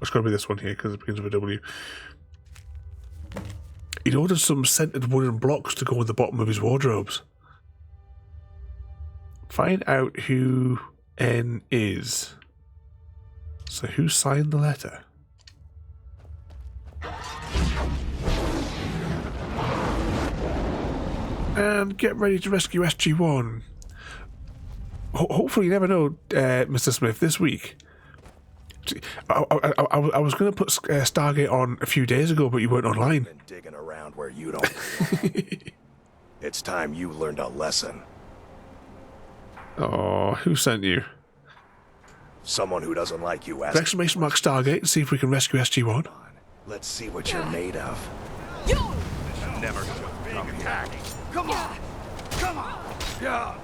It's got to be this one here because it begins with a W. He'd ordered some scented wooden blocks to go in the bottom of his wardrobes. Find out who N is. So who signed the letter? And get ready to rescue SG-1. Hopefully, you never know, Mr. Smith, this week. I was going to put Stargate on a few days ago, but you weren't online. Been digging around where you don't belong. It's time you learned a lesson. Oh, who sent you? Someone who doesn't like you. Exclamation mark Stargate and see if we can rescue SG-1. Let's see what you're made of. Never being attacked. Come on! Come on! Yeah!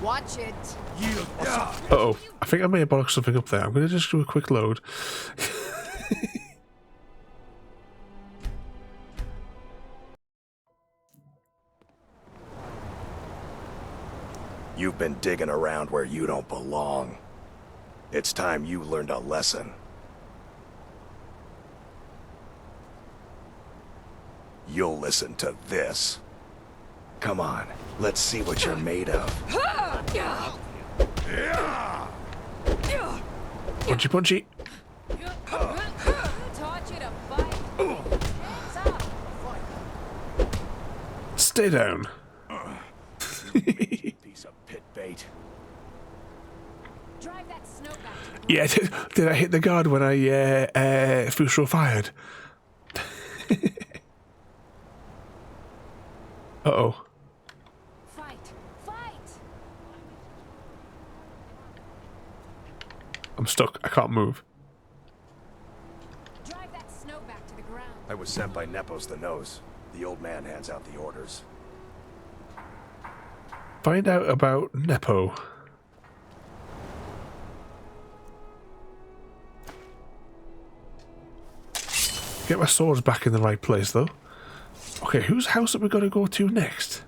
Watch it. Uh-oh. I think I may have bollocked something up there. I'm going to just do a quick load. You've been digging around where you don't belong. It's time you learned a lesson. You'll listen to this. Come on, let's see what you're made of. Punchy, punchy. Stay down. Piece of pit bait. Yeah, did I hit the guard when I Fusro fired? Uh-oh. I'm stuck. I can't move. Drive that snow back to the ground. I was sent by Nepos the Nose. The old man hands out the orders. Find out about Nepo. Get my swords back in the right place, though. Okay, whose house are we going to go to next?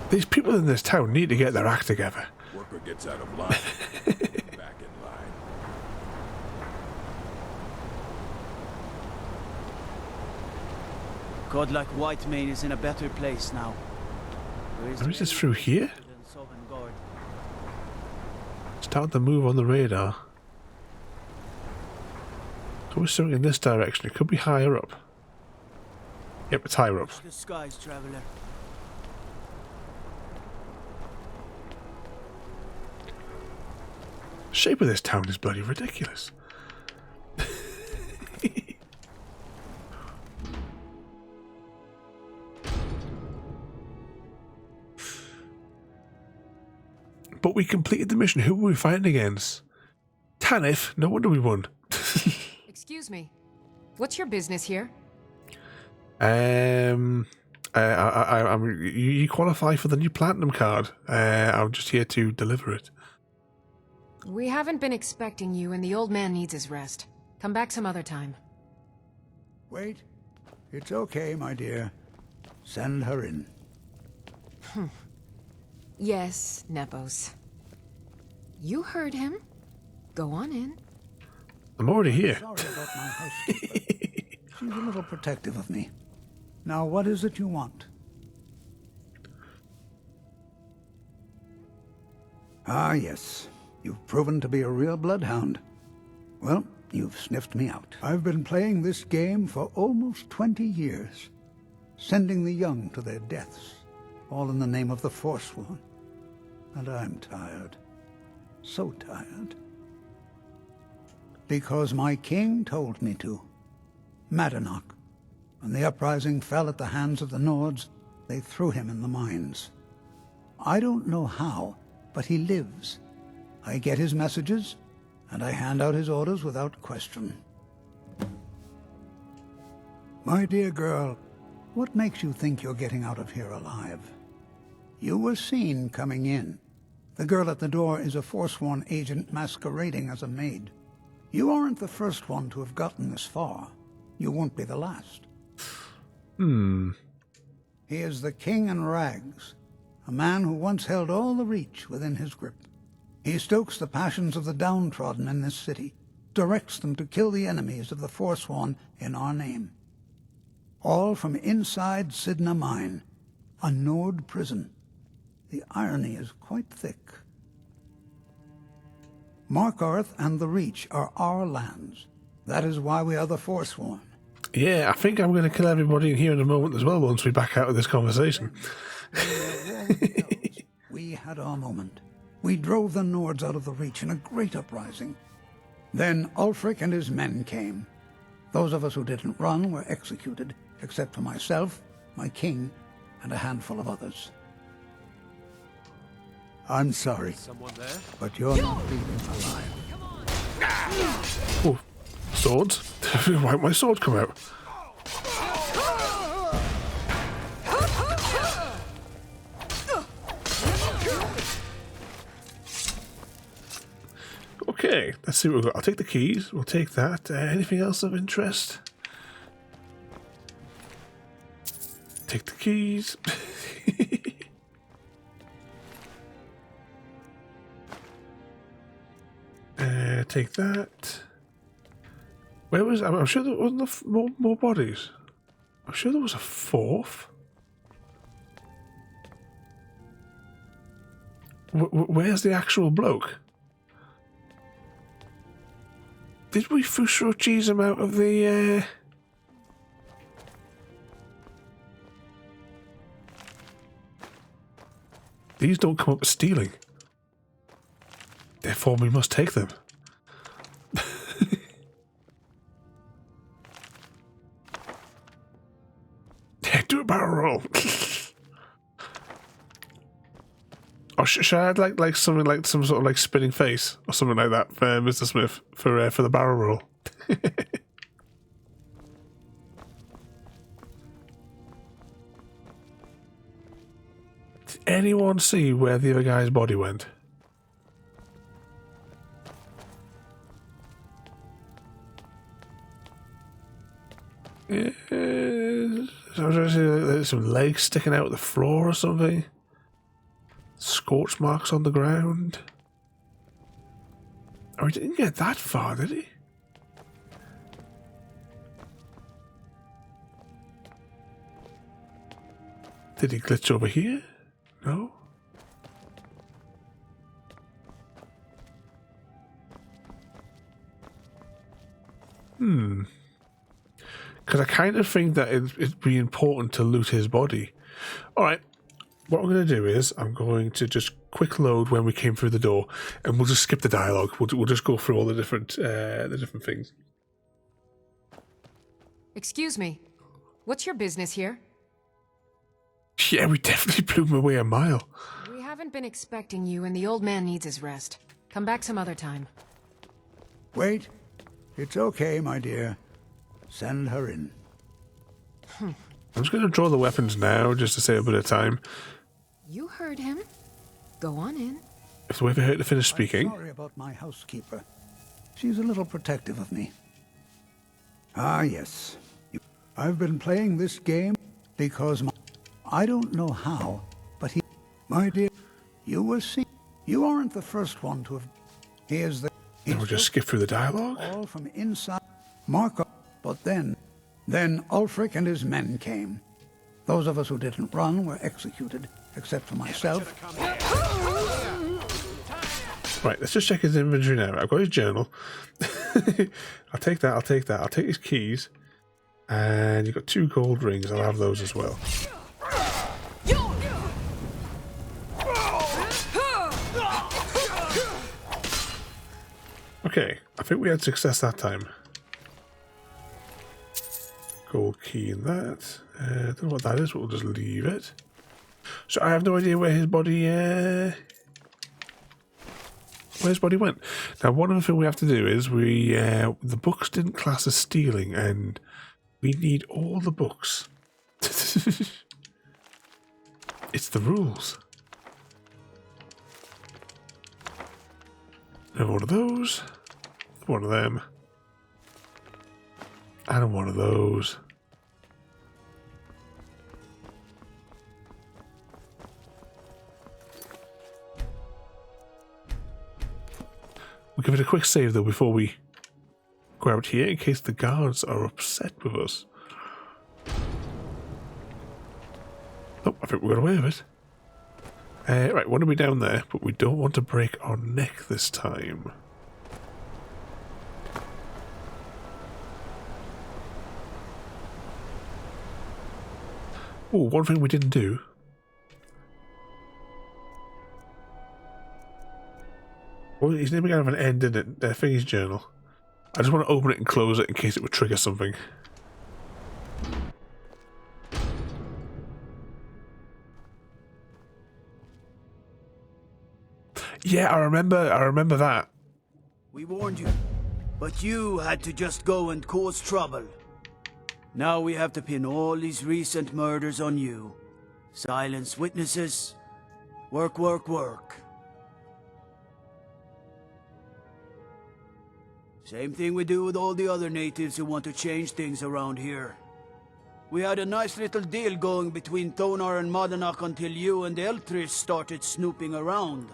These people in this town need to get their act together. Worker gets out of line. Back in line. God like Whitemane is in a better place now. Or is this through here? Start to move on the radar. So we're something in this direction. It could be higher up. Yep, it's higher up. The skies, traveler. The shape of this town is bloody ridiculous. But we completed the mission. Who were we fighting against? Tanith? No wonder we won. Excuse me. What's your business here? You qualify for the new platinum card. I'm just here to deliver it. We haven't been expecting you, and the old man needs his rest. Come back some other time. Wait. It's okay, my dear. Send her in. Yes, Nepos. You heard him. Go on in. I'm already here. Sorry about my housekeeper. She's a little protective of me. Now, what is it you want? Ah, yes. You've proven to be a real bloodhound. Well, you've sniffed me out. I've been playing this game for almost 20 years, sending the young to their deaths, all in the name of the Forsworn. And I'm tired. So tired. Because my king told me to. Madanach. When the uprising fell at the hands of the Nords, they threw him in the mines. I don't know how, but he lives. I get his messages, and I hand out his orders without question. My dear girl, what makes you think you're getting out of here alive? You were seen coming in. The girl at the door is a Forsworn agent masquerading as a maid. You aren't the first one to have gotten this far. You won't be the last. He is the King in Rags, a man who once held all the Reach within his grip. He stokes the passions of the downtrodden in this city, directs them to kill the enemies of the Forsworn in our name. All from inside Sidna Mine, a Nord prison. The irony is quite thick. Markarth and the Reach are our lands. That is why we are the Forsworn. Yeah, I think I'm going to kill everybody in here in a moment as well once we back out of this conversation. We had our moment. We drove the Nords out of the Reach in a great uprising. Then Ulfric and his men came. Those of us who didn't run were executed, except for myself, my king, and a handful of others. I'm sorry, but you're not leaving alive. Oh, swords? Why did my sword come out? Okay, let's see what we've got. I'll take the keys. We'll take that. Anything else of interest? Take the keys. Take that. Where was... I'm sure there wasn't more bodies. I'm sure there was a fourth. Where's the actual bloke? Did we Fusro cheese him out of the... These don't come up with stealing. Therefore, we must take them. Yeah, do a barrel roll. Or should I add like something like some sort of like spinning face or something like that for Mr. Smith for the barrel roll? Did anyone see where the other guy's body went? There's some legs sticking out of the floor or something. Scorch marks on the ground. Oh, he didn't get that far, did he? Did he glitch over here? No. Because I kind of think that it'd be important to loot his body. Alright, what I'm going to do is I'm going to just quick load when we came through the door, and we'll just skip the dialogue. We'll just go through all the different things. Excuse me. What's your business here? Yeah, we definitely blew him away a mile. We haven't been expecting you, and the old man needs his rest. Come back some other time. Wait. It's okay, my dear. Send her in. I'm just going to draw the weapons now, just to save a bit of time. You heard him. Go on in. If we ever hurt to finish speaking. I'm sorry about my housekeeper. She's a little protective of me. Ah, yes. I've been playing this game because I don't know how, but my dear, you will see. You aren't the first one to have. He is the. We'll just skip through the dialogue. All from inside. Mark. But then Ulfric and his men came. Those of us who didn't run were executed, except for myself. Right, let's just check his inventory now. I've got his journal. I'll take that, I'll take that. I'll take his keys. And you've got 2 gold rings. I'll have those as well. Okay, I think we had success that time. Gold key in that. Don't know what that is, but we'll just leave it. So I have no idea where his body went. Now, one other thing we have to do is the books didn't class as stealing, and we need all the books. It's the rules. And one of those, one of them, and one of those. We'll give it a quick save though before we go out here in case the guards are upset with us. Oh, I think we got away with it. Right, want to be down there, but we don't want to break our neck this time. Oh, one thing we didn't do. Well, he's never going to have an end in it. Thingy's journal. I just want to open it and close it in case it would trigger something. Yeah, I remember that. We warned you, but you had to just go and cause trouble. Now we have to pin all these recent murders on you. Silence witnesses. Work, work, work. Same thing we do with all the other natives who want to change things around here. We had a nice little deal going between Thonar and Madanach until you and Eltris started snooping around.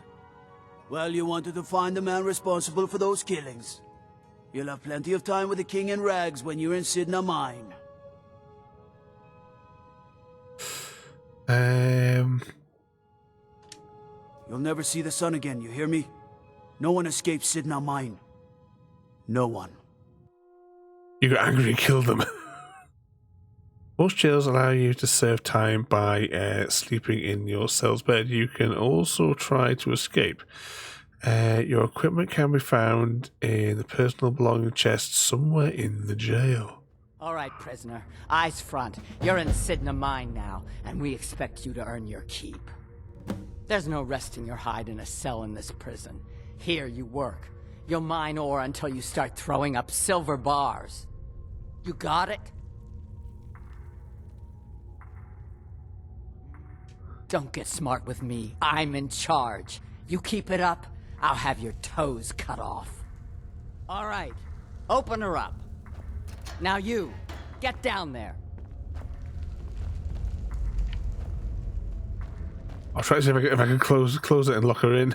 Well, you wanted to find the man responsible for those killings. You'll have plenty of time with the king in rags when you're in Sidna Mine. You'll never see the sun again, you hear me? No one escapes Sidna Mine. No one. You got angry and killed them. Most jails allow you to serve time by sleeping in your cell's bed. You can also try to escape. Your equipment can be found in the personal belonging chest somewhere in the jail. All right, prisoner. Eyes front. You're in Sidna Mine now, and we expect you to earn your keep. There's no resting your hide in a cell in this prison. Here you work. You'll mine ore until you start throwing up silver bars. You got it? Don't get smart with me. I'm in charge. You keep it up, I'll have your toes cut off. All right, open her up. Now you, get down there. I'll try to see if I can close it and lock her in.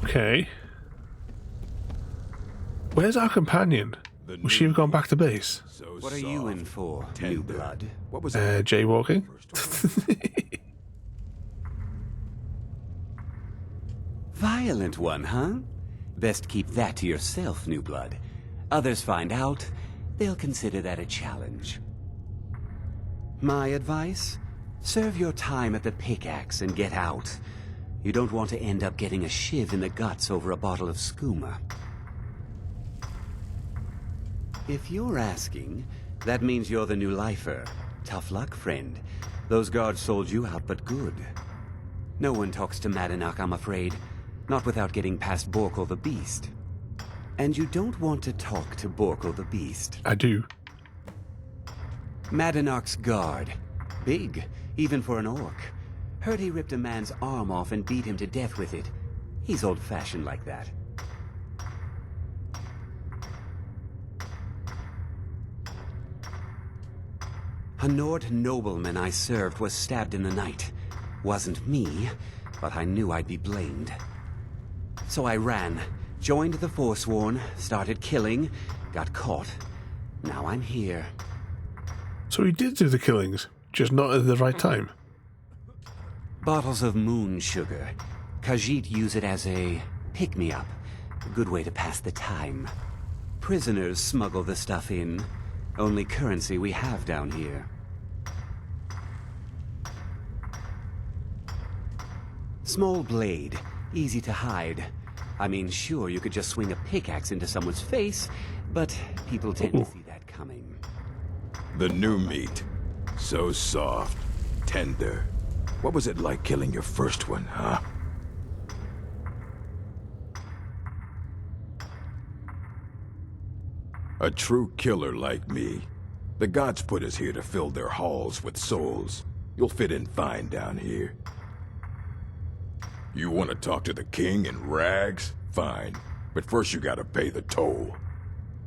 Okay. Where's our companion? Would she have gone back to base? What are you in for, new blood? What was jaywalking? Violent one, huh? Best keep that to yourself, new blood. Others find out, they'll consider that a challenge. My advice? Serve your time at the pickaxe and get out. You don't want to end up getting a shiv in the guts over a bottle of skooma. If you're asking, that means you're the new lifer. Tough luck, friend. Those guards sold you out, but good. No one talks to Madanach, I'm afraid. Not without getting past Borkul the Beast. And you don't want to talk to Borkul the Beast. I do. Madanach's guard. Big, even for an orc. Heard he ripped a man's arm off and beat him to death with it. He's old-fashioned like that. A Nord nobleman I served was stabbed in the night. Wasn't me, but I knew I'd be blamed. So I ran, joined the Forsworn, started killing, got caught. Now I'm here. So he did do the killings, just not at the right time. Bottles of moon sugar. Khajiit use it as a pick-me-up. A good way to pass the time. Prisoners smuggle the stuff in. Only currency we have down here. Small blade, easy to hide. I mean, sure, you could just swing a pickaxe into someone's face, but people tend to see that coming. The new meat. So soft, tender. What was it like killing your first one, huh? A true killer like me. The gods put us here to fill their halls with souls. You'll fit in fine down here. You want to talk to the king in rags? Fine. But first you gotta pay the toll.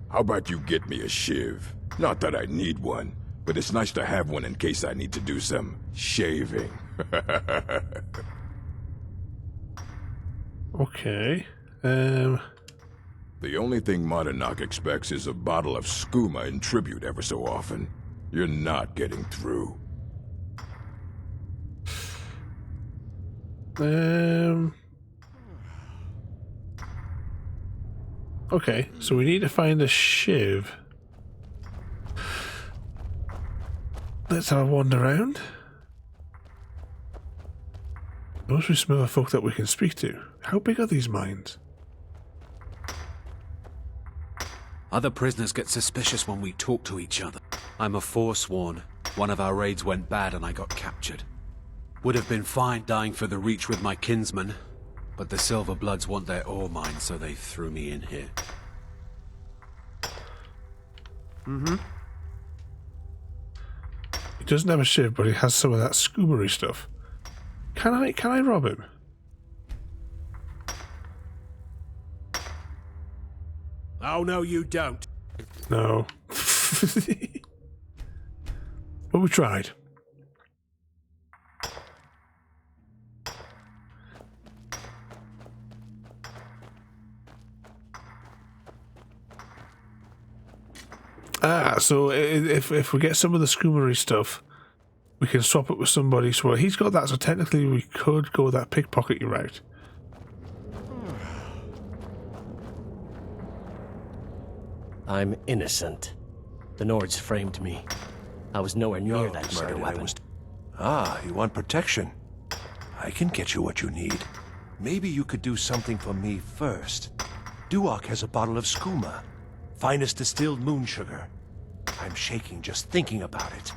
How about you get me a shiv? Not that I need one, but it's nice to have one in case I need to do some shaving. Okay. The only thing Madanach expects is a bottle of skooma in tribute ever so often. You're not getting through. Okay, so we need to find a shiv. Let's have a wander around. Must be some other folk that we can speak to. How big are these mines? Other prisoners get suspicious when we talk to each other. I'm a Forsworn. One of our raids went bad and I got captured. Would have been fine dying for the Reach with my kinsmen, but the Silver Bloods want their ore mine, so they threw me in here. He doesn't have a shiv, but he has some of that scoobery stuff. Can I rob him? Oh, no, you don't. No. But we tried. So if we get some of the scoobery stuff, we can swap it with somebody. So he's got that, so technically we could go that pickpocket route. I'm innocent. The Nords framed me. I was nowhere near that murder weapon. Ah, you want protection? I can get you what you need. Maybe you could do something for me first. Duok has a bottle of skooma. Finest distilled moon sugar. I'm shaking just thinking about it.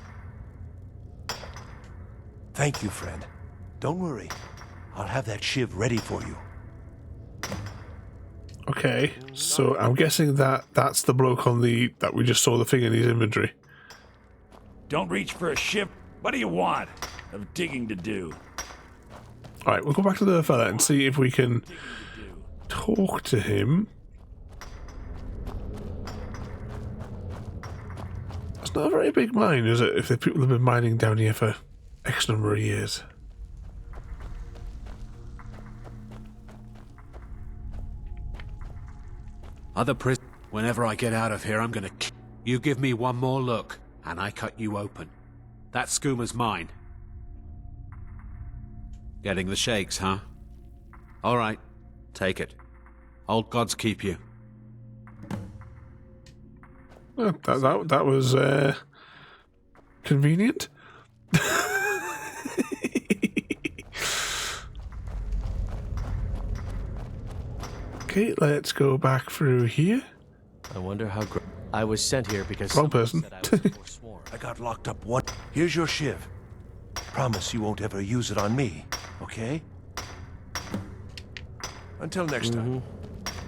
Thank you, friend. Don't worry. I'll have that shiv ready for you. Okay, so I'm guessing that's the bloke on that we just saw the thing in his inventory. Don't reach for a ship. What do you want? I've digging to do. Alright, we'll go back to the fella and see if we can talk to him. It's not a very big mine, is it? If the people have been mining down here for X number of years. Other Whenever I get out of here, I'm gonna You give me one more look, and I cut you open. That schooner's mine. Getting the shakes, huh? All right, take it. Old gods keep you. Well, that was convenient. Okay, let's go back through here. I wonder how. I was sent here because wrong person. Said I was forsworn. I got locked up one. Here's your shiv. Promise you won't ever use it on me, okay? Until next time.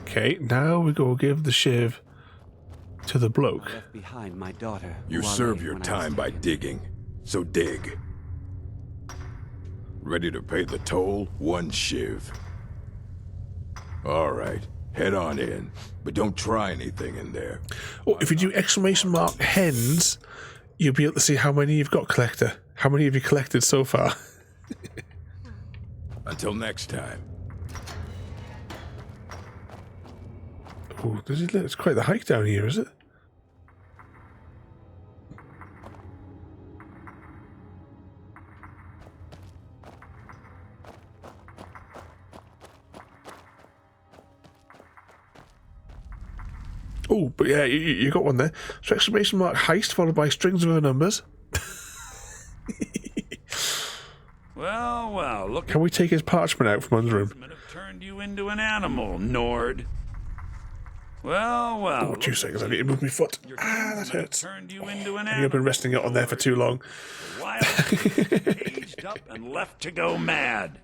Okay, now we go give the shiv to the bloke. I left behind my daughter. You serve your time by digging, so dig. Ready to pay the toll? 1 shiv. All right, head on in, but don't try anything in there. Oh, if you do exclamation mark hens, you'll be able to see how many you've got, collector. How many have you collected so far? Until next time. Oh, it's quite the hike down here, is it? Oh, but yeah, you got one there. So exclamation mark heist followed by strings of her numbers. Well, look. Can we take his parchment out from under him? Have turned you into an animal, Nord. Well. Oh, 2 seconds. I need to move my foot. That hurts. Turned you into an I think I've been resting it on there for too long. Wild caged up and left to go mad.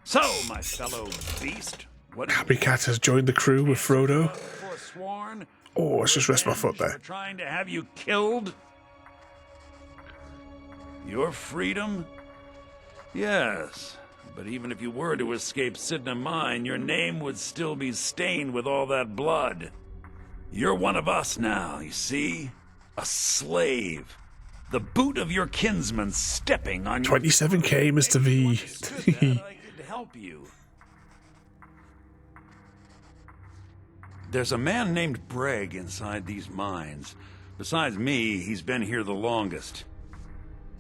So, my fellow beast, what? Happy Cat has joined the crew with Frodo. Forsworn? Oh, let's just rest my foot there. Trying to have you killed? Your freedom? Yes, but even if you were to escape Sidna Mine, your name would still be stained with all that blood. You're one of us now, you see? A slave. The boot of your kinsman stepping on 27k, Mr. V. I could help you. There's a man named Breg inside these mines. Besides me, he's been here the longest.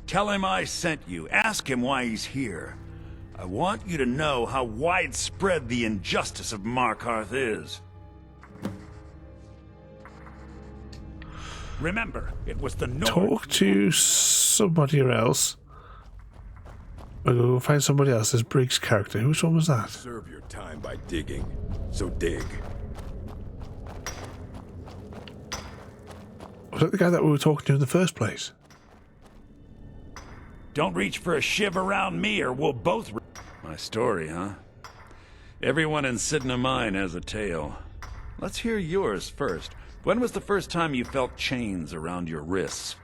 Tell him I sent you. Ask him why he's here. I want you to know how widespread the injustice of Markarth is. Remember, it was the North. Talk to somebody else. I'll go find somebody else. There's Briggs' character. Which one was that? Serve your time by digging, so dig. Was that the guy that we were talking to in the first place? Don't reach for a shiv around me or we'll both... My story, huh? Everyone in Sidna Mine has a tale. Let's hear yours first. When was the first time you felt chains around your wrists?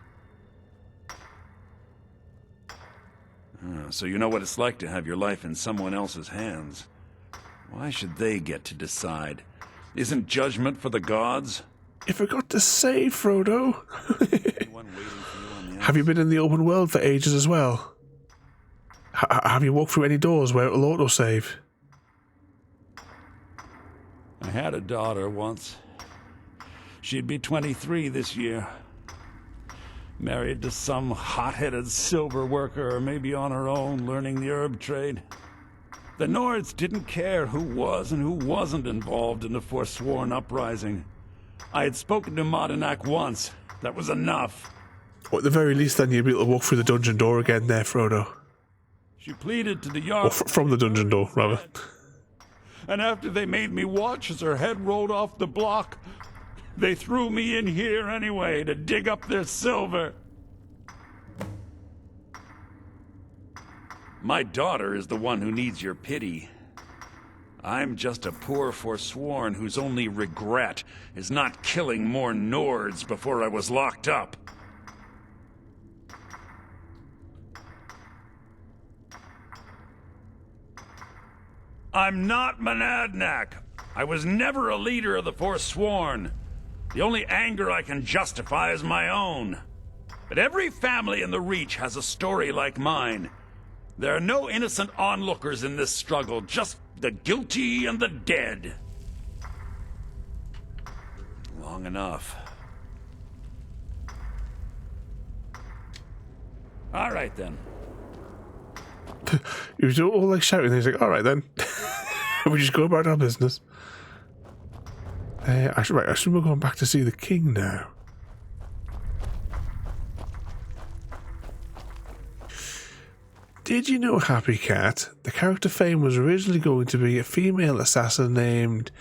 So you know what it's like to have your life in someone else's hands. Why should they get to decide? Isn't judgment for the gods? You forgot to say, Frodo. Have you been in the open world for ages as well? Have you walked through any doors where it'll autosave? I had a daughter once. She'd be 23 this year. Married to some hot-headed silver worker, or maybe on her own, learning the herb trade. The Nords didn't care who was and who wasn't involved in the Forsworn uprising. I had spoken to Modinak once. That was enough. Well, at the very least, then you'll be able to walk through the dungeon door again there, Frodo. She pleaded to the Jarl... Or from the dungeon door, rather. And after they made me watch as her head rolled off the block, they threw me in here anyway to dig up their silver. My daughter is the one who needs your pity. I'm just a poor Forsworn whose only regret is not killing more Nords before I was locked up. I'm not Monadnack. I was never a leader of the Forsworn. The only anger I can justify is my own. But every family in the Reach has a story like mine. There are no innocent onlookers in this struggle, just the guilty and the dead. long enough. All right, then. He was all like shouting. He's like, "All right, then." We just go about our business. I should be going back to see the king now. Did you know, Happy Cat, the character Fame was originally going to be a female assassin named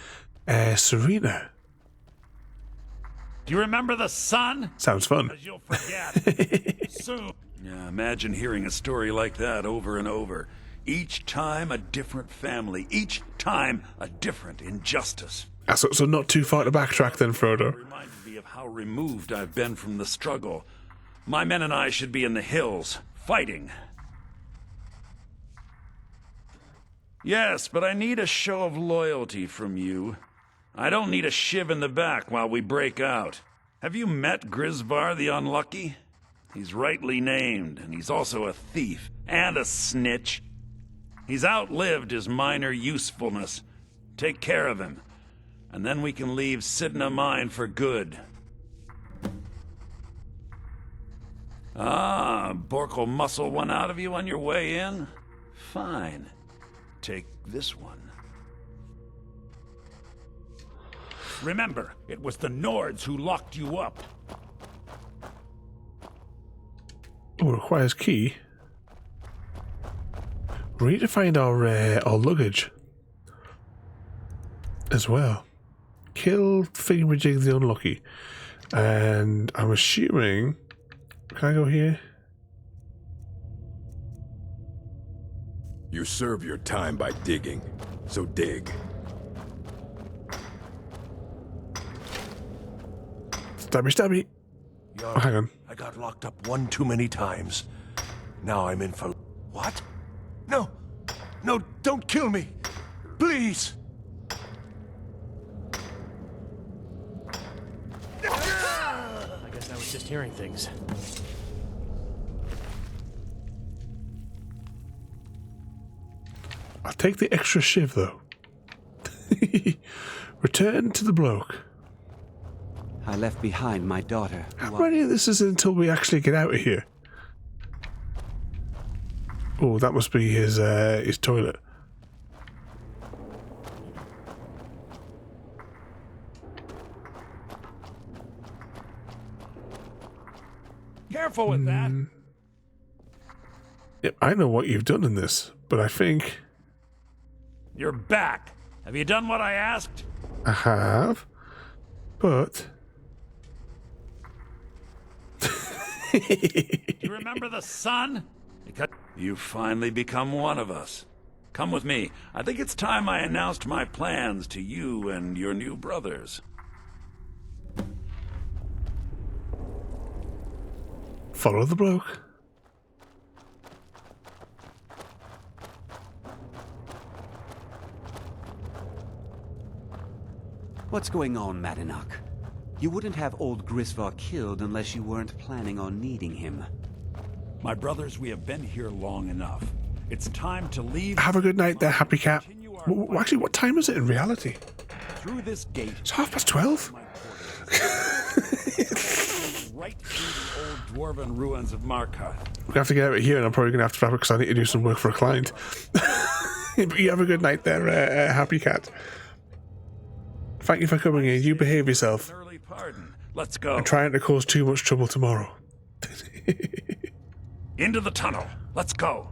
Serena? Do you remember the sun? Sounds fun. 'Cause you'll forget. Soon. Yeah, imagine hearing a story like that over and over. Each time a different family. Each time a different injustice. So not too far to backtrack then, Frodo. It reminded me of how removed I've been from the struggle. My men and I should be in the hills, fighting. Yes, but I need a show of loyalty from you. I don't need a shiv in the back while we break out. Have you met Grisvar the Unlucky? He's rightly named, and he's also a thief and a snitch. He's outlived his minor usefulness. Take care of him, and then we can leave Sidna Mine for good. Ah, Bork will muscle one out of you on your way in? Fine. Take this one. Remember, it was the Nords who locked you up. Oh, requires key. We need to find our luggage as well. Kill Thingamajig the Unlucky. And I'm assuming... Can I go here? You serve your time by digging, so dig. Stabby, stabby. Oh, hang on. I got locked up one too many times. Now I'm in for... What? No! No, don't kill me! Please! I guess I was just hearing things. I'll take the extra shiv, though. Return to the bloke. I left behind my daughter. How many of this is until we actually get out of here? Oh, that must be his toilet. Careful with that. Yep, I know what you've done in this, but I think... You're back. Have you done what I asked? I have, but... Do you remember the sun? Because you've finally become one of us. Come with me. I think it's time I announced my plans to you and your new brothers. Follow the bloke. What's going on, Madanach? You wouldn't have old Grisvar killed unless you weren't planning on needing him. My brothers, we have been here long enough. It's time to leave. Have a good night there, Happy Cat. Actually, what time is it in reality? Through this gate. It's 12:30. Right through the old dwarven ruins of Markarth. We're going to have to get out of here, and I'm probably going to have to wrap it because I need to do some work for a client. But you have a good night there, Happy Cat. Thank you for coming in. You behave yourself. Early pardon. Let's go. I'm trying to cause too much trouble tomorrow. Into the tunnel. Let's go.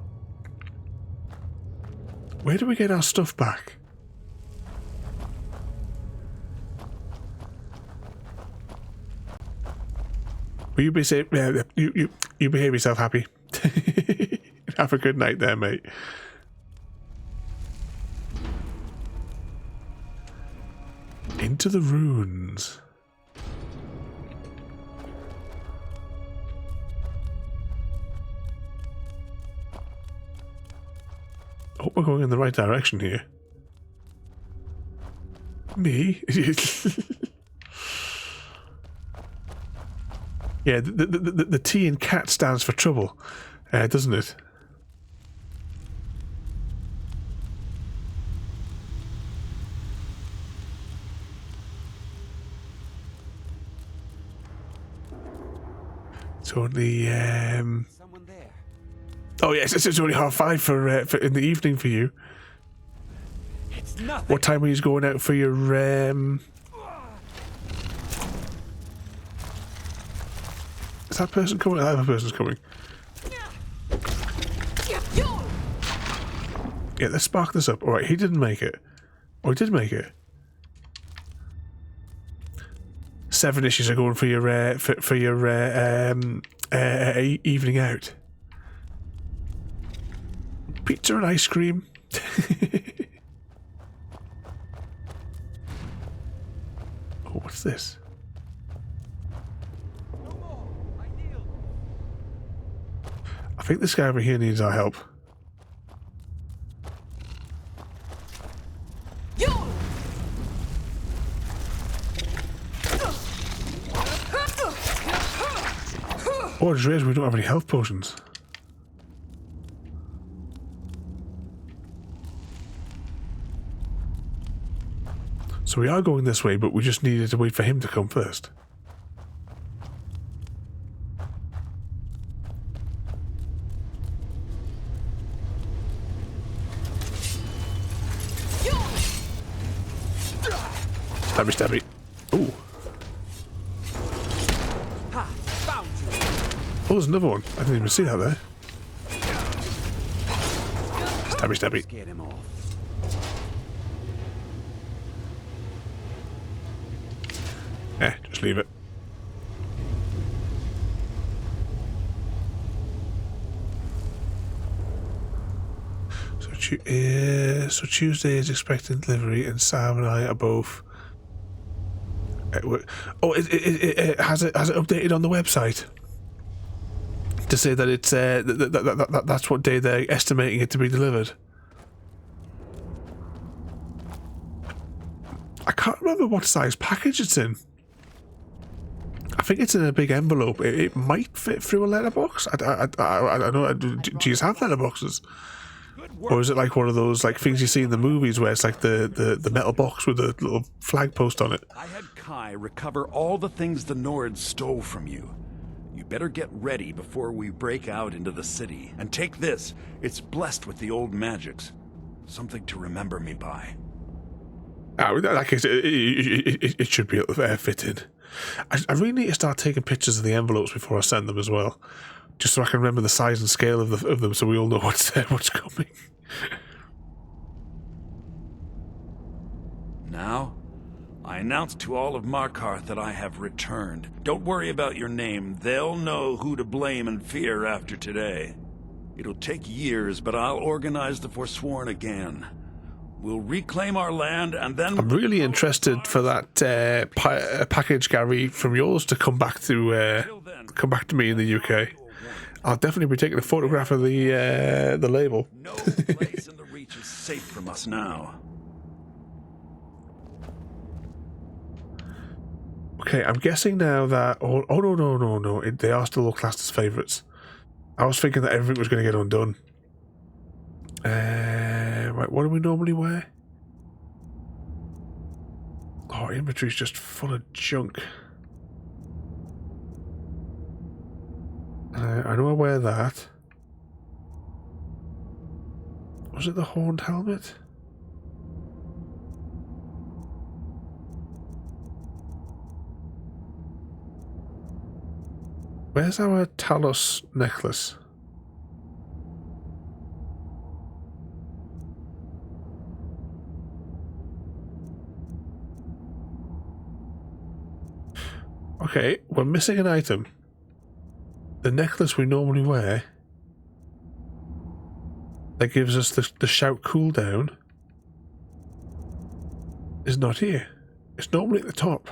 Where do we get our stuff back? Will you be safe? You behave yourself, Happy. Have a good night there, mate. Into the ruins. Hope we're going in the right direction here. Me? Yeah, the T in cat stands for trouble, doesn't it? It's only oh yes, it's only 5:30 for in the evening for you. It's nothing. What time are you going out for your Is that person coming? That other person's coming. Yeah, let's spark this up. Alright, he didn't make it. Oh, he did make it. 7 issues are going for your evening out. Pizza and ice cream. Oh, what's this? I think this guy over here needs our help. Oh, I just realized we don't have any health potions. So we are going this way, but we just needed to wait for him to come first. Stabby, stabby. Ooh. Oh, there's another one. I didn't even see that there. Stabby, stabby. Get him off. Just leave it. So Tuesday is expecting delivery, and Sam and I are both. Oh, has it updated on the website to say that it's that's what day they're estimating it to be delivered? I can't remember what size package it's in. I think it's in a big envelope. It might fit through a letterbox. I don't know. Do you have letterboxes? Or is it like one of those like things you see in the movies where it's like the metal box with a little flag post on it? I had Kai recover all the things the Nords stole from you. You better get ready before we break out into the city. And take this. It's blessed with the old magics. Something to remember me by. In that case, it should be able to fit in. I really need to start taking pictures of the envelopes before I send them as well, just so I can remember the size and scale of them, so we all know what's coming. Now, I announce to all of Markarth that I have returned. Don't worry about your name. They'll know who to blame and fear after today. It'll take years, but I'll organize the Forsworn again. We'll reclaim our land, and then... I'm really interested for that package, Gary, from yours to come back to me in the UK. I'll definitely be taking a photograph of the label. No place in the Reach is safe from us now. Okay, I'm guessing now that... Oh, no. They are still all classed as favourites. I was thinking that everything was going to get undone. Right, what do we normally wear? Oh, inventory's just full of junk. I know I wear that. Was it the horned helmet? Where's our Talos necklace? Okay, we're missing an item. The necklace we normally wear that gives us the shout cooldown is not here. It's normally at the top.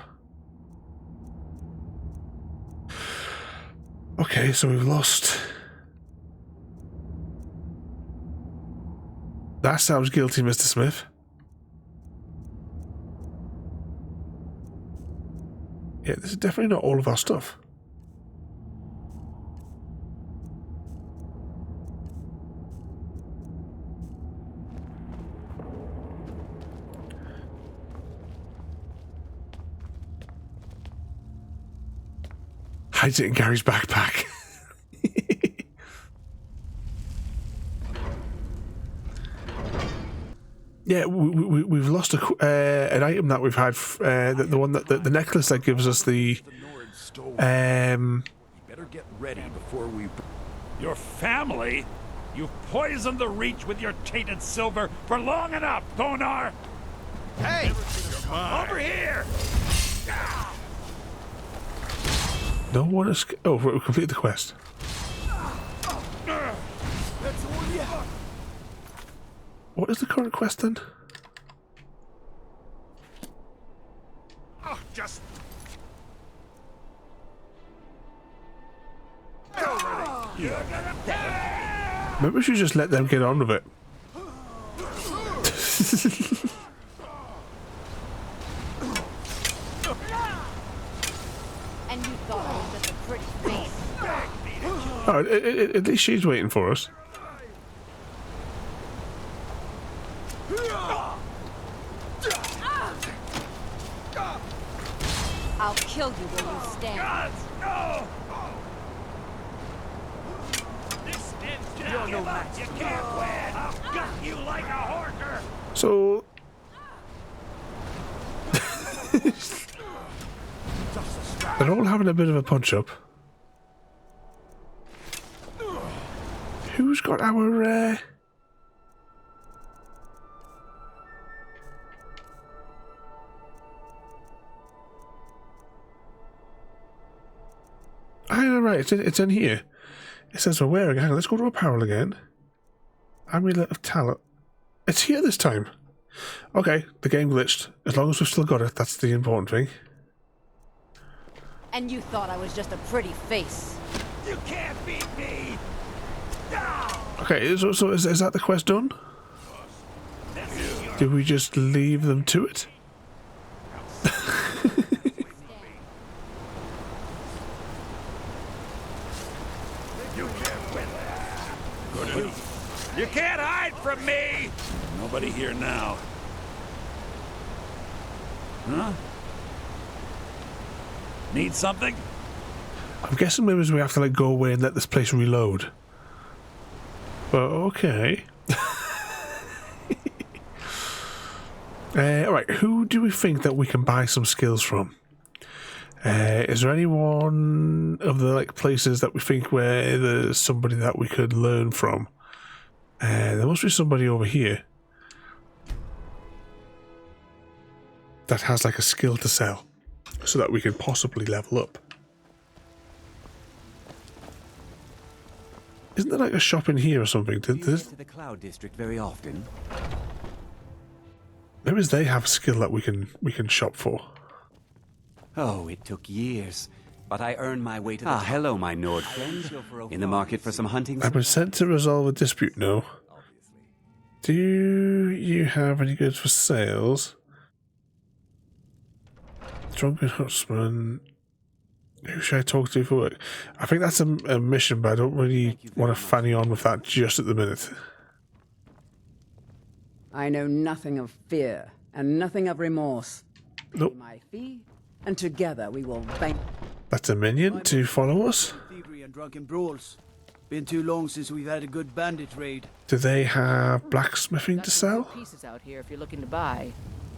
Okay, so we've lost. That sounds guilty, Mr. Smith. Yeah, this is definitely not all of our stuff. hides it in Gary's backpack. Yeah, we've lost an item that we've had. The one that the necklace that gives us the. Better get ready before we. Your family? You've poisoned the Reach with your tainted silver for long enough, Donar! Hey! Over here! No one is. Oh, we completed the quest. What is the current quest then? Oh, just. Maybe we should just let them get on with it. And you thought I was just a pretty face. Oh, at least she's waiting for us. I'll kill you where you stand. No! This ends. You're no match. You can't win. I'll gut you like a horker. So. They're all having a bit of a punch up. Who's got our. Oh, right, it's in here. It says we're wearing. Hang on, let's go to apparel again. Amulet of Talent. It's here this time. Okay, the game glitched. As long as we've still got it, that's the important thing. And you thought I was just a pretty face. You can't beat me. Okay, so is that the quest done? Did we just leave them to it? You can't hide from me! Nobody here now. Huh? Need something? I'm guessing maybe we have to like go away and let this place reload. But okay. Alright, who do we think that we can buy some skills from? Is there any one of the like places that we think where there's somebody that we could learn from? There must be somebody over here that has like a skill to sell, so that we can possibly level up. Isn't there like a shop in here or something? Do you get to the Cloud District very often? Maybe they have a skill that we can shop for. Oh, it took years, but I earned my way to the hello, my Nord friend. In the market for some hunting. I've been sent to resolve a dispute. No. Do you have any goods for sales? Drunken Huntsman. Who should I talk to for work? I think that's a mission, but I don't really want to fanny on with that just at the minute. I know nothing of fear and nothing of remorse. Nope. My fee, and together we will bank. That's a minion to follow us. Thievery and drunken brawls. Been too long since we've had a good bandit raid. Do they have blacksmithing to sell? Pieces out here if you're looking to buy.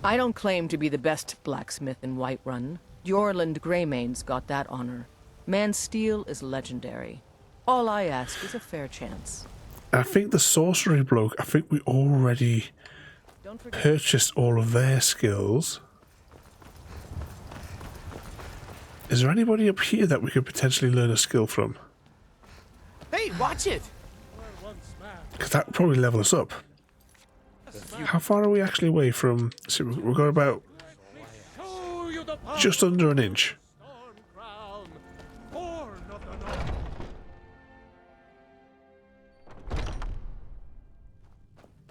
I don't claim to be the best blacksmith in Whiterun. Jorland Greymane's got that honor. Man's steel is legendary. All I ask is a fair chance. I think the sorcery bloke, I think we already purchased all of their skills. Is there anybody up here that we could potentially learn a skill from? Hey, watch it! Because that would probably level us up. How far are we actually away from... See, we've got about just under an inch.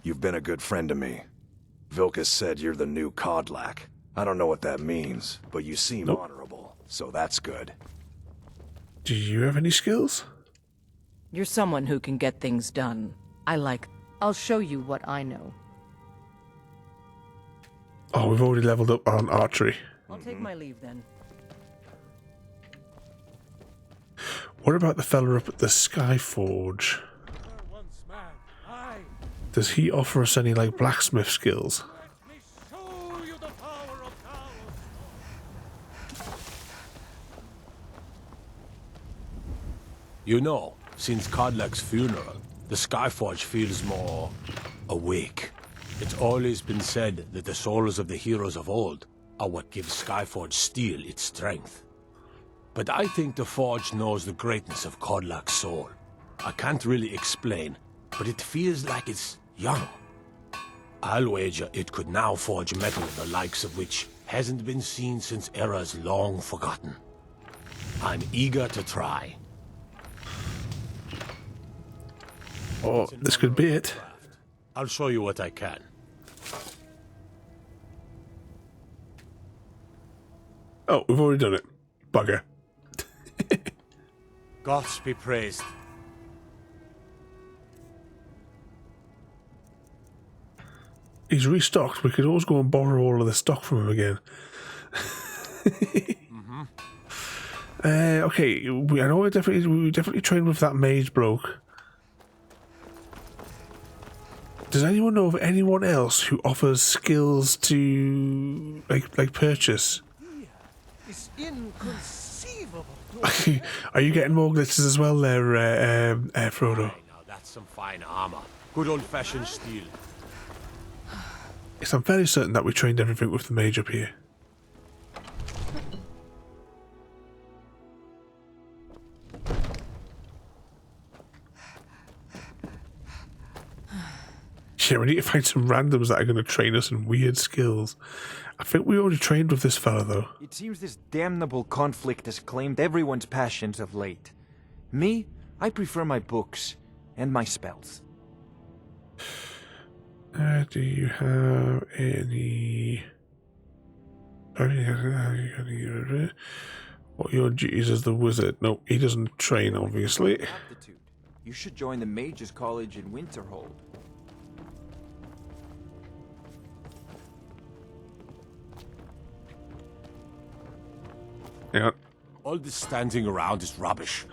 You've been a good friend to me. Vilkas said you're the new Kodlak. I don't know what that means, but you seem honorable, so that's good. Do you have any skills? You're someone who can get things done. I'll show you what I know. Oh, we've already leveled up on archery. I'll take my leave then. What about the fella up at the Skyforge? Does he offer us any, like, blacksmith skills? You know, since Kodlak's funeral, the Skyforge feels more awake. It's always been said that the souls of the heroes of old are what gives Skyforge steel its strength. But I think the Forge knows the greatness of Kodlak's soul. I can't really explain, but it feels like it's young. I'll wager it could now forge metal the likes of which hasn't been seen since eras long forgotten. I'm eager to try. Oh, this could be it. I'll show you what I can. Oh, we've already done it. Bugger. Gods be praised. He's restocked. We could always go and borrow all of the stock from him again. Okay, I know we definitely trained with that mage bloke. Does anyone know of anyone else who offers skills to like purchase? It's inconceivable. Are you getting more glitches as well there, Frodo? Now that's some fine armor. Good old-fashioned steel. Yes, I'm fairly certain that we trained everything with the mage up here. Yeah, we need to find some randoms that are going to train us in weird skills. I think we already trained with this fella, though. It seems this damnable conflict has claimed everyone's passions of late. Me, I prefer my books and my spells. Do you have any... What are your duties as the wizard? No, he doesn't train, obviously. Aptitude. You should join the Mages College in Winterhold. Yeah. All this standing around is rubbish.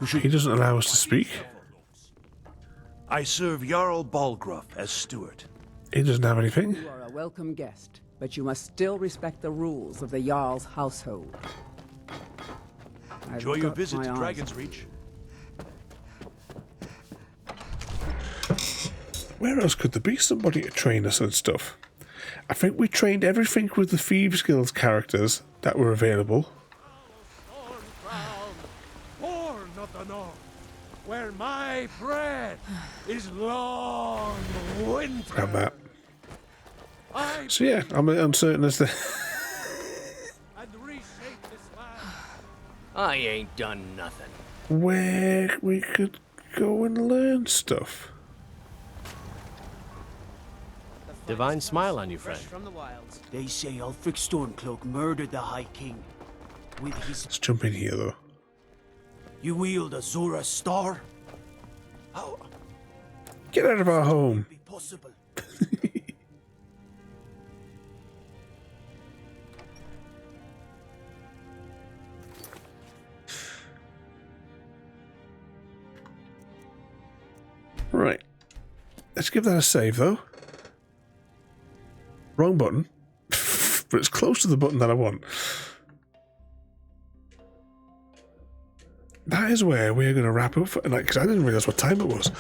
He doesn't allow us to speak. I serve Jarl Balgruff as steward. He doesn't have anything. You are a welcome guest, but you must still respect the rules of the Jarl's household. Enjoy your visit to Dragon's Reach. Where else could there be somebody to train us and stuff? I think we trained everything with the Thieves Guild characters that were available. Born of the North, where my bread is long winter. Grab that. So yeah, I'm uncertain as to... I ain't done nothing. where we could go and learn stuff. Divine smile on you, friend. They say Ulfric Stormcloak murdered the High King. With his... Let's jump in here, though. You wield a Zora star? How... Get out of our home. Be possible. Right. Let's give that a save, though. Wrong button. But it's close to the button that I want. That is where we're going to wrap up for tonight, because I didn't realise what time it was.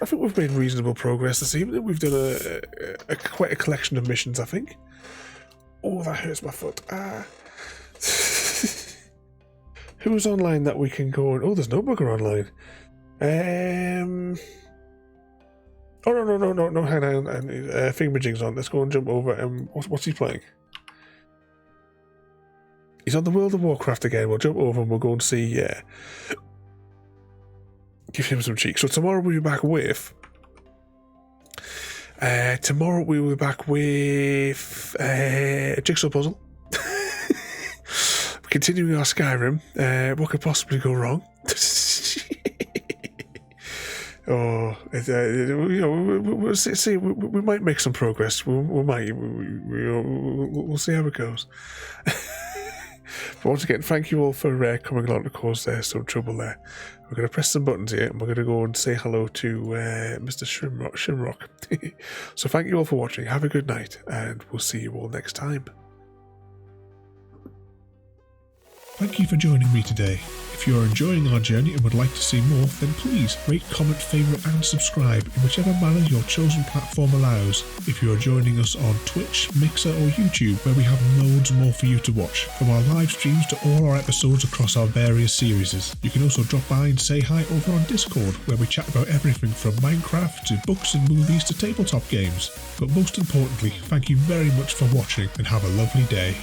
I think we've made reasonable progress this evening. We've done quite a collection of missions, I think. Oh, that hurts my foot. Ah. Who's online that we can go and... Oh, there's no bugger online. Oh, no, hang on. Thingamajig's on. Let's go and jump over. What's he playing? He's on the World of Warcraft again. We'll jump over and we'll go and see... give him some cheek. So tomorrow we'll be back with... tomorrow we will be back with a jigsaw puzzle. Continuing our Skyrim. What could possibly go wrong? We'll see. We might make some progress. We might. We'll see how it goes. But once again, thank you all for coming along to cause some trouble there. We're going to press some buttons here, and we're going to go and say hello to Mr. Shimrock. So thank you all for watching. Have a good night, and we'll see you all next time. Thank you for joining me today. If you are enjoying our journey and would like to see more, then please rate, comment, favourite and subscribe in whichever manner your chosen platform allows. If you are joining us on Twitch, Mixer or YouTube, where we have loads more for you to watch, from our live streams to all our episodes across our various series. You can also drop by and say hi over on Discord, where we chat about everything from Minecraft to books and movies to tabletop games. But most importantly, thank you very much for watching and have a lovely day.